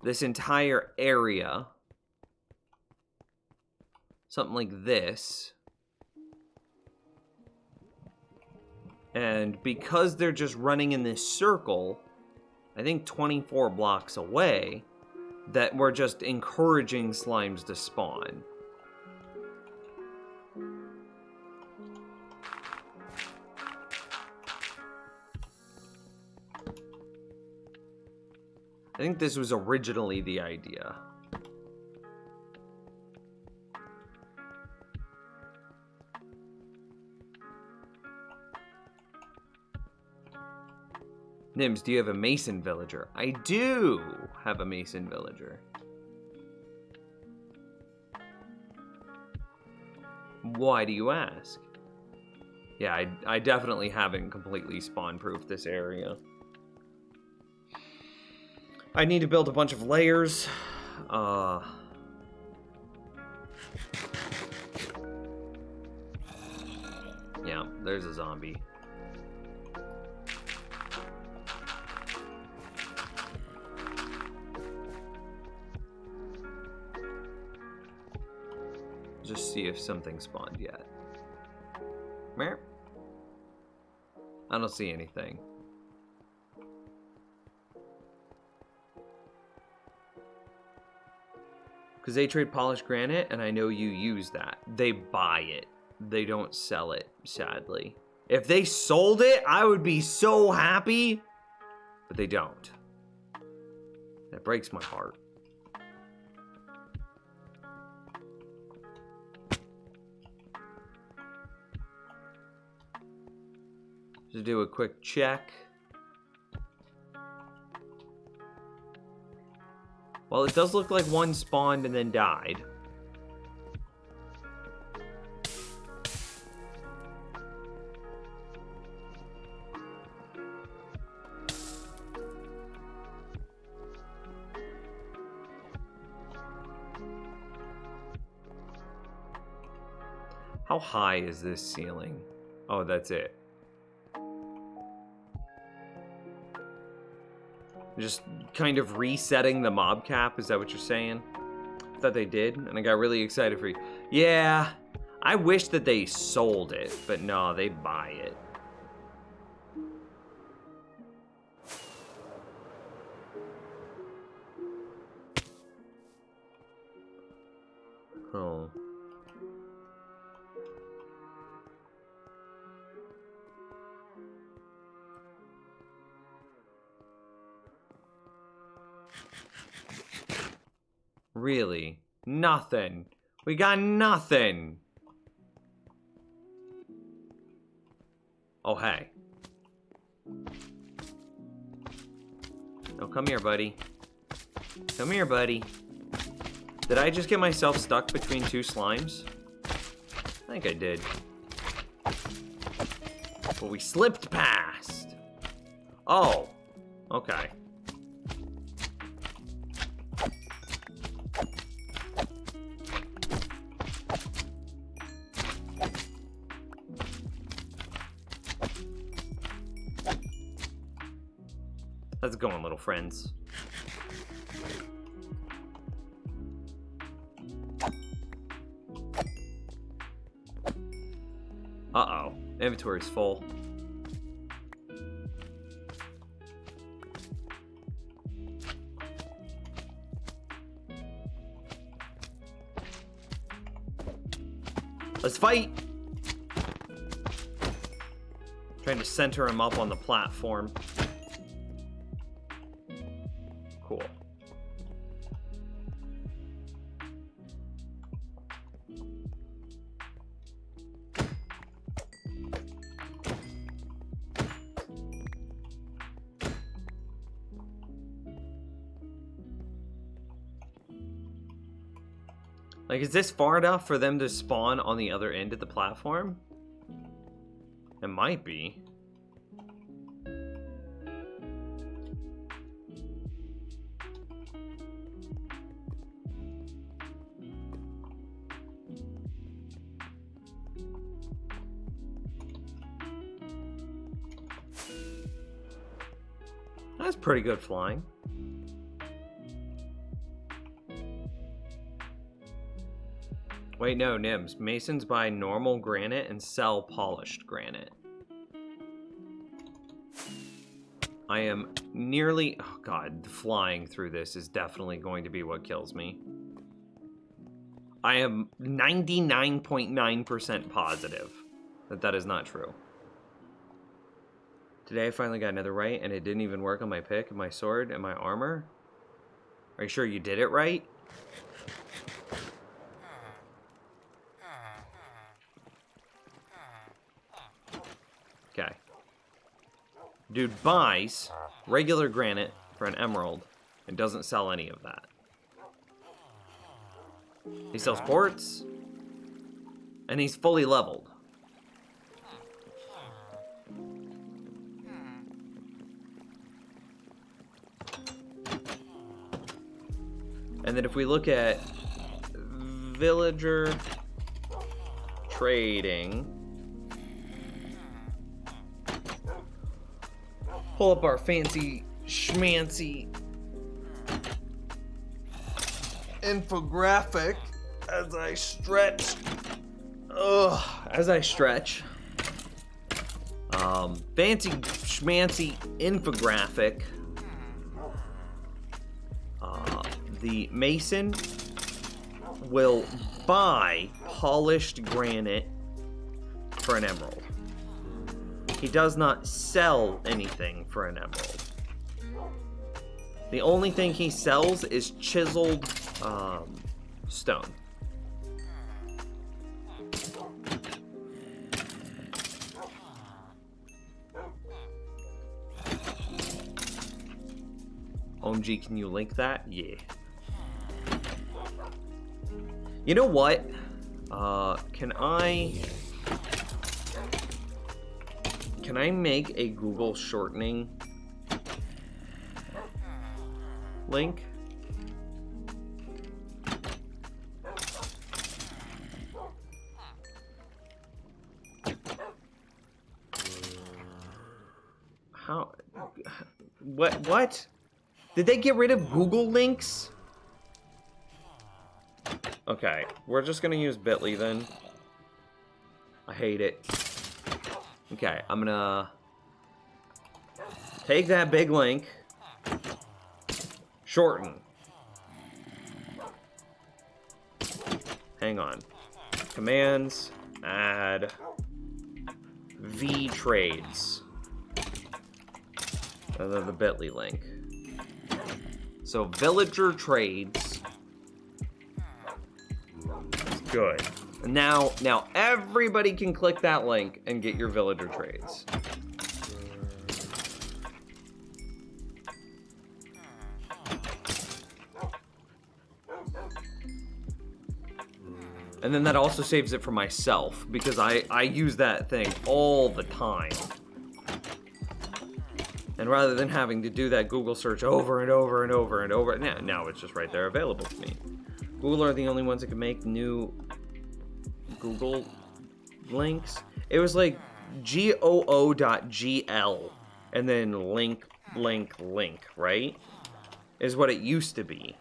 this entire area. Something like this. And because they're just running in this circle, I think 24 blocks away, that we're just encouraging slimes to spawn. I think this was originally the idea. Nims, do you have a Mason villager? I do have a Mason villager. Why do you ask? Yeah, I definitely haven't completely spawn-proofed this area. I need to build a bunch of layers. Yeah, there's a zombie. Just see if something spawned yet. Where? I don't see anything. Because they trade polished granite, and I know you use that. They buy it. They don't sell it, sadly. If they sold it, I would be so happy. But they don't. That breaks my heart. Just do a quick check. Well, it does look like one spawned and then died. How high is this ceiling? Oh, that's it. Just kind of resetting the mob cap, is that what you're saying? I thought they did, and I got really excited for you. Yeah, I wish that they sold it, but no, they buy it. Oh. Really? Nothing. We got nothing. Oh, hey. Oh, come here, buddy. Come here, buddy. Did I just get myself stuck between two slimes? I think I did. But we slipped past. Oh. Okay. How's it going, little friends? Uh-oh. Inventory's full. Let's fight! Trying to center him up on the platform. Cool. Like, is this far enough for them to spawn on the other end of the platform? It might be. That's pretty good flying. Wait, no, Nims. Masons buy normal granite and sell polished granite. I am nearly... Oh, God. Flying through this is definitely going to be what kills me. I am 99.9% positive that that is not true. Today I finally got another right, and it didn't even work on my pick, my sword, and my armor. Are you sure you did it right? Okay. Dude buys regular granite for an emerald and doesn't sell any of that. He sells quartz, and he's fully leveled. And then if we look at villager trading, pull up our fancy schmancy infographic as I stretch. As I stretch. Fancy schmancy infographic. The mason will buy polished granite for an emerald. He does not sell anything for an emerald. The only thing he sells is chiseled stone. OMG, can you link that? Yeah. You know what? Can I make a Google shortening link? How? What? Did they get rid of Google links? Okay, we're just gonna use Bitly then. I hate it. Okay, I'm gonna take that big link, shorten. Hang on. Commands, add, V trades. And then the Bitly link. So villager trades. Good. Now everybody can click that link and get your villager trades. And then that also saves it for myself because I use that thing all the time. And rather than having to do that Google search over and over and over and over, now it's just right there available to me. Google are the only ones that can make new Google links. It was like GOO.GL and then link, right? Is what it used to be.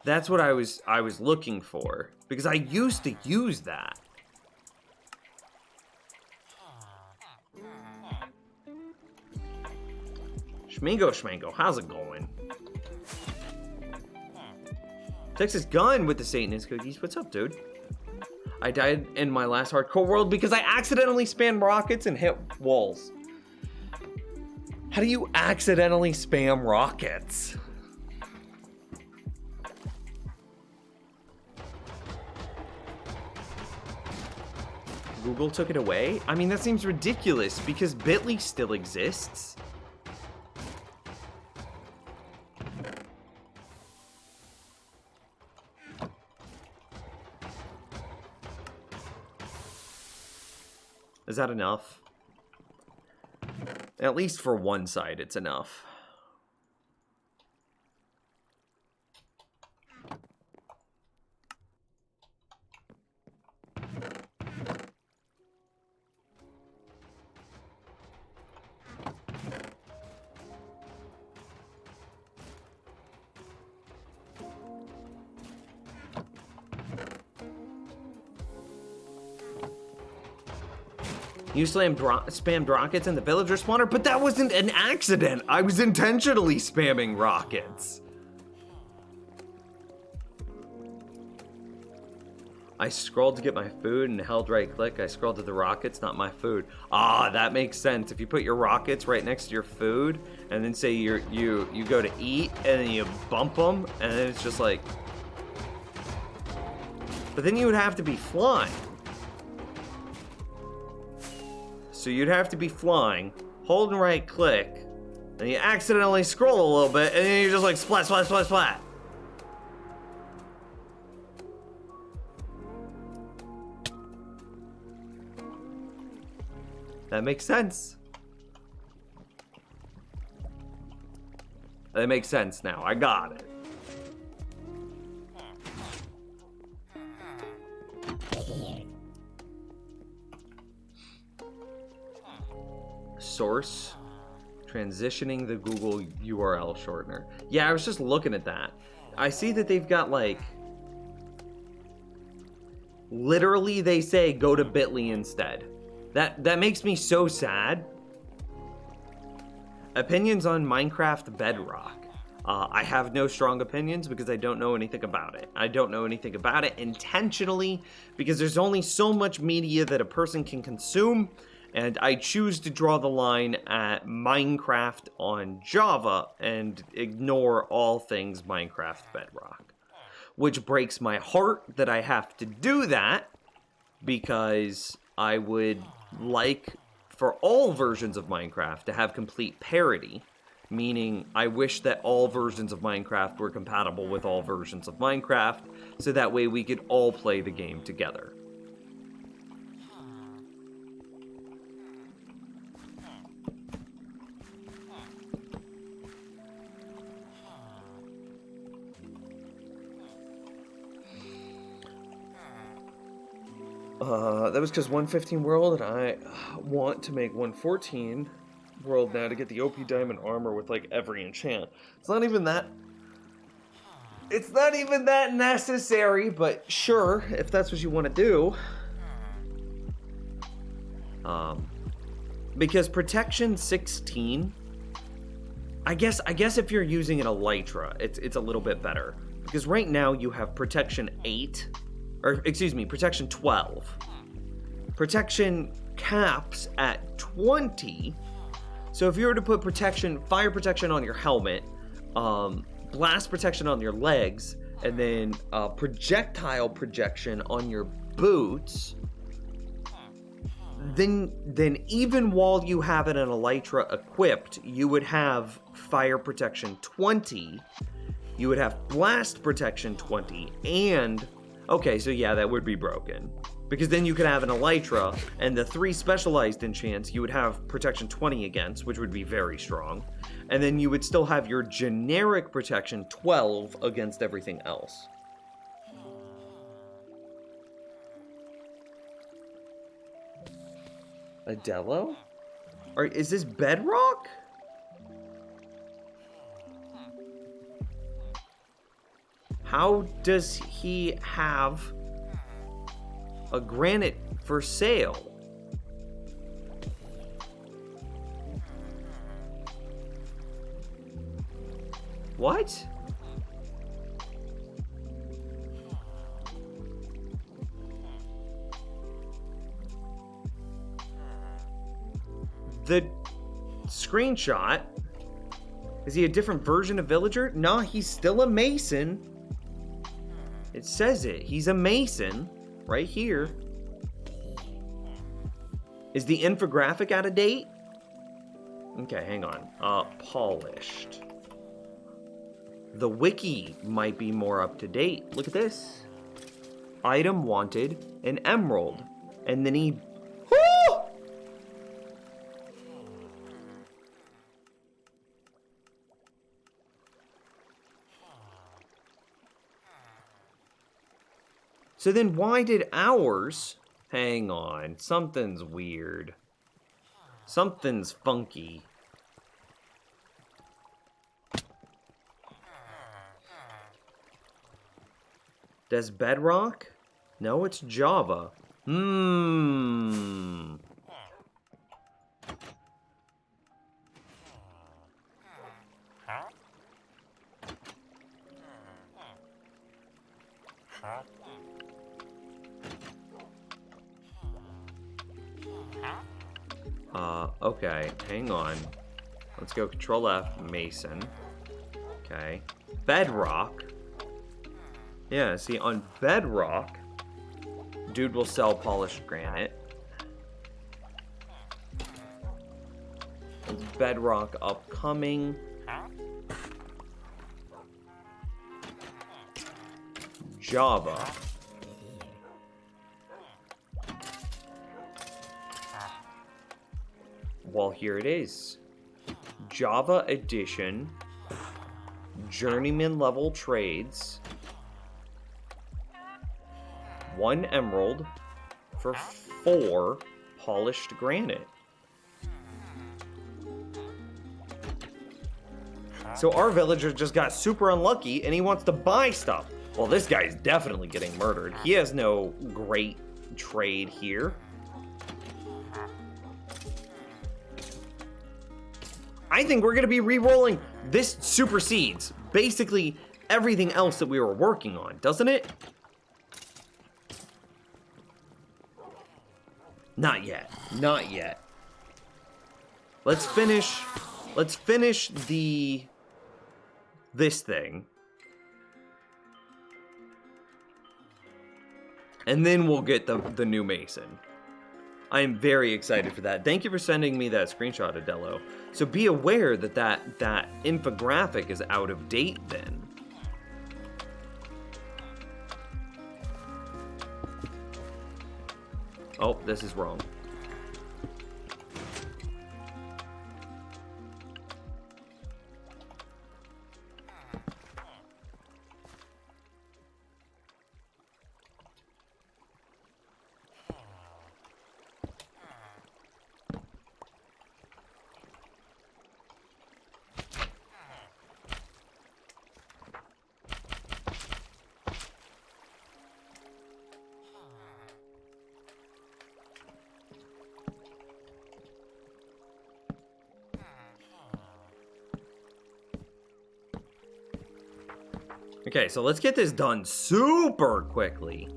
That's what I was looking for because I used to use that. Schmango, how's it going? Texas Gun with the Satanist cookies. What's up, dude? I died in my last hardcore world because I accidentally spammed rockets and hit walls. How do you accidentally spam rockets? Google took it away? I mean, that seems ridiculous because Bitly still exists. Is that enough? At least for one side, it's enough. You spammed rockets in the villager spawner, but that wasn't an accident. I was intentionally spamming rockets. I scrolled to get my food and held right click. I scrolled to the rockets, not my food. Ah, that makes sense. If you put your rockets right next to your food and then say you go to eat and then you bump them and then it's just like, but then you would have to be flying. So you'd have to be flying, holding right click, and you accidentally scroll a little bit, and then you're just like splat, splat, splat, splat. That makes sense. That makes sense now. I got it. Source, transitioning the Google URL shortener. Yeah, I was just looking at that. I see that they've got like, literally they say go to Bitly instead. That makes me so sad. Opinions on Minecraft Bedrock. I have no strong opinions because I don't know anything about it. I don't know anything about it intentionally because there's only so much media that a person can consume. And I choose to draw the line at Minecraft on Java and ignore all things Minecraft Bedrock. Which breaks my heart that I have to do that because I would like for all versions of Minecraft to have complete parity, meaning I wish that all versions of Minecraft were compatible with all versions of Minecraft, so that way we could all play the game together. That was because 115 world, and I want to make 114 world now to get the OP diamond armor with like every enchant. It's not even that necessary, but sure, if that's what you want to do. Because protection 16, I guess if you're using an elytra, it's a little bit better. Because right now you have protection 8, or excuse me, protection 12. Protection caps at 20. So if you were to put fire protection on your helmet, blast protection on your legs, and then projectile projection on your boots, then even while you have an elytra equipped, you would have fire protection 20, you would have blast protection 20, and okay, so yeah, that would be broken. Because then you could have an elytra, and the 3 specialized enchants you would have protection 20 against, which would be very strong. And then you would still have your generic protection 12 against everything else. Adello? Or is this Bedrock? How does he have a granite for sale? What? The screenshot, is he a different version of villager? No, he's still a mason. It says it. He's a mason right here. Is the infographic out of date? Okay, hang on. Polished. The wiki might be more up to date. Look at this. Item wanted, an emerald. And then he... Woo! So then why did ours... Hang on, something's weird. Something's funky. Does Bedrock? No, it's Java. Okay, hang on. Let's go Control F, Mason. Okay. Bedrock. Yeah, see, on Bedrock, dude will sell polished granite. It's Bedrock upcoming. Java. Well, here it is. Java Edition. Journeyman level trades. 1 emerald for 4 polished granite. So our villager just got super unlucky and he wants to buy stuff. Well, this guy's definitely getting murdered. He has no great trade here. I think we're going to be re-rolling. This supersedes basically everything else that we were working on, doesn't it? Not yet. Not yet. Let's finish this thing. And then we'll get the new Mason. I am very excited for that. Thank you for sending me that screenshot, Adello. So be aware that that infographic is out of date then. Oh, this is wrong. Okay, so let's get this done super quickly.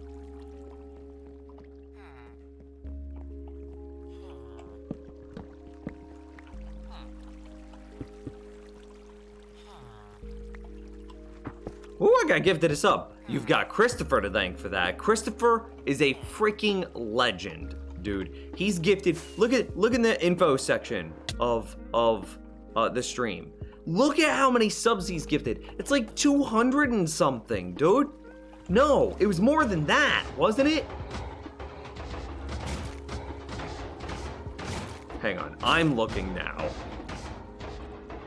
Ooh, I got gifted a sub. You've got Christopher to thank for that. Christopher is a freaking legend, dude. He's gifted. Look in the info section of the stream. Look at how many subs he's gifted. It's like 200 and something, dude. No, it was more than that, wasn't it? Hang on, I'm looking now.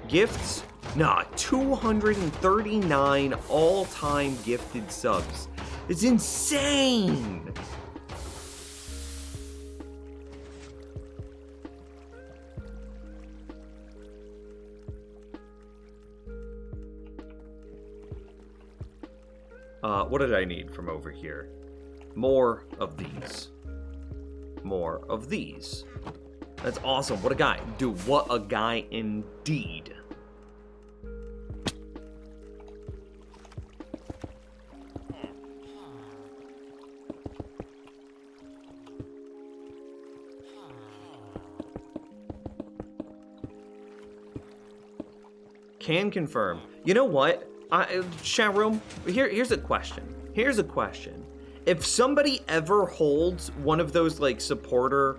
Gifts? Nah, 239 all-time gifted subs. It's insane! What did I need from over here? More of these. More of these. That's awesome. What a guy. Dude, what a guy indeed. Can confirm. You know what? Chat room, here's a question. Here's a question. If somebody ever holds one of those like supporter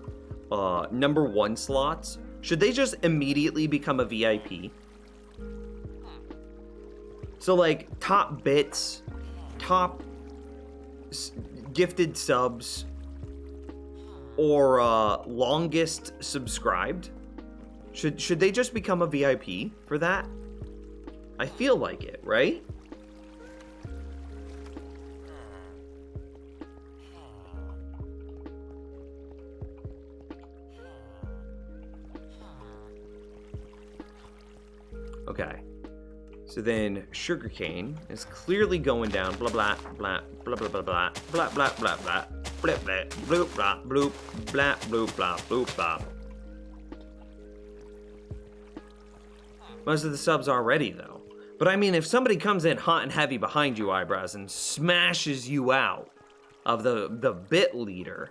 #1 slots, should they just immediately become a VIP? So like top bits, top gifted subs, or longest subscribed, should they just become a VIP for that? I feel like it, right? Okay. So then sugarcane is clearly going down. Blah blah blah blah blah blah blah blah blah blah blah blah blah bloop blah bloop blah bloop blah bloop blah. Most of the subs are ready though. But I mean, if somebody comes in hot and heavy behind you, Eyebrows, and smashes you out of the bit leader,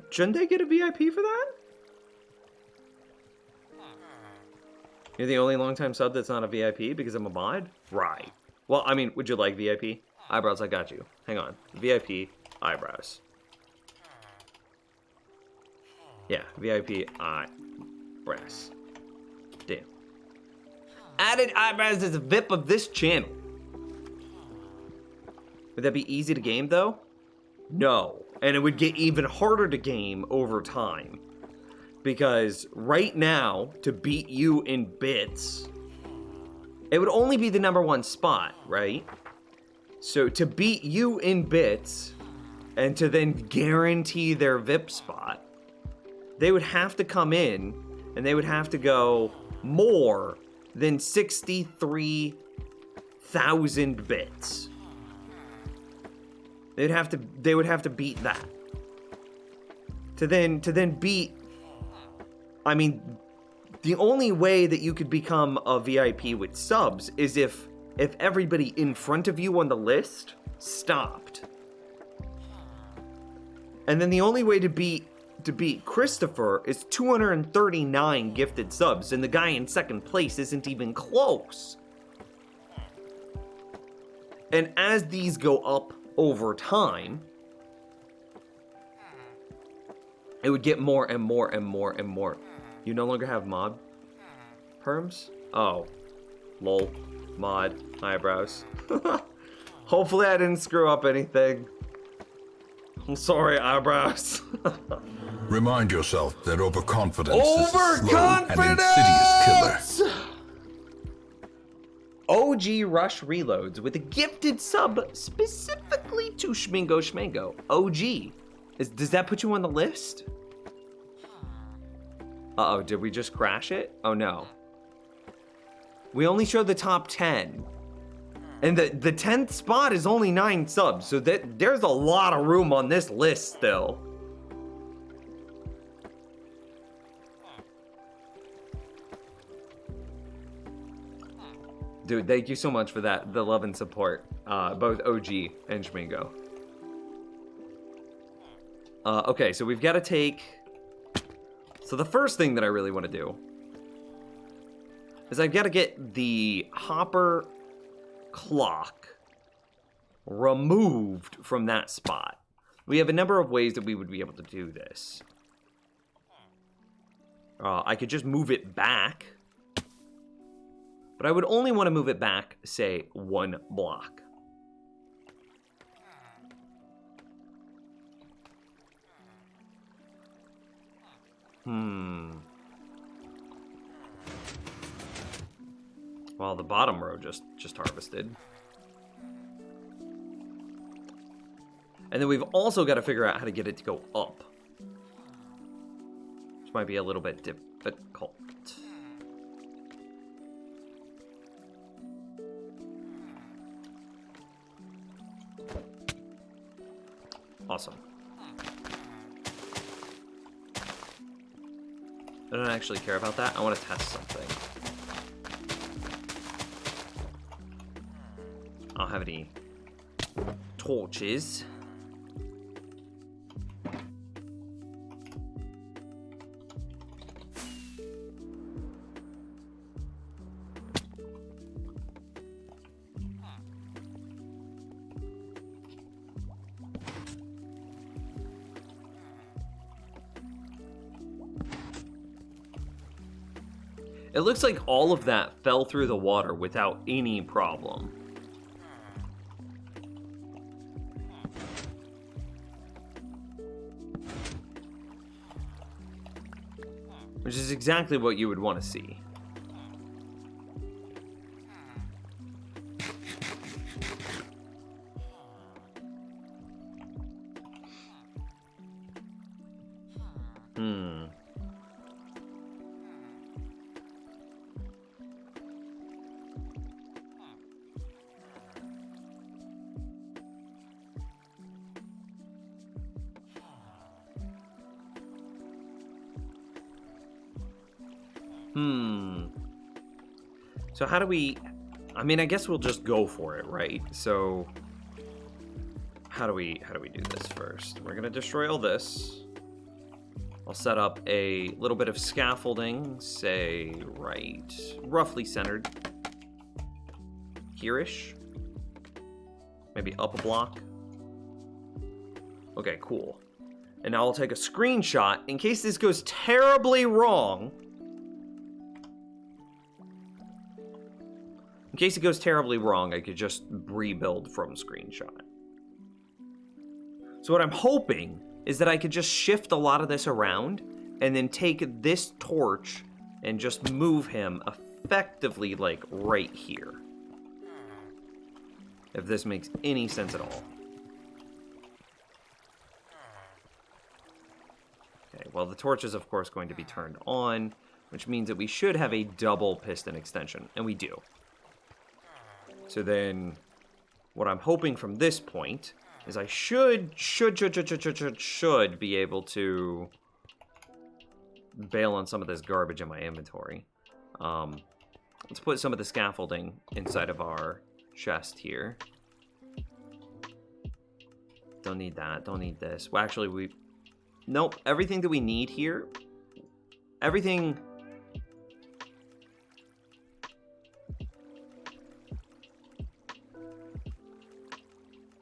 shouldn't they get a VIP for that? You're the only longtime sub that's not a VIP because I'm a mod? Right. Well, I mean, would you like VIP? Eyebrows, I got you. Hang on. VIP, Eyebrows. Yeah, VIP, Eyebrows. Damn. Added Eyebrows as a VIP of this channel. Would that be easy to game though? No. And it would get even harder to game over time. Because right now, to beat you in bits, it would only be the #1 spot, right? So to beat you in bits, and to then guarantee their VIP spot, they would have to come in, and they would have to go more than 63,000 bits. They would have to beat that. To then beat, I mean, the only way that you could become a VIP with subs is if everybody in front of you on the list stopped. And then the only way to beat Christopher is 239 gifted subs, and the guy in second place isn't even close. And as these go up over time, it would get more and more and more and more. You no longer have mod perms? Oh. Lol. Mod. Eyebrows. Hopefully I didn't screw up anything. I'm sorry, eyebrows. Remind yourself that overconfidence is a slow and Overconfidence! insidious killer. OG Rush Reloads with a gifted sub specifically to Schmingo Schmango. OG. Does that put you on the list? Uh-oh, did we just crash it? Oh no. We only showed the top 10. And the 10th spot is only 9 subs, so there's a lot of room on this list still. Dude, thank you so much for that, the love and support, both OG and Schmingo. Okay, so we've got to take... So the first thing that I really want to do is I've got to get the hopper clock removed from that spot. We have a number of ways that we would be able to do this. I could just move it back. But I would only want to move it back, say, 1 block. Well, the bottom row just harvested. And then we've also got to figure out how to get it to go up. Which might be a little bit difficult. Awesome. I don't actually care about that. I want to test something. I don't have any torches. It looks like all of that fell through the water without any problem. Which is exactly what you would want to see. So how do we... I mean, I guess we'll just go for it, right? So how do we do this first? We're gonna destroy all this. I'll set up a little bit of scaffolding, say right, roughly centered here-ish. Maybe up a block. Okay, cool. And now I'll take a screenshot in case this goes terribly wrong. In case it goes terribly wrong, I could just rebuild from screenshot. So what I'm hoping is that I could just shift a lot of this around and then take this torch and just move him effectively like right here. If this makes any sense at all. Okay, well the torch is of course going to be turned on, which means that we should have a double piston extension, and we do. So then, what I'm hoping from this point is I should be able to bail on some of this garbage in my inventory. Let's put some of the scaffolding inside of our chest here. Don't need that, don't need this. Well, actually, nope, everything that we need here, everything...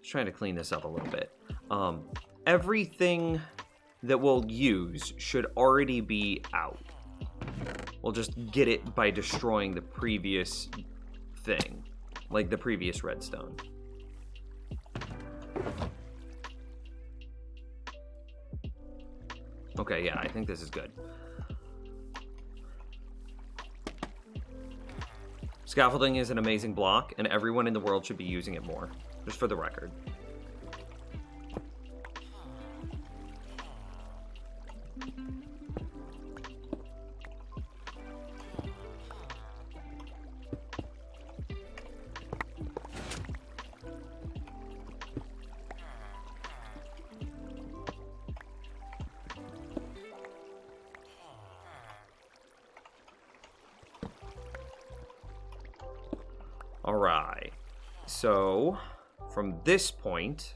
Trying to clean this up a little bit. Everything that we'll use should already be out. We'll just get it by destroying the previous thing, like the previous redstone. Okay, yeah, I think this is good. Scaffolding is an amazing block, and everyone in the world should be using it more, just for the record. Alright, so from this point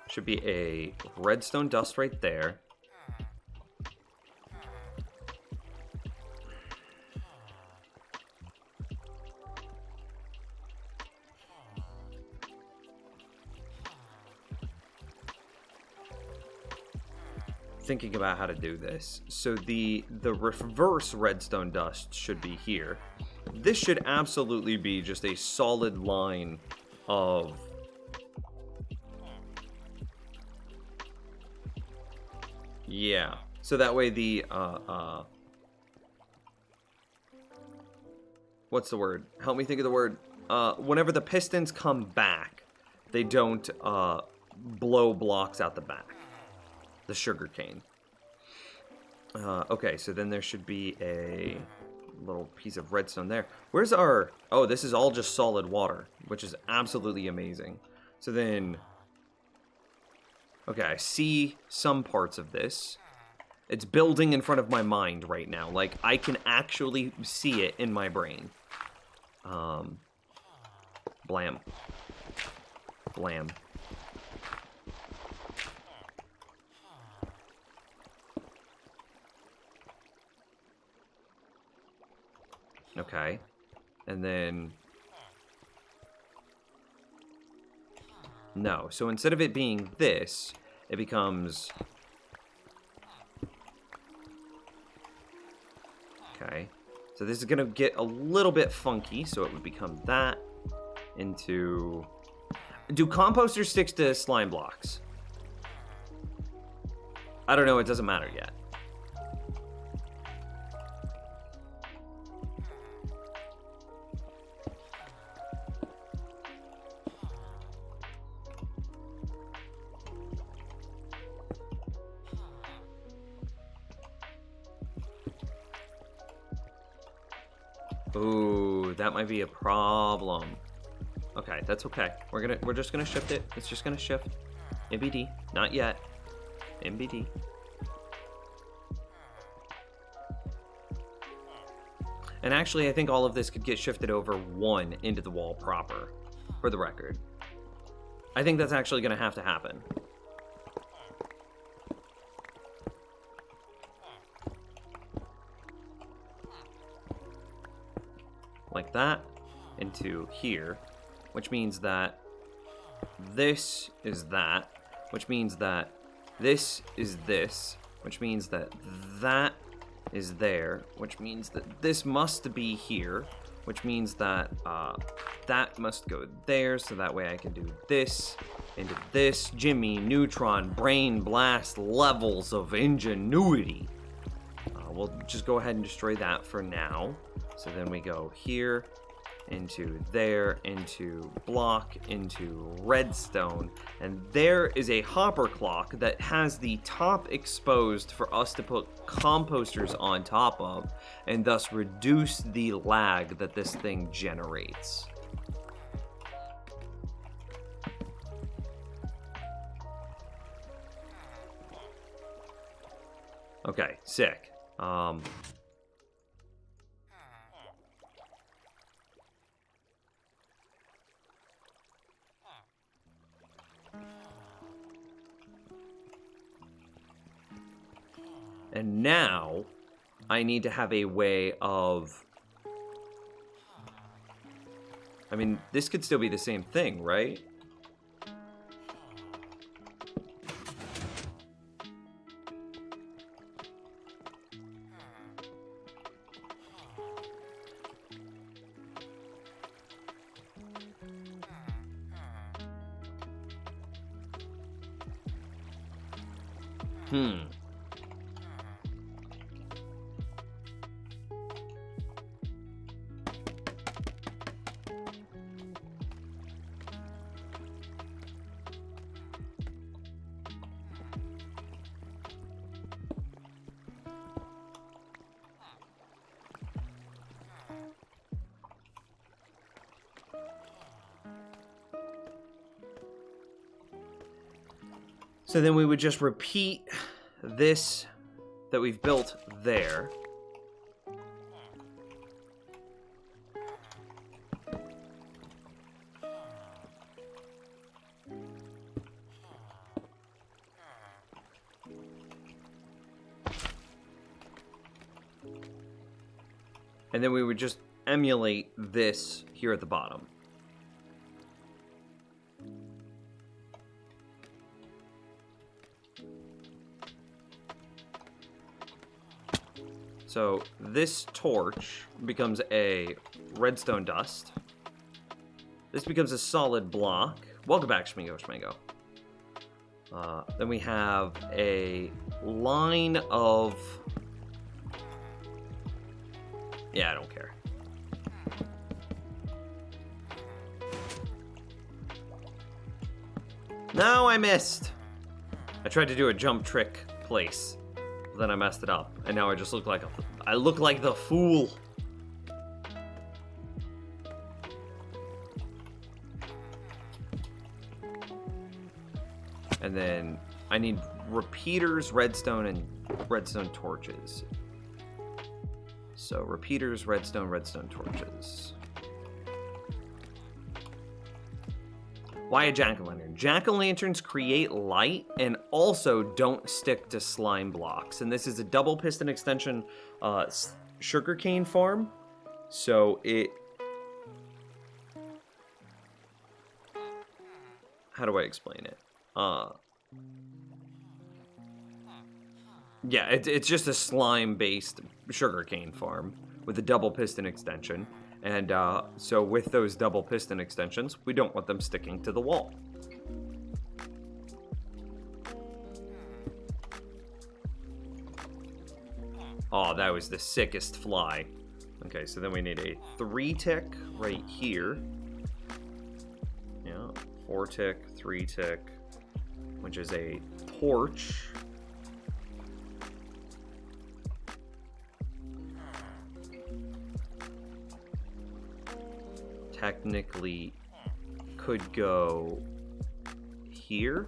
should be a redstone dust right there. Thinking about how to do this. So the reverse redstone dust should be here. This should absolutely be just a solid line of yeah. So that way the what's the word? Help me think of the word. Whenever the pistons come back, they don't blow blocks out the back. The sugar cane. Okay, so then there should be a little piece of redstone there. Where's our... Oh, this is all just solid water, which is absolutely amazing. So then... Okay, I see some parts of this. It's building in front of my mind right now. Like, I can actually see it in my brain. Blam. Blam. Okay, and then no, so instead of it being this, it becomes okay, so this is gonna get a little bit funky, so it would become that into do composters stick to slime blocks? I don't know, it doesn't matter yet. Ooh, that might be a problem. Okay, that's okay. We're just gonna shift it. It's just gonna shift. MBD, not yet. MBD. And actually, I think all of this could get shifted over one into the wall proper, for the record. I think that's actually gonna have to happen. Like that into here, which means that this is that, which means that this is this, which means that that is there, which means that this must be here, which means that that must go there, so that way I can do this into this. Jimmy Neutron Brain Blast levels of ingenuity. We'll just go ahead and destroy that for now. So then we go here, into there, into block, into redstone, and there is a hopper clock that has the top exposed for us to put composters on top of, and thus reduce the lag that this thing generates. Okay, sick. And now, I need to have a way of... I mean, this could still be the same thing, right? So then we would just repeat this that we've built there. And then we would just emulate this here at the bottom. So this torch becomes a redstone dust. This becomes a solid block. Welcome back, Schmingo Schmango. Then we have a line of... Yeah, I don't care. No, I missed. I tried to do a jump trick place. Then I messed it up, and now I just look like I look like the fool. And then I need repeaters, redstone, and redstone torches. So repeaters, redstone, redstone torches. Why a jack-o'-lantern? Jack-o'-lanterns create light and also don't stick to slime blocks. And this is a double piston extension sugarcane farm. So it... How do I explain it? Yeah, it's just a slime-based sugarcane farm with a double piston extension. And so with those double piston extensions, we don't want them sticking to the wall. Oh, that was the sickest fly. Okay, so then we need a 3-tick right here. Yeah, 4-tick, 3-tick, which is a torch. Technically could go here.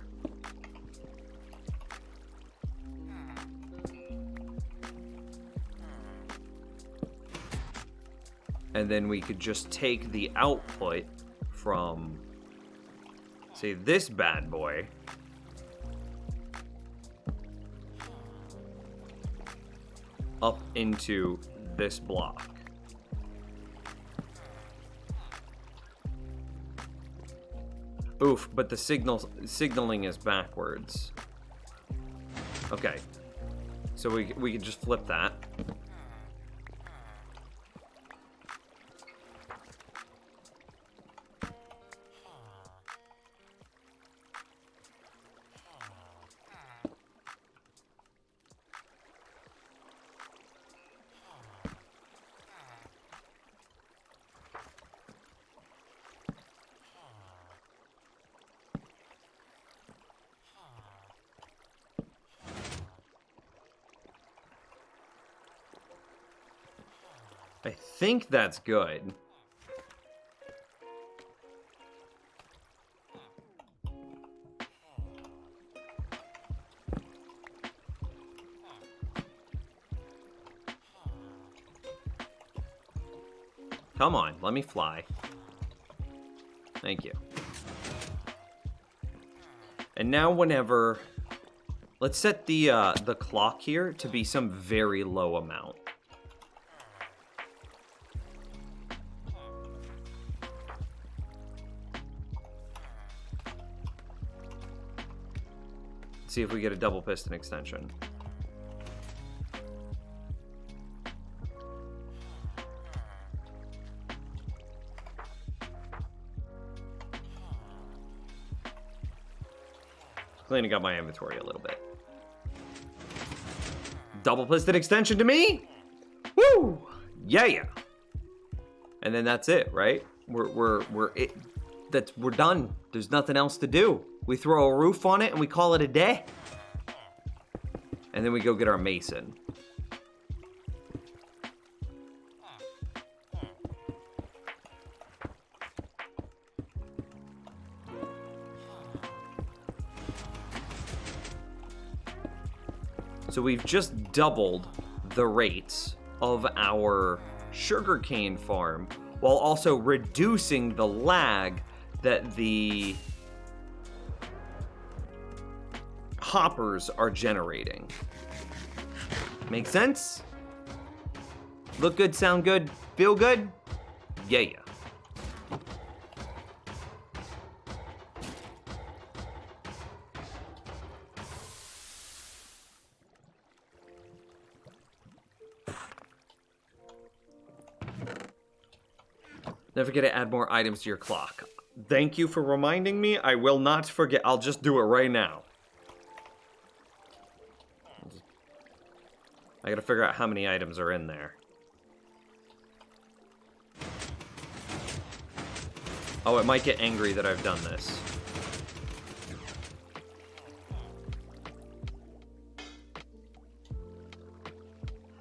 And then we could just take the output from, say, this bad boy. Up into this block. Oof, but the signaling is backwards. Okay. So we can just flip that. I think that's good. Come on, let me fly. Thank you. And now whenever... Let's set the clock here to be some very low amount. See if we get a double piston extension. Cleaning up my inventory a little bit. double piston extension to me. Woo! Yeah. And then that's it, right? We're done. There's nothing else to do. We throw a roof on it and we call it a day. And then we go get our mason. So we've just doubled the rates of our sugarcane farm while also reducing the lag that the hoppers are generating. Make sense? Look good, sound good, feel good? Yeah. Never forget to add more items to your clock. Thank you for reminding me. I will not forget. I'll just do it right now. I gotta figure out how many items are in there. Oh, it might get angry that I've done this.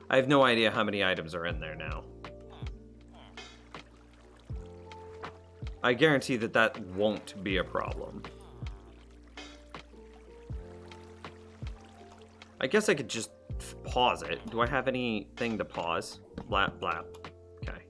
I have no idea how many items are in there now. I guarantee that that won't be a problem. I guess I could just pause it. Do I have anything to pause? Blap, blap. Okay.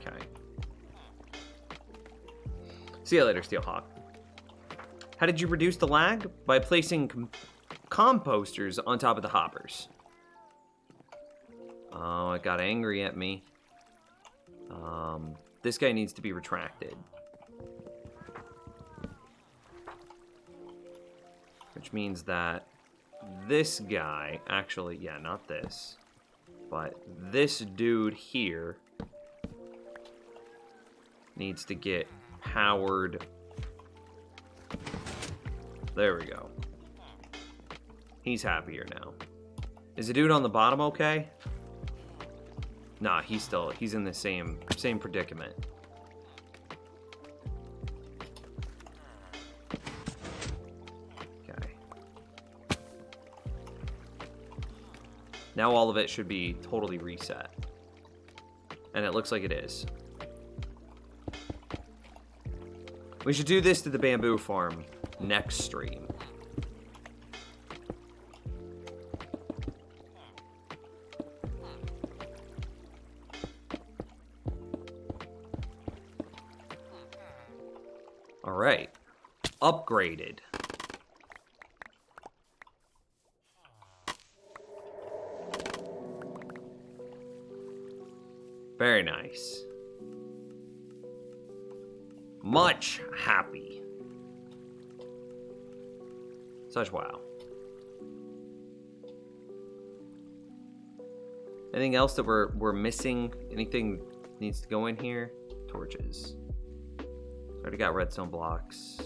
Okay. See you later, Steelhawk. How did you reduce the lag? By placing composters on top of the hoppers. Oh, it got angry at me. This guy needs to be retracted. Which means that this guy, actually, yeah, not this, but this dude here needs to get powered. There we go. He's happier now. Is the dude on the bottom okay? Nah, he's in the same predicament. Okay. Now all of it should be totally reset. And it looks like it is. We should do this to the bamboo farm next stream. All right. Upgraded. Very nice. Much happy. Such wow. Anything else that we're missing? Anything needs to go in here? Torches. Already got redstone blocks.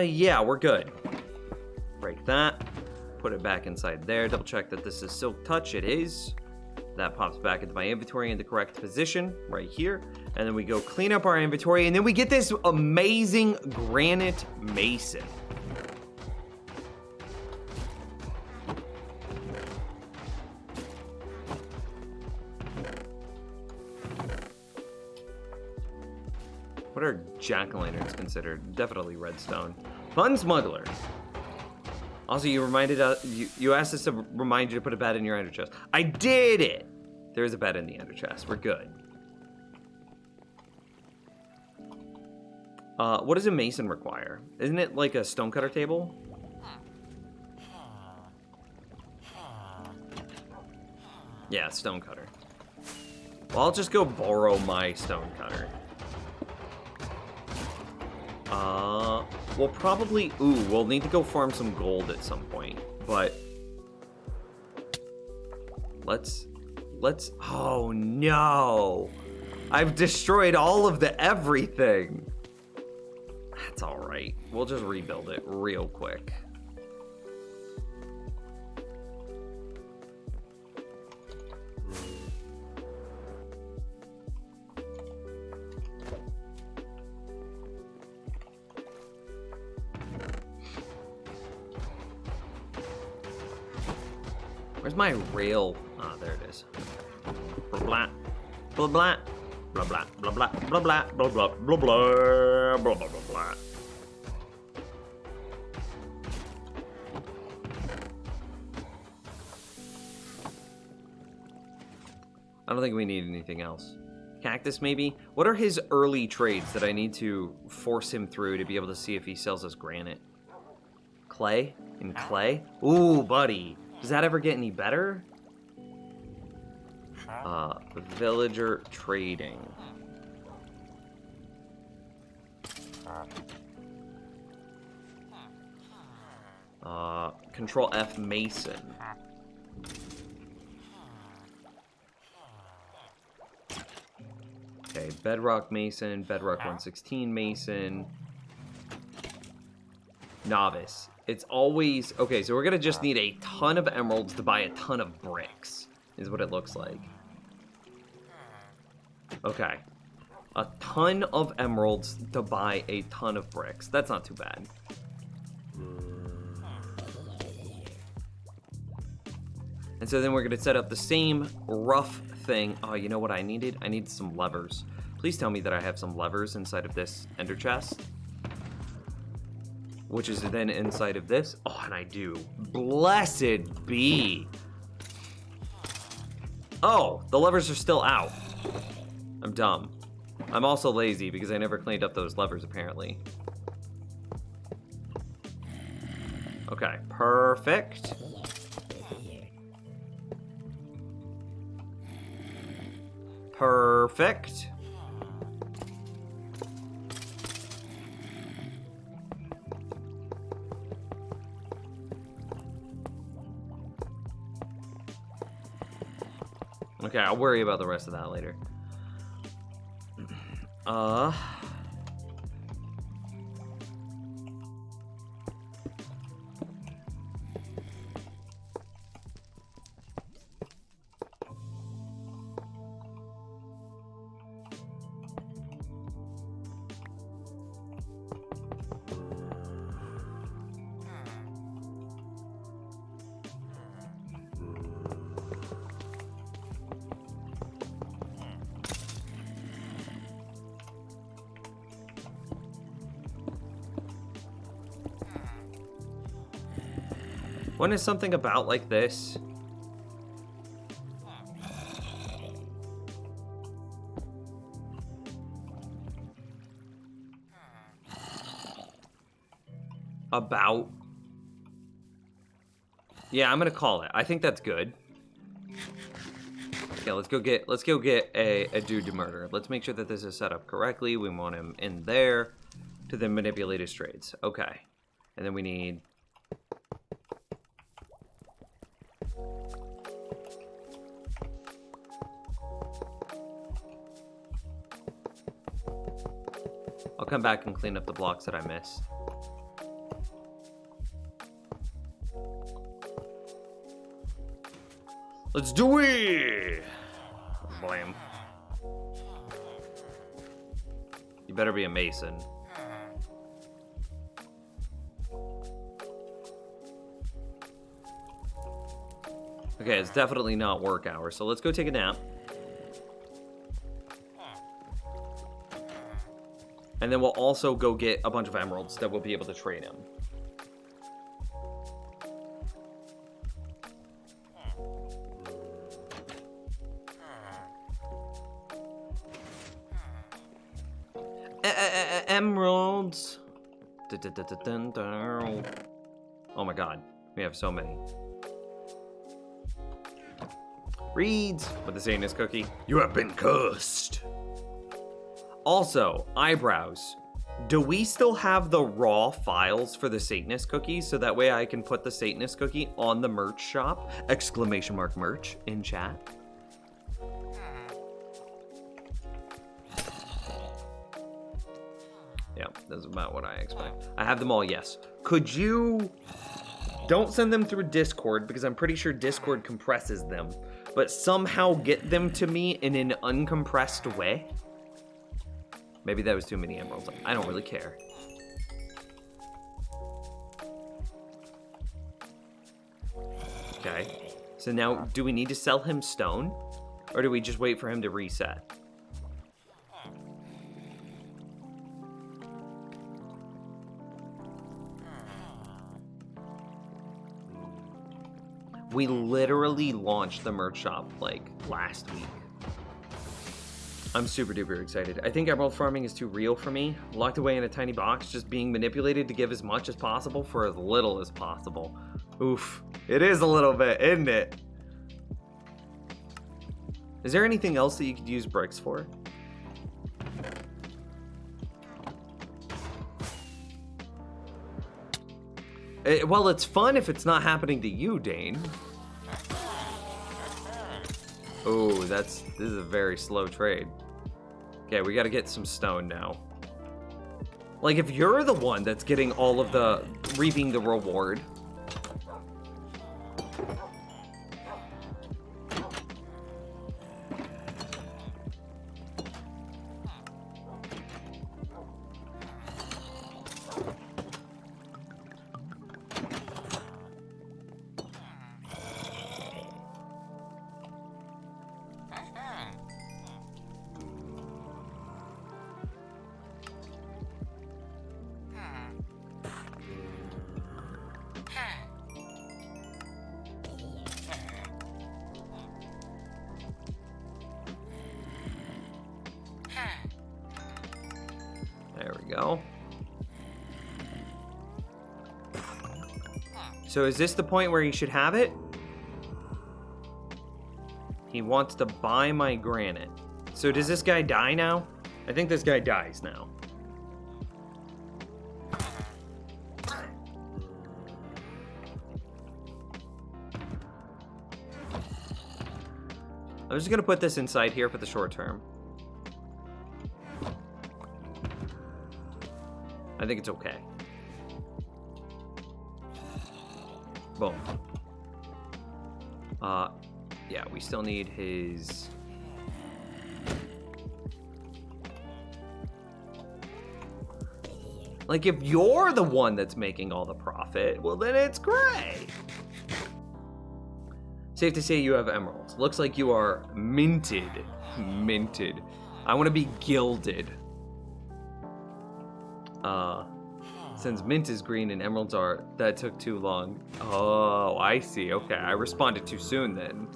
Yeah, we're good. Break that. Put it back inside there. Double check that this is Silk Touch. It is. That pops back into my inventory in the correct position right here. And then we go clean up our inventory. And then we get this amazing granite mason. What are jack-o'-lanterns considered? Definitely redstone. Fun smuggler. Also, you reminded you asked us to remind you to put a bed in your ender chest. I did it. There is a bed in the ender chest. We're good. What does a mason require? Isn't it like a stonecutter table? Yeah, stonecutter. Well, I'll just go borrow my stonecutter. We'll probably... Ooh, we'll need to go farm some gold at some point. But... Let's... Oh, no! I've destroyed all of the everything! That's alright. We'll just rebuild it real quick. Where's my rail? Ah, there it is. Blah blah blah blah blah blah blah blah blah blah blah blah blah blah blah blah blah. I don't think we need anything else. Cactus, maybe? What are his early trades that I need to force him through to be able to see if he sells us granite? Clay? And clay? Ooh, buddy. Does that ever get any better? Villager trading. Control F Mason. Okay, Bedrock Mason, Bedrock 116 Mason. Novice. It's always... Okay, so we're gonna just need a ton of emeralds to buy a ton of bricks, is what it looks like. Okay. A ton of emeralds to buy a ton of bricks. That's not too bad. And so then we're gonna set up the same rough thing. Oh, you know what I needed? I need some levers. Please tell me that I have some levers inside of this ender chest. Which is then inside of this. Oh, and I do. Blessed be. Oh, the levers are still out. I'm dumb. I'm also lazy because I never cleaned up those levers, apparently. Okay, perfect. Perfect. Okay, I'll worry about the rest of that later. When is something about like this? About? Yeah, I'm gonna call it. I think that's good. Okay, let's go get a dude to murder. Let's make sure that this is set up correctly. We want him in there to then manipulate his trades. Okay. And then we need... I'll come back and clean up the blocks that I missed. Let's do it! Blam. You better be a mason. Okay, it's definitely not work hours, so let's go take a nap. And then we'll also go get a bunch of emeralds that we'll be able to trade him. Emeralds. Oh my god, we have so many. Reeds, what they say in this cookie. You have been cursed. Also, eyebrows. Do we still have the raw files for the Satanist cookies? So that way I can put the Satanist cookie on the merch shop. Exclamation mark merch in chat. Yeah, that's about what I expect. I have them all, yes. Could you... Don't send them through Discord, because I'm pretty sure Discord compresses them. But somehow get them to me in an uncompressed way? Maybe that was too many emeralds. I don't really care. Okay. So now, do we need to sell him stone? Or do we just wait for him to reset? We literally launched the merch shop like last week. I'm super duper excited. I think emerald farming is too real for me. Locked away in a tiny box, just being manipulated to give as much as possible for as little as possible. Oof. It is a little bit, isn't it? Is there anything else that you could use bricks for? Well, it's fun if it's not happening to you, Dane. Oh, this is a very slow trade. Okay, we gotta get some stone now. Like, if you're the one that's getting all of the, reaping the reward. There we go. So is this the point where he should have it? He wants to buy my granite. So does this guy die now? I think this guy dies now. I'm just gonna put this inside here for the short term. I think it's okay. Boom. Yeah, we still need his... Like, if you're the one that's making all the profit, well, then it's great. Safe to say you have emeralds. Looks like you are minted. Minted. I want to be gilded. Since mint is green and emeralds are, that took too long. Oh, I see. Okay, I responded too soon then.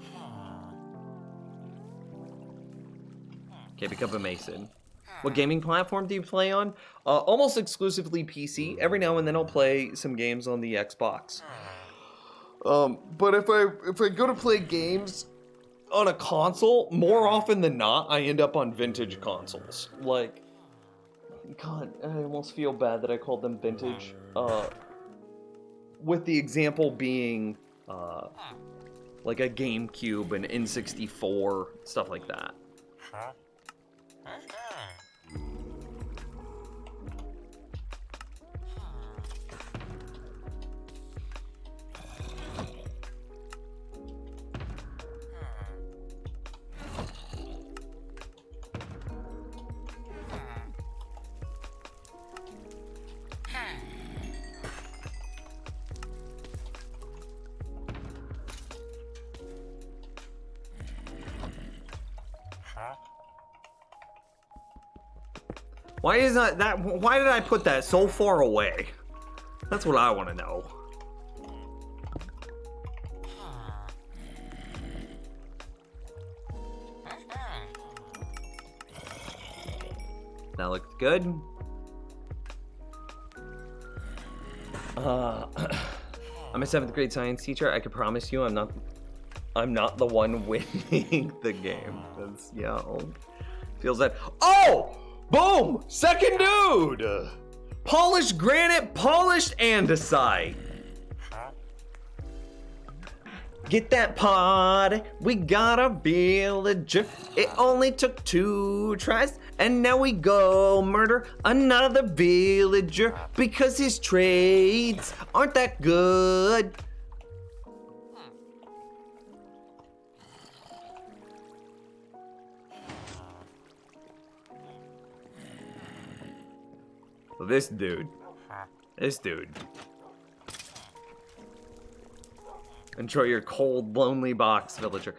Okay, become a mason. What gaming platform do you play on? Almost exclusively PC. Every now and then I'll play some games on the Xbox. But if I go to play games on a console, more often than not, I end up on vintage consoles. Like, God, I almost feel bad that I called them vintage. With the example being, like a GameCube, an N64, stuff like that. Why is that? Why did I put that so far away? That's what I want to know. That looks good. I'm a 7th grade science teacher. I can promise you, I'm not the one winning the game. That's, yeah, feels that. Oh! Boom! Second dude! Polished granite, polished andesite. Get that pod, we got a villager. It only took 2 tries, and now we go murder another villager because his trades aren't that good. This dude. Enjoy your cold, lonely box, villager.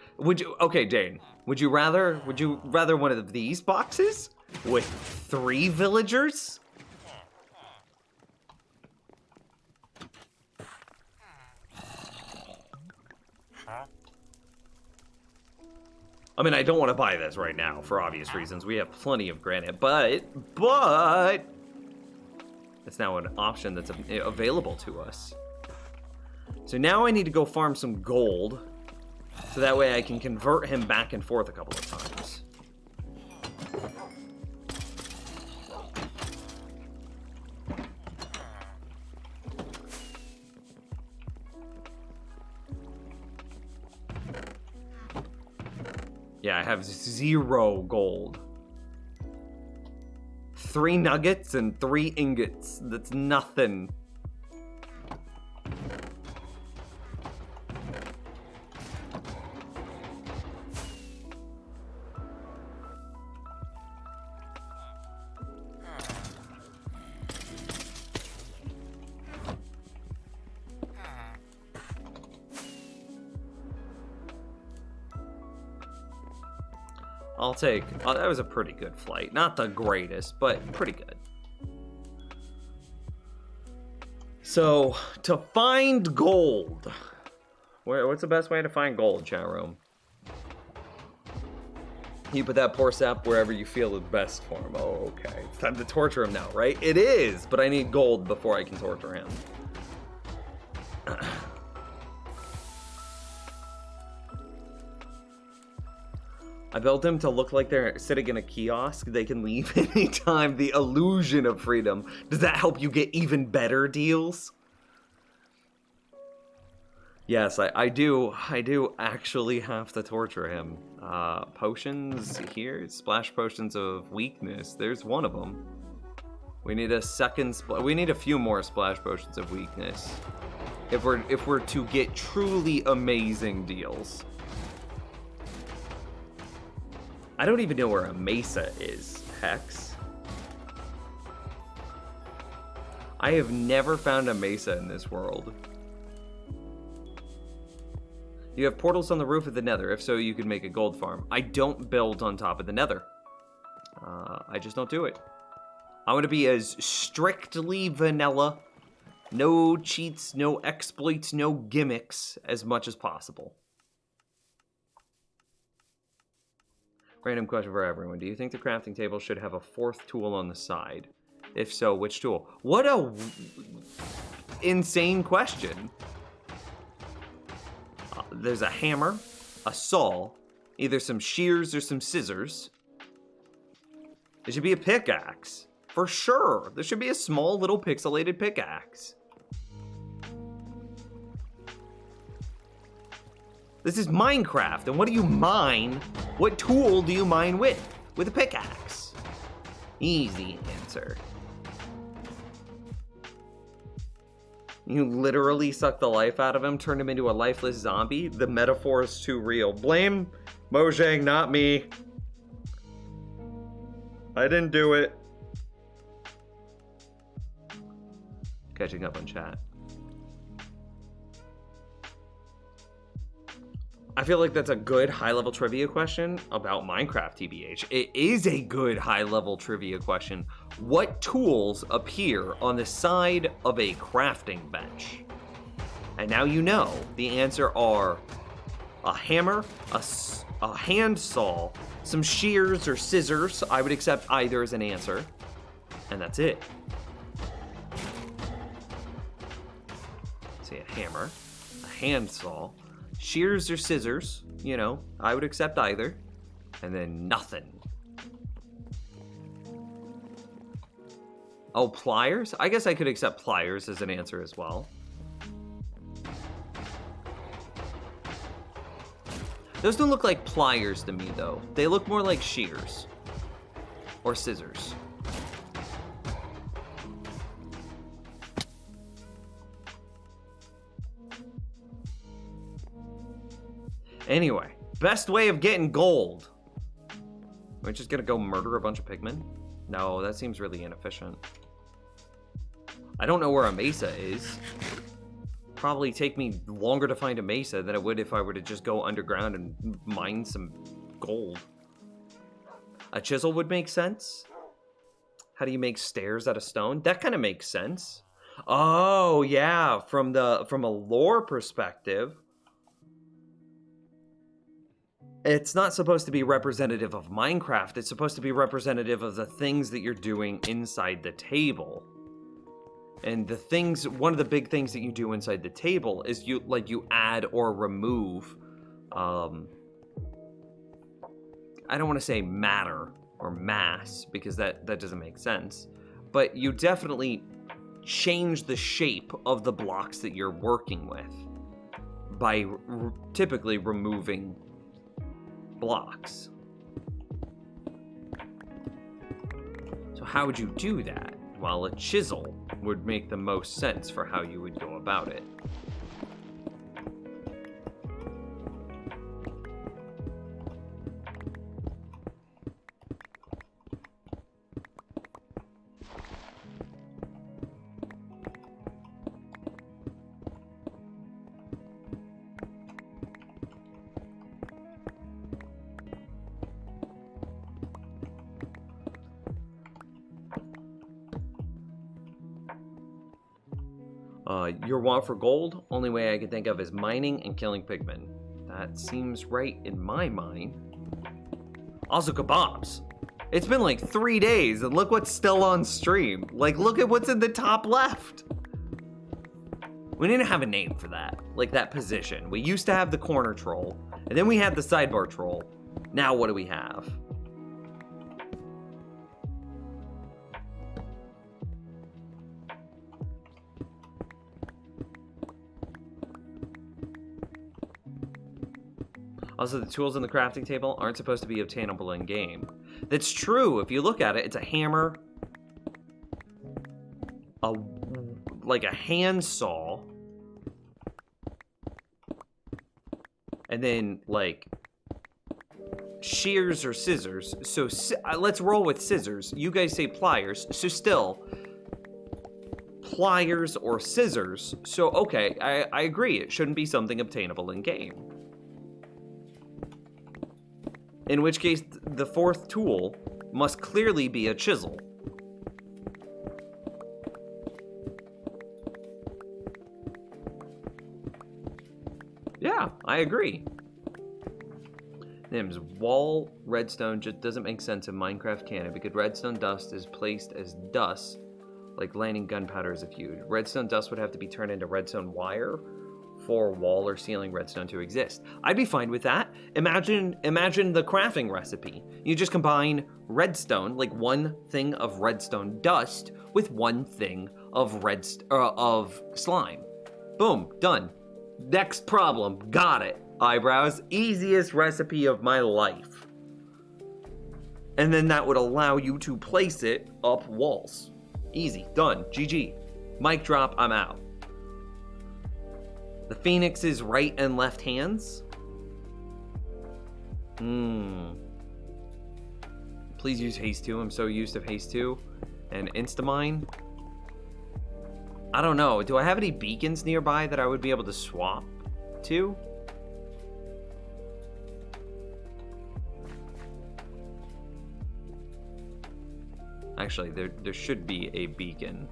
Okay, Dane, would you rather one of these boxes with 3 villagers? I mean, I don't want to buy this right now for obvious reasons. We have plenty of granite, but it's now an option that's available to us. So now I need to go farm some gold, so that way I can convert him back and forth a couple of times. Yeah, I have 0 gold. 3 nuggets and 3 ingots. That's nothing. I'll take, oh, that was a pretty good flight. Not the greatest, but pretty good. So, to find gold. What's the best way to find gold, chat room? You put that poor sap wherever you feel is best for him. Oh, okay. It's time to torture him now, right? It is, but I need gold before I can torture him. I built them to look like they're sitting in a kiosk. They can leave anytime. The illusion of freedom. Does that help you get even better deals? Yes, I do actually have to torture him. Potions here. Splash potions of weakness. There's one of them. We need a second. We need a few more splash potions of weakness. If we're to get truly amazing deals. I don't even know where a mesa is, Hex. I have never found a mesa in this world. You have portals on the roof of the nether. If so, you could make a gold farm. I don't build on top of the nether. I just don't do it. I want to be as strictly vanilla. No cheats, no exploits, no gimmicks as much as possible. Random question for everyone. Do you think the crafting table should have a 4th tool on the side? If so, which tool? What a insane question. There's a hammer, a saw, either some shears or some scissors. There should be a pickaxe. For sure. There should be a small little pixelated pickaxe. This is Minecraft, and what do you mine? What tool do you mine with? With a pickaxe. Easy answer. You literally suck the life out of him, turn him into a lifeless zombie? The metaphor is too real. Blame Mojang, not me. I didn't do it. Catching up on chat. I feel like that's a good high-level trivia question about Minecraft, TBH. It is a good high-level trivia question. What tools appear on the side of a crafting bench? And now you know the answer are a hammer, a hand saw, some shears or scissors. I would accept either as an answer. And that's it. See, a hammer, a hand saw, shears or scissors, you know, I would accept either. And then nothing. Oh, pliers? I guess I could accept pliers as an answer as well. Those don't look like pliers to me, though. They look more like shears. Or scissors. Anyway, best way of getting gold. We're just gonna go murder a bunch of pigmen? No, that seems really inefficient. I don't know where a mesa is. Probably take me longer to find a mesa than it would if I were to just go underground and mine some gold. A chisel would make sense. How do you make stairs out of stone? That kind of makes sense. Oh, yeah, from a lore perspective, it's not supposed to be representative of Minecraft. It's supposed to be representative of the things that you're doing inside the table. And the things, one of the big things that you do inside the table is you add or remove, I don't want to say matter or mass because that doesn't make sense, but you definitely change the shape of the blocks that you're working with by typically removing blocks. So how would you do that? Well, a chisel would make the most sense for how you would go about it. Your want for gold, only way I can think of is mining and killing pigmen. That seems right in my mind. Also kebabs. It's been like 3 days and look what's still on stream. Like, look at what's in the top left. We need to have a name for that, like that position. We used to have the corner troll, and then we had the sidebar troll. Now what do we have? Also, the tools on the crafting table aren't supposed to be obtainable in game. That's true. If you look at it, it's a hammer, like a handsaw, and then like shears or scissors. So let's roll with scissors. You guys say pliers, so still pliers or scissors. So okay, I agree. It shouldn't be something obtainable in game. In which case, the fourth tool must clearly be a chisel. Yeah, I agree. Name's wall redstone just doesn't make sense in Minecraft canon because redstone dust is placed as dust, like landing gunpowder is a feud. Redstone dust would have to be turned into redstone wire for wall or ceiling redstone to exist. I'd be fine with that. Imagine the crafting recipe. You just combine redstone, like one thing of redstone dust, with one thing of slime. Boom, done. Next problem, got it. Eyebrows, easiest recipe of my life. And then that would allow you to place it up walls. Easy, done, GG. Mic drop, I'm out. The Phoenix's right and left hands? Please use haste 2. I'm so used to haste 2. And Instamine? I don't know. Do I have any beacons nearby that I would be able to swap to? Actually, there should be a beacon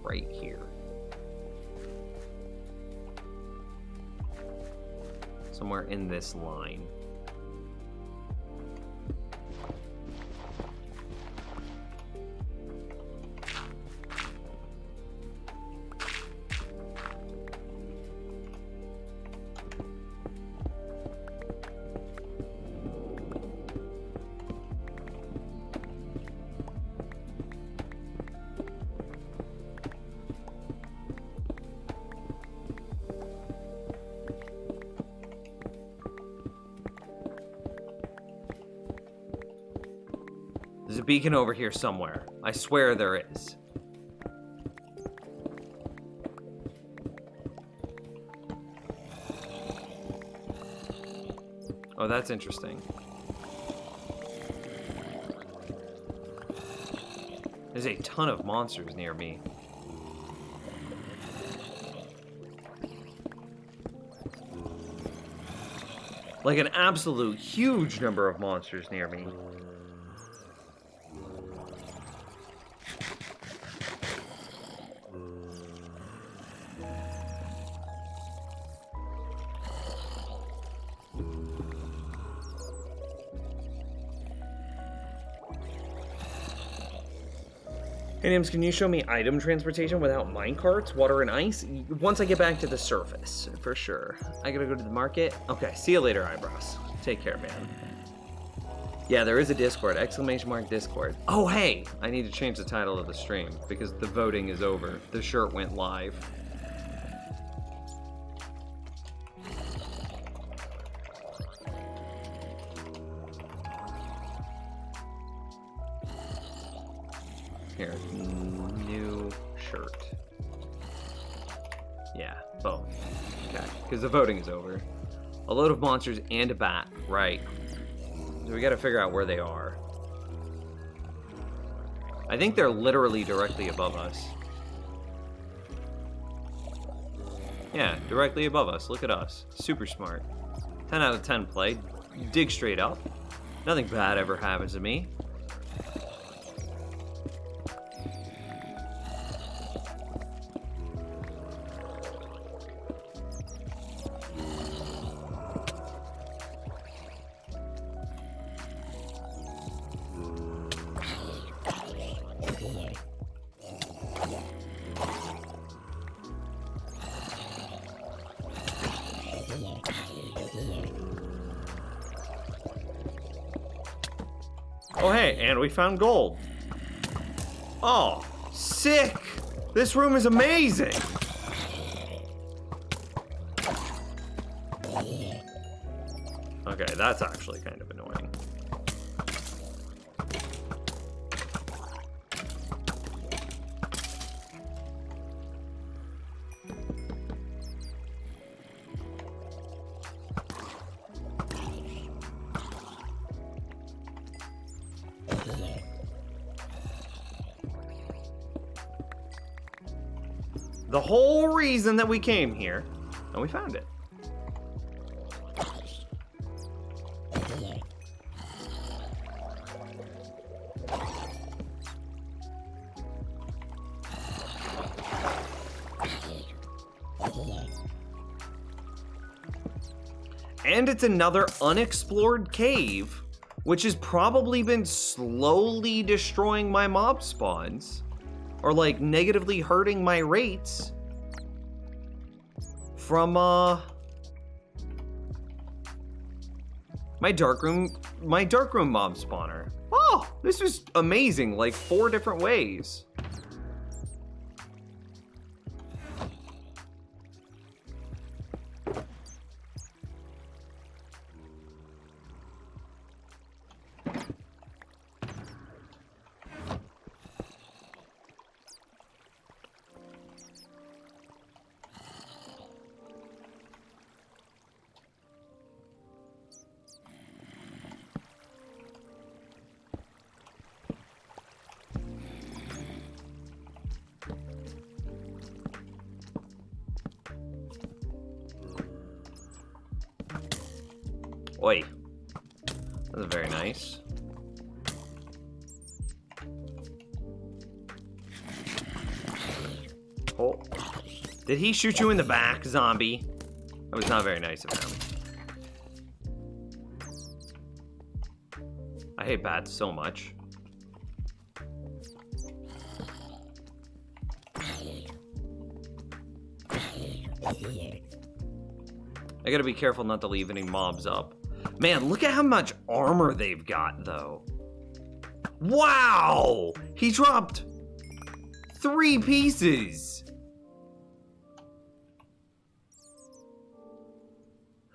right here. Somewhere in this line. There's a beacon over here somewhere. I swear there is. Oh, that's interesting. There's a ton of monsters near me. Like an absolute huge number of monsters near me. Hey, Nims, can you show me item transportation without minecarts, water, and ice? Once I get back to the surface, for sure. I gotta go to the market. Okay, see you later, eyebrows. Take care, man. Yeah, there is a Discord, !Discord. Oh, hey, I need to change the title of the stream because the voting is over. The shirt went live. Here, new shirt. Yeah, boom. Okay, because the voting is over. A load of monsters and a bat, right. So we gotta figure out where they are. I think they're literally directly above us. Yeah, directly above us. Look at us. Super smart. 10 out of 10 play. Dig straight up. Nothing bad ever happens to me. Oh, hey, and we found gold. Oh, sick! This room is amazing! Okay, that's actually kind of annoying. The whole reason that we came here, and we found it. And it's another unexplored cave, which has probably been slowly destroying my mob spawns. Or like negatively hurting my rates from my darkroom mob spawner. Oh, this is amazing, like 4 different ways. Oi. That's very nice. Oh. Did he shoot you in the back, zombie? That was not very nice of him. I hate bats so much. I gotta be careful not to leave any mobs up. Man, look at how much armor they've got, though. Wow! He dropped 3 pieces.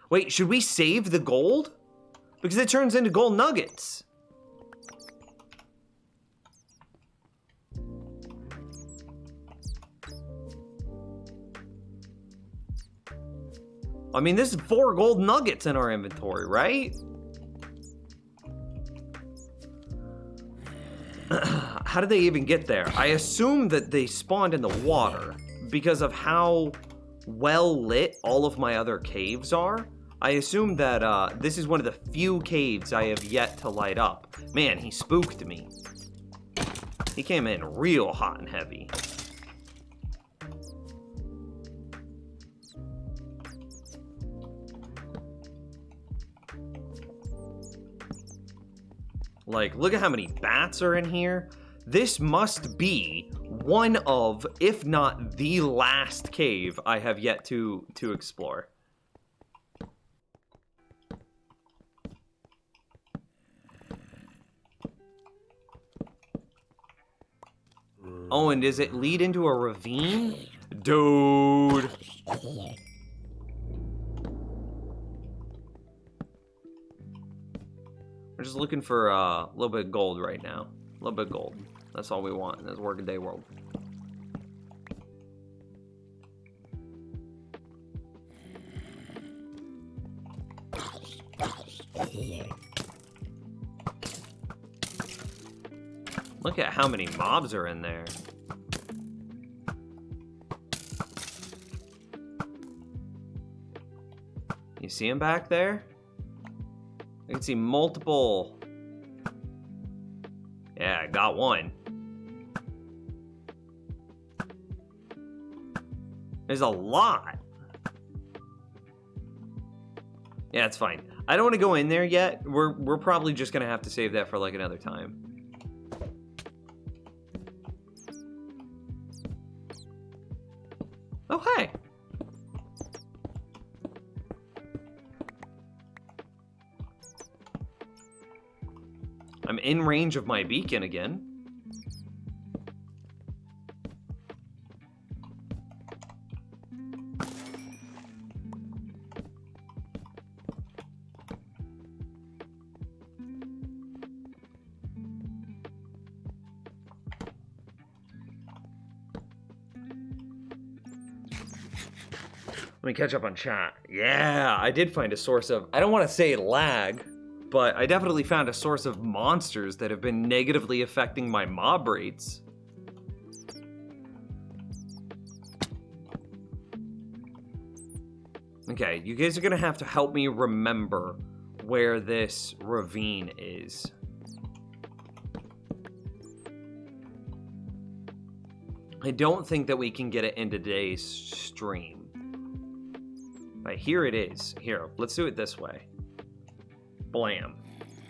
Wait, should we save the gold? Because it turns into gold nuggets. I mean, this is 4 gold nuggets in our inventory, right? How did they even get there? I assume that they spawned in the water because of how well lit all of my other caves are. I assume that this is one of the few caves I have yet to light up. Man, he spooked me. He came in real hot and heavy. Like, look at how many bats are in here. This must be one of, if not the last cave I have yet to explore. Oh, and does it lead into a ravine? Dude. We're just looking for a little bit of gold right now. A little bit of gold. That's all we want in this workaday world. Look at how many mobs are in there. You see him back there? I can see multiple. Yeah, I got one. There's a lot. Yeah, it's fine. I don't want to go in there yet. We're probably just gonna have to save that for like another time. Oh, hey. I'm in range of my beacon again. Let me catch up on chat. Yeah, I did find a source of, I don't want to say lag, but I definitely found a source of monsters that have been negatively affecting my mob rates. Okay, you guys are gonna have to help me remember where this ravine is. I don't think that we can get it in today's stream. Right, here it is. Here, let's do it this way. Blam.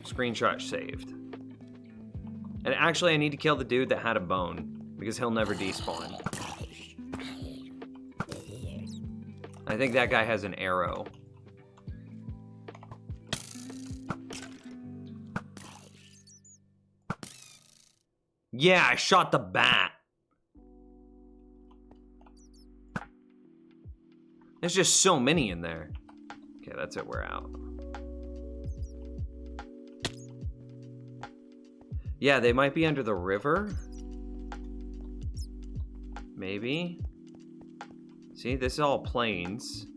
Screenshot saved. And actually, I need to kill the dude that had a bone, because he'll never despawn. I think that guy has an arrow. Yeah, I shot the bat. There's just so many in there. Okay, that's it, we're out. Yeah, they might be under the river. Maybe. See, this is all plains.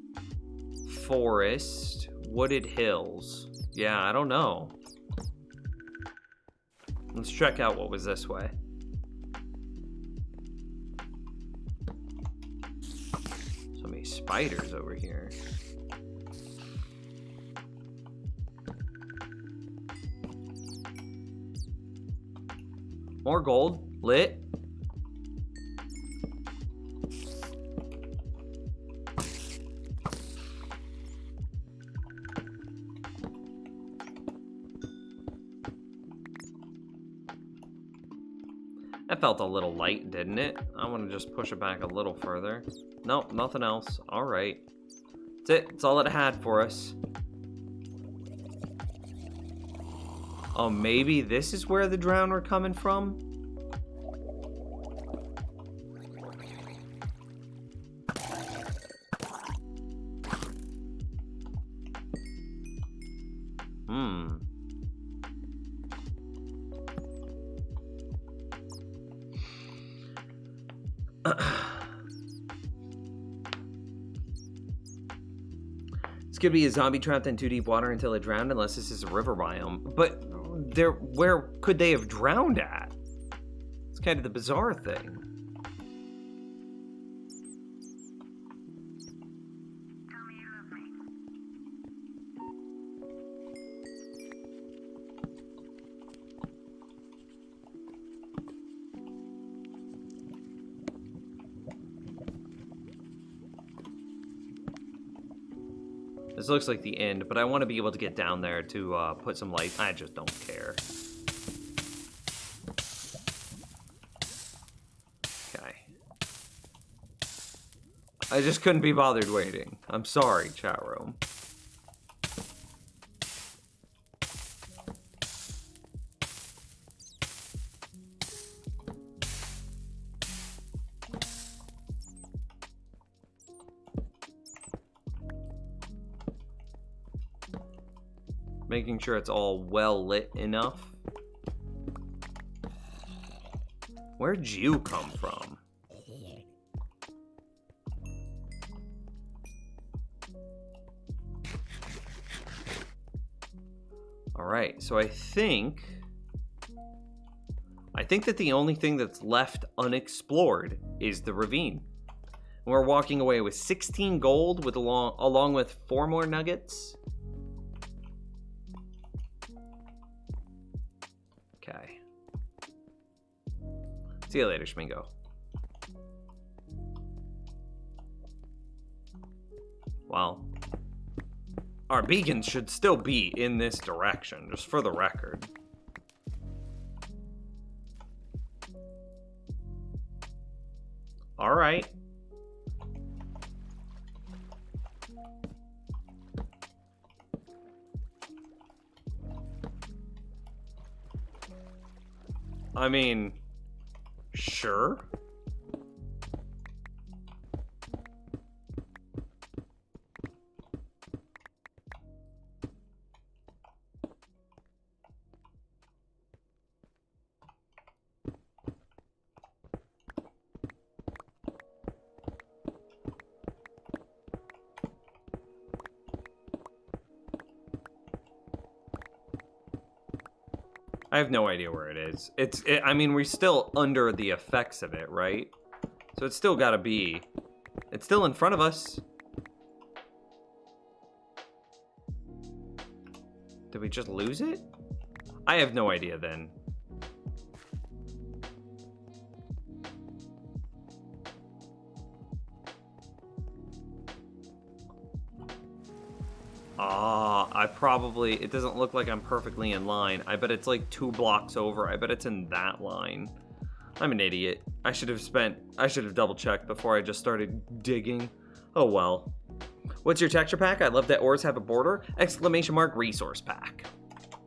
Forest. Wooded hills. Yeah, I don't know. Let's check out what was this way. So many spiders over here. More gold. Lit. That felt a little light, didn't it? I want to just push it back a little further. Nope, nothing else. All right. That's it. That's all it had for us. Oh, maybe this is where the drown were coming from? could be a zombie trapped in too deep water until it drowned, unless this is a river biome. But where could they have drowned at? It's kind of the bizarre thing. This looks like the end, but I want to be able to get down there to put some light. I just don't care. Okay. I just couldn't be bothered waiting. I'm sorry, chat room. Making sure it's all well lit enough. Where'd you come from? All right, so I think that the only thing that's left unexplored is the ravine. And we're walking away with 16 gold with along with 4 more nuggets. Okay. See you later, Schmingo. Well, our beacons should still be in this direction, just for the record. All right. I mean, sure. I have no idea where it is. I mean, we're still under the effects of it, right? So it's still gotta be... It's still in front of us. Did we just lose it? I have no idea then. It doesn't look like I'm perfectly in line. I bet it's like 2 blocks over. I bet it's in that line. I'm an idiot. I should have double checked before I just started digging. Oh well. What's your texture pack? I love that ores have a border. Exclamation mark resource pack.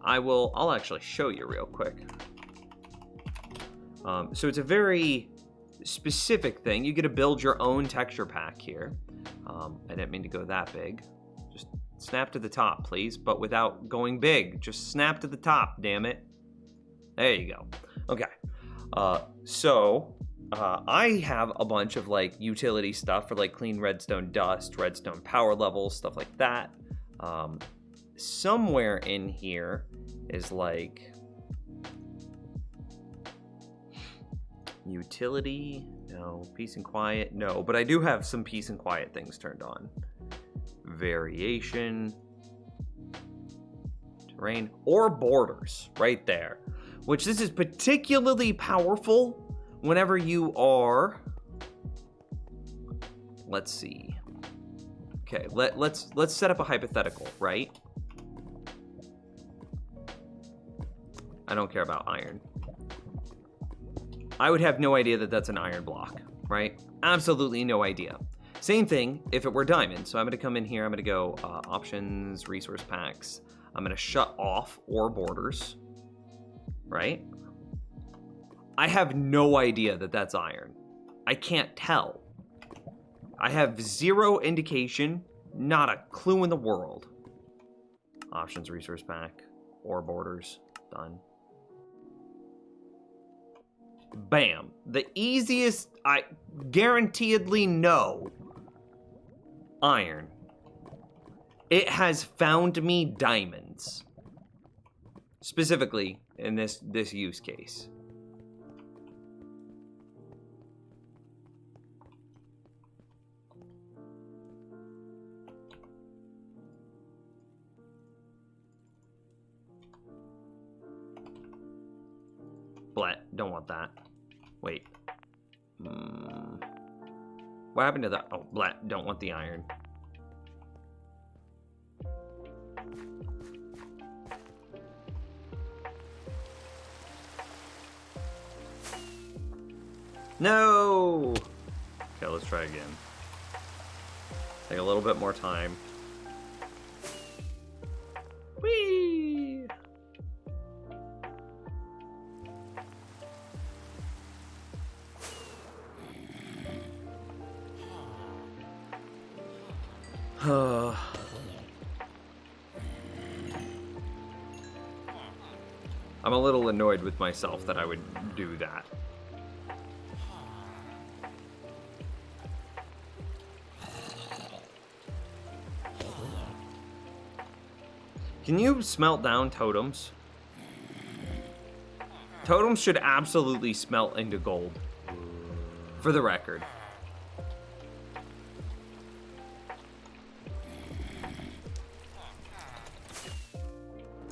I'll actually show you real quick. So it's a very specific thing. You get to build your own texture pack here. I didn't mean to go that big. Just snap to the top, please, but without going big. Just snap to the top, damn it. There you go. Okay. I have a bunch of like utility stuff for like clean redstone dust, redstone power levels, stuff like that. Somewhere in here is like utility, no. Peace and quiet, no. But I do have some peace and quiet things turned on. Variation, terrain, or borders right there, which this is particularly powerful whenever you are, let's see. Okay, let's set up a hypothetical, right? I don't care about iron. I would have no idea that that's an iron block, right? Absolutely no idea. Same thing if it were diamond. So I'm gonna come in here, I'm gonna go options, resource packs. I'm gonna shut off ore borders, right? I have no idea that that's iron. I can't tell. I have zero indication, not a clue in the world. Options, resource pack, ore borders, done. Bam. The easiest, I guaranteedly know. Iron. It has found me diamonds. Specifically in this use case. Blat, don't want that. Wait. What happened to that? Oh, Blat, don't want the iron. No! Okay, let's try again. Take a little bit more time. Whee! I'm a little annoyed with myself that I would do that. Can you smelt down totems? Totems should absolutely smelt into gold. For the record.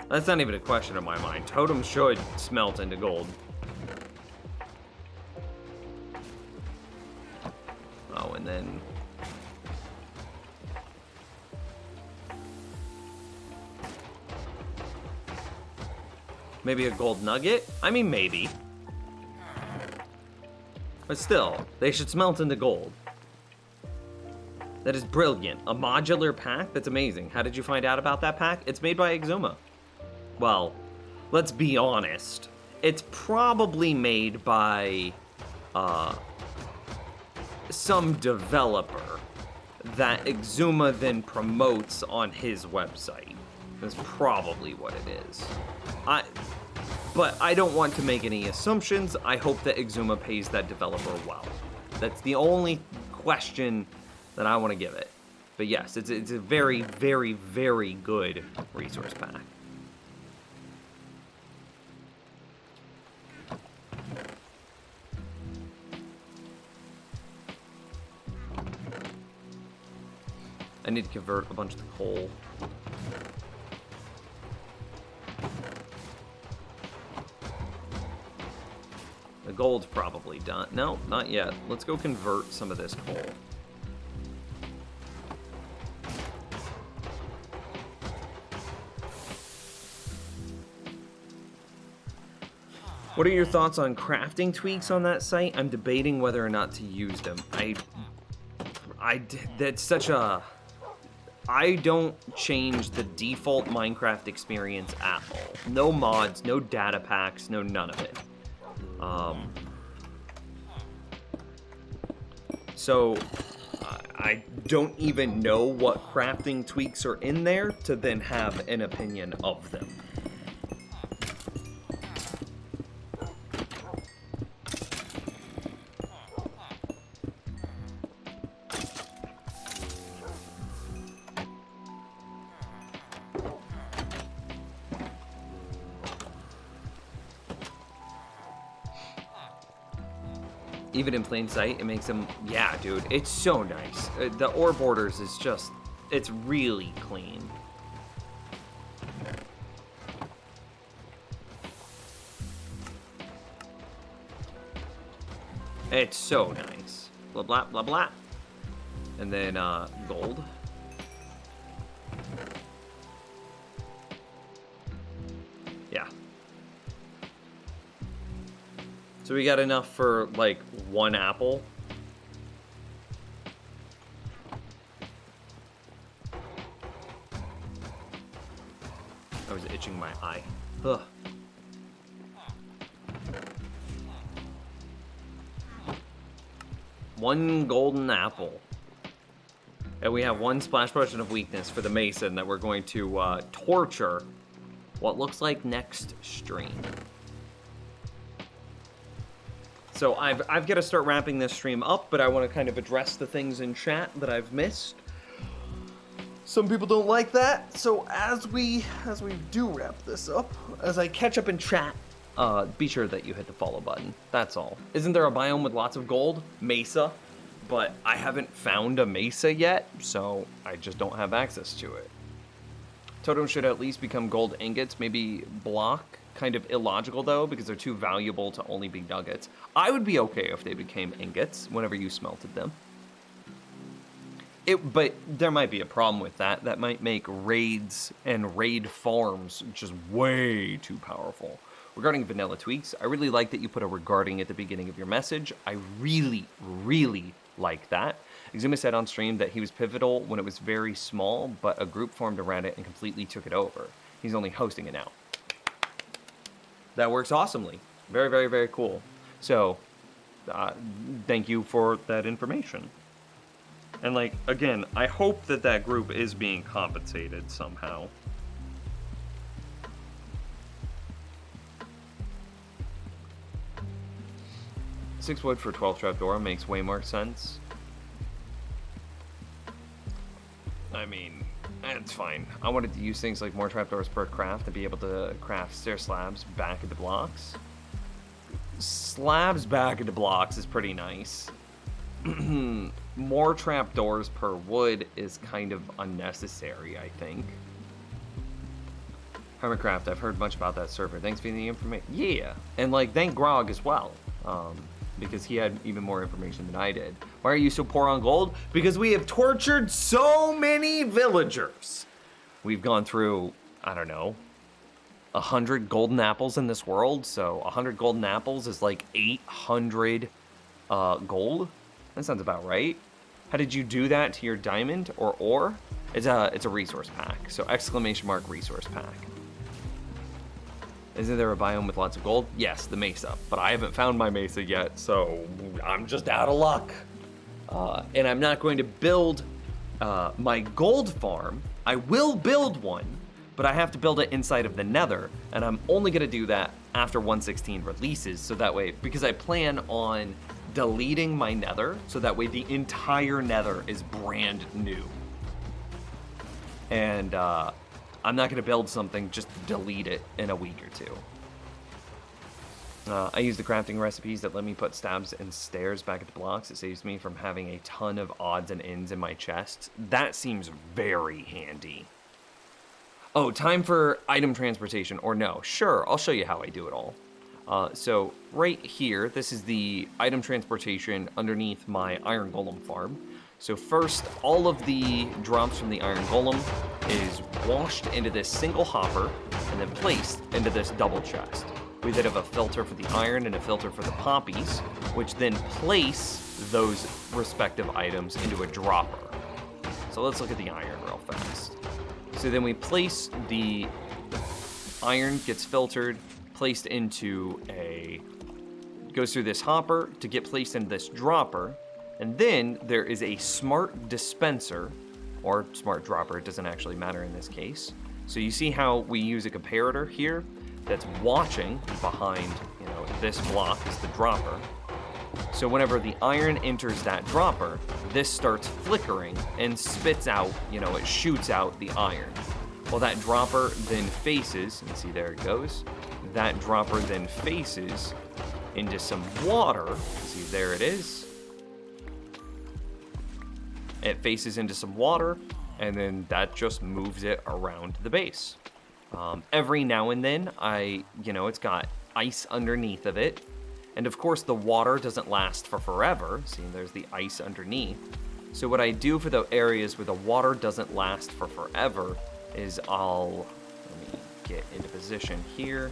That's not even a question in my mind. Totems should smelt into gold. Oh, and then... maybe a gold nugget? I mean, maybe. But still, they should smelt into gold. That is brilliant. A modular pack? That's amazing. How did you find out about that pack? It's made by Exuma. Well, let's be honest. It's probably made by some developer that Exuma then promotes on his website. That's probably what it is. But I don't want to make any assumptions. I hope that Exuma pays that developer well. That's the only question that I want to give it. But yes, it's a very, very, very good resource pack. I need to convert a bunch of the coal. The gold's probably done. No, not yet. Let's go convert some of this coal. What are your thoughts on crafting tweaks on that site? I'm debating whether or not to use them. That's such a... I don't change the default Minecraft experience at all. No mods, no data packs, no none of it. So, I don't even know what crafting tweaks are in there to then have an opinion of them. Even in plain sight, it makes them... yeah, dude, it's so nice. The ore borders is just... it's really clean. It's so nice. Blah, blah, blah, blah. And then, gold. Yeah. So we got enough for, like, one apple. I was itching my eye. Ugh. One golden apple. And we have one splash potion of weakness for the Mason that we're going to torture what looks like next stream. So I've got to start wrapping this stream up, but I want to kind of address the things in chat that I've missed. Some people don't like that, so as we do wrap this up, as I catch up in chat, be sure that you hit the follow button. That's all. Isn't there a biome with lots of gold? Mesa. But I haven't found a mesa yet, so I just don't have access to it. Totems should at least become gold ingots, maybe block. Kind of illogical though, because they're too valuable to only be nuggets. I would be okay if they became ingots whenever you smelted them. But there might be a problem with that. That might make raids and raid farms just way too powerful. Regarding vanilla tweaks, I really like that you put a regarding at the beginning of your message. I really, really like that. Exuma said on stream that he was pivotal when it was very small, but a group formed around it and completely took it over. He's only hosting it now. That works awesomely. Very, very, very cool. So, thank you for that information. And like, again, I hope that that group is being compensated somehow. Six wood for 12 trapdoor makes way more sense. I mean, it's fine. I wanted to use things like more trapdoors per craft to be able to craft stair slabs back into blocks. Slabs back into blocks is pretty nice. More trapdoors per wood is kind of unnecessary, I think. Hermitcraft, I've heard much about that server. Thanks for the information. Yeah, and like thank Grog as well. Because he had even more information than I did. Why are you so poor on gold? Because we have tortured so many villagers. We've gone through, I don't know, 100 golden apples in this world. So 100 golden apples is like 800 gold. That sounds about right. How did you do that to your diamond or ore? It's a resource pack. So exclamation mark resource pack. Isn't there a biome with lots of gold? Yes, the mesa, but I haven't found my mesa yet, so I'm just out of luck. And I'm not going to build my gold farm. I will build one, but I have to build it inside of the nether, and I'm only gonna do that after 1.16 releases, so that way, because I plan on deleting my nether, so that way the entire nether is brand new. And I'm not going to build something just to delete it in a week or two. I use the crafting recipes that let me put stabs and stairs back at the blocks. It saves me from having a ton of odds and ends in my chest. That seems very handy. Oh, time for item transportation, or no. Sure, I'll show you how I do it all. So right here, this is the item transportation underneath my iron golem farm. So first, all of the drops from the iron golem is washed into this single hopper and then placed into this double chest. We then have a filter for the iron and a filter for the poppies, which then place those respective items into a dropper. So let's look at the iron real fast. So then we place the iron, gets filtered, placed into goes through this hopper to get placed into this dropper. And then there is a smart dispenser, or smart dropper, it doesn't actually matter in this case. So you see how we use a comparator here that's watching behind, this block is the dropper. So whenever the iron enters that dropper, this starts flickering and spits out, it shoots out the iron. Well, that dropper then faces, and see there it goes, that dropper then faces into some water, see there it is. It faces into some water, and then that just moves it around the base. Every now and then, it's got ice underneath of it. And of course, the water doesn't last for forever. See, there's the ice underneath. So what I do for the areas where the water doesn't last for forever is let me get into position here,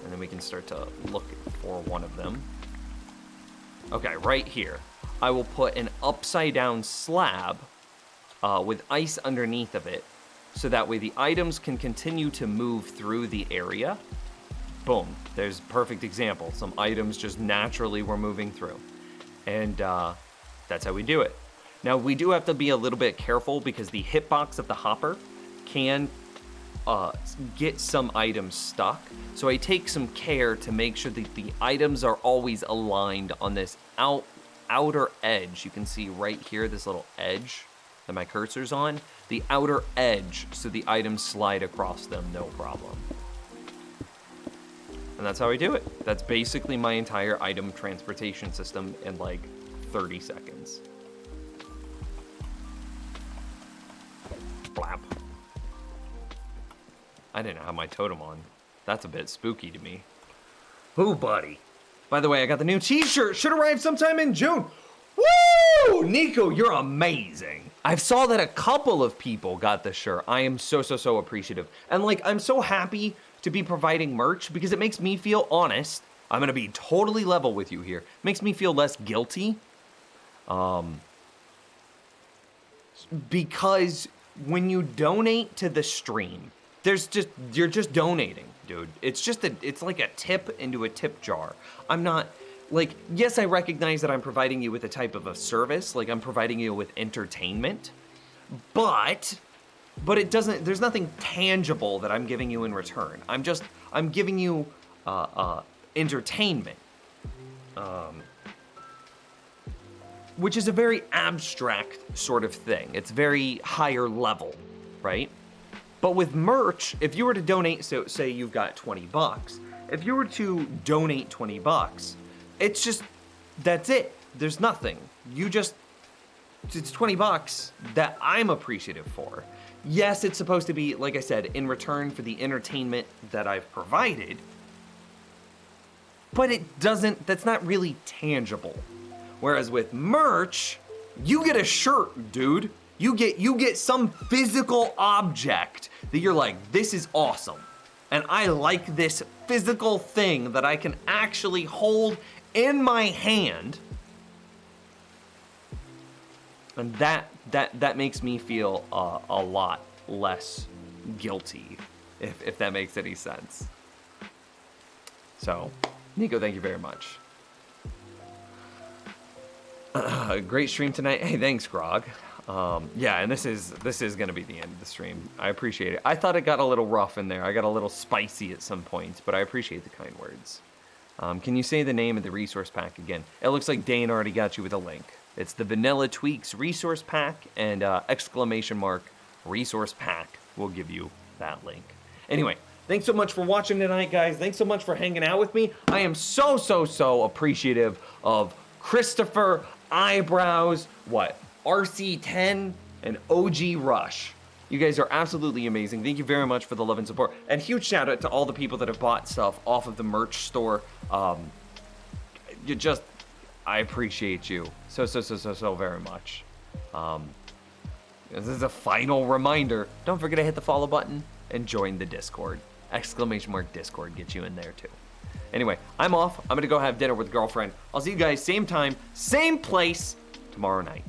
and then we can start to look for one of them. Okay, right here. I will put an upside down slab with ice underneath of it, so that way the items can continue to move through the area. Boom, there's a perfect example. Some items just naturally were moving through. And that's how we do it. Now we do have to be a little bit careful because the hitbox of the hopper can get some items stuck. So I take some care to make sure that the items are always aligned on this outer edge. You can see right here, this little edge that my cursor's on, the outer edge, so the items slide across them, no problem. And that's how I do it. That's basically my entire item transportation system in like 30 seconds. Blap. I didn't have my totem on. That's a bit spooky to me. Ooh, buddy. By the way, I got the new t-shirt. Should arrive sometime in June. Woo! Nico, you're amazing. I saw that a couple of people got this shirt. I am so appreciative. And like, I'm so happy to be providing merch because it makes me feel honest. I'm gonna be totally level with you here. It makes me feel less guilty. Because when you donate to the stream, you're just donating, dude. It's like a tip into a tip jar. I'm not, like, yes, I recognize that I'm providing you with a type of a service, like I'm providing you with entertainment, but it doesn't, there's nothing tangible that I'm giving you in return. I'm giving you entertainment, which is a very abstract sort of thing. It's very higher level, right? But with merch, if you were to donate, so say you've got 20 bucks, if you were to donate 20 bucks, it's just, that's it. There's nothing. It's 20 bucks that I'm appreciative for. Yes, it's supposed to be, like I said, in return for the entertainment that I've provided, but that's not really tangible. Whereas with merch, you get a shirt, dude. You get some physical object that you're like, this is awesome. And I like this physical thing that I can actually hold in my hand. And that makes me feel a lot less guilty, if that makes any sense. So, Nico, thank you very much. Great stream tonight. Hey, thanks, Grog. Yeah, and this is gonna be the end of the stream. I appreciate it. I thought it got a little rough in there. I got a little spicy at some points, but I appreciate the kind words. Can you say the name of the resource pack again? It looks like Dane already got you with a link. It's the Vanilla Tweaks resource pack, and ! resource pack will give you that link. Anyway, thanks so much for watching tonight, guys. Thanks so much for hanging out with me. I am so appreciative of Christopher, Eyebrows, RC10, and OG Rush. You guys are absolutely amazing. Thank you very much for the love and support. And huge shout out to all the people that have bought stuff off of the merch store. I appreciate you so very much. This is a final reminder. Don't forget to hit the follow button and join the Discord. !Discord gets you in there too. Anyway, I'm off. I'm gonna go have dinner with girlfriend. I'll see you guys same time, same place tomorrow night.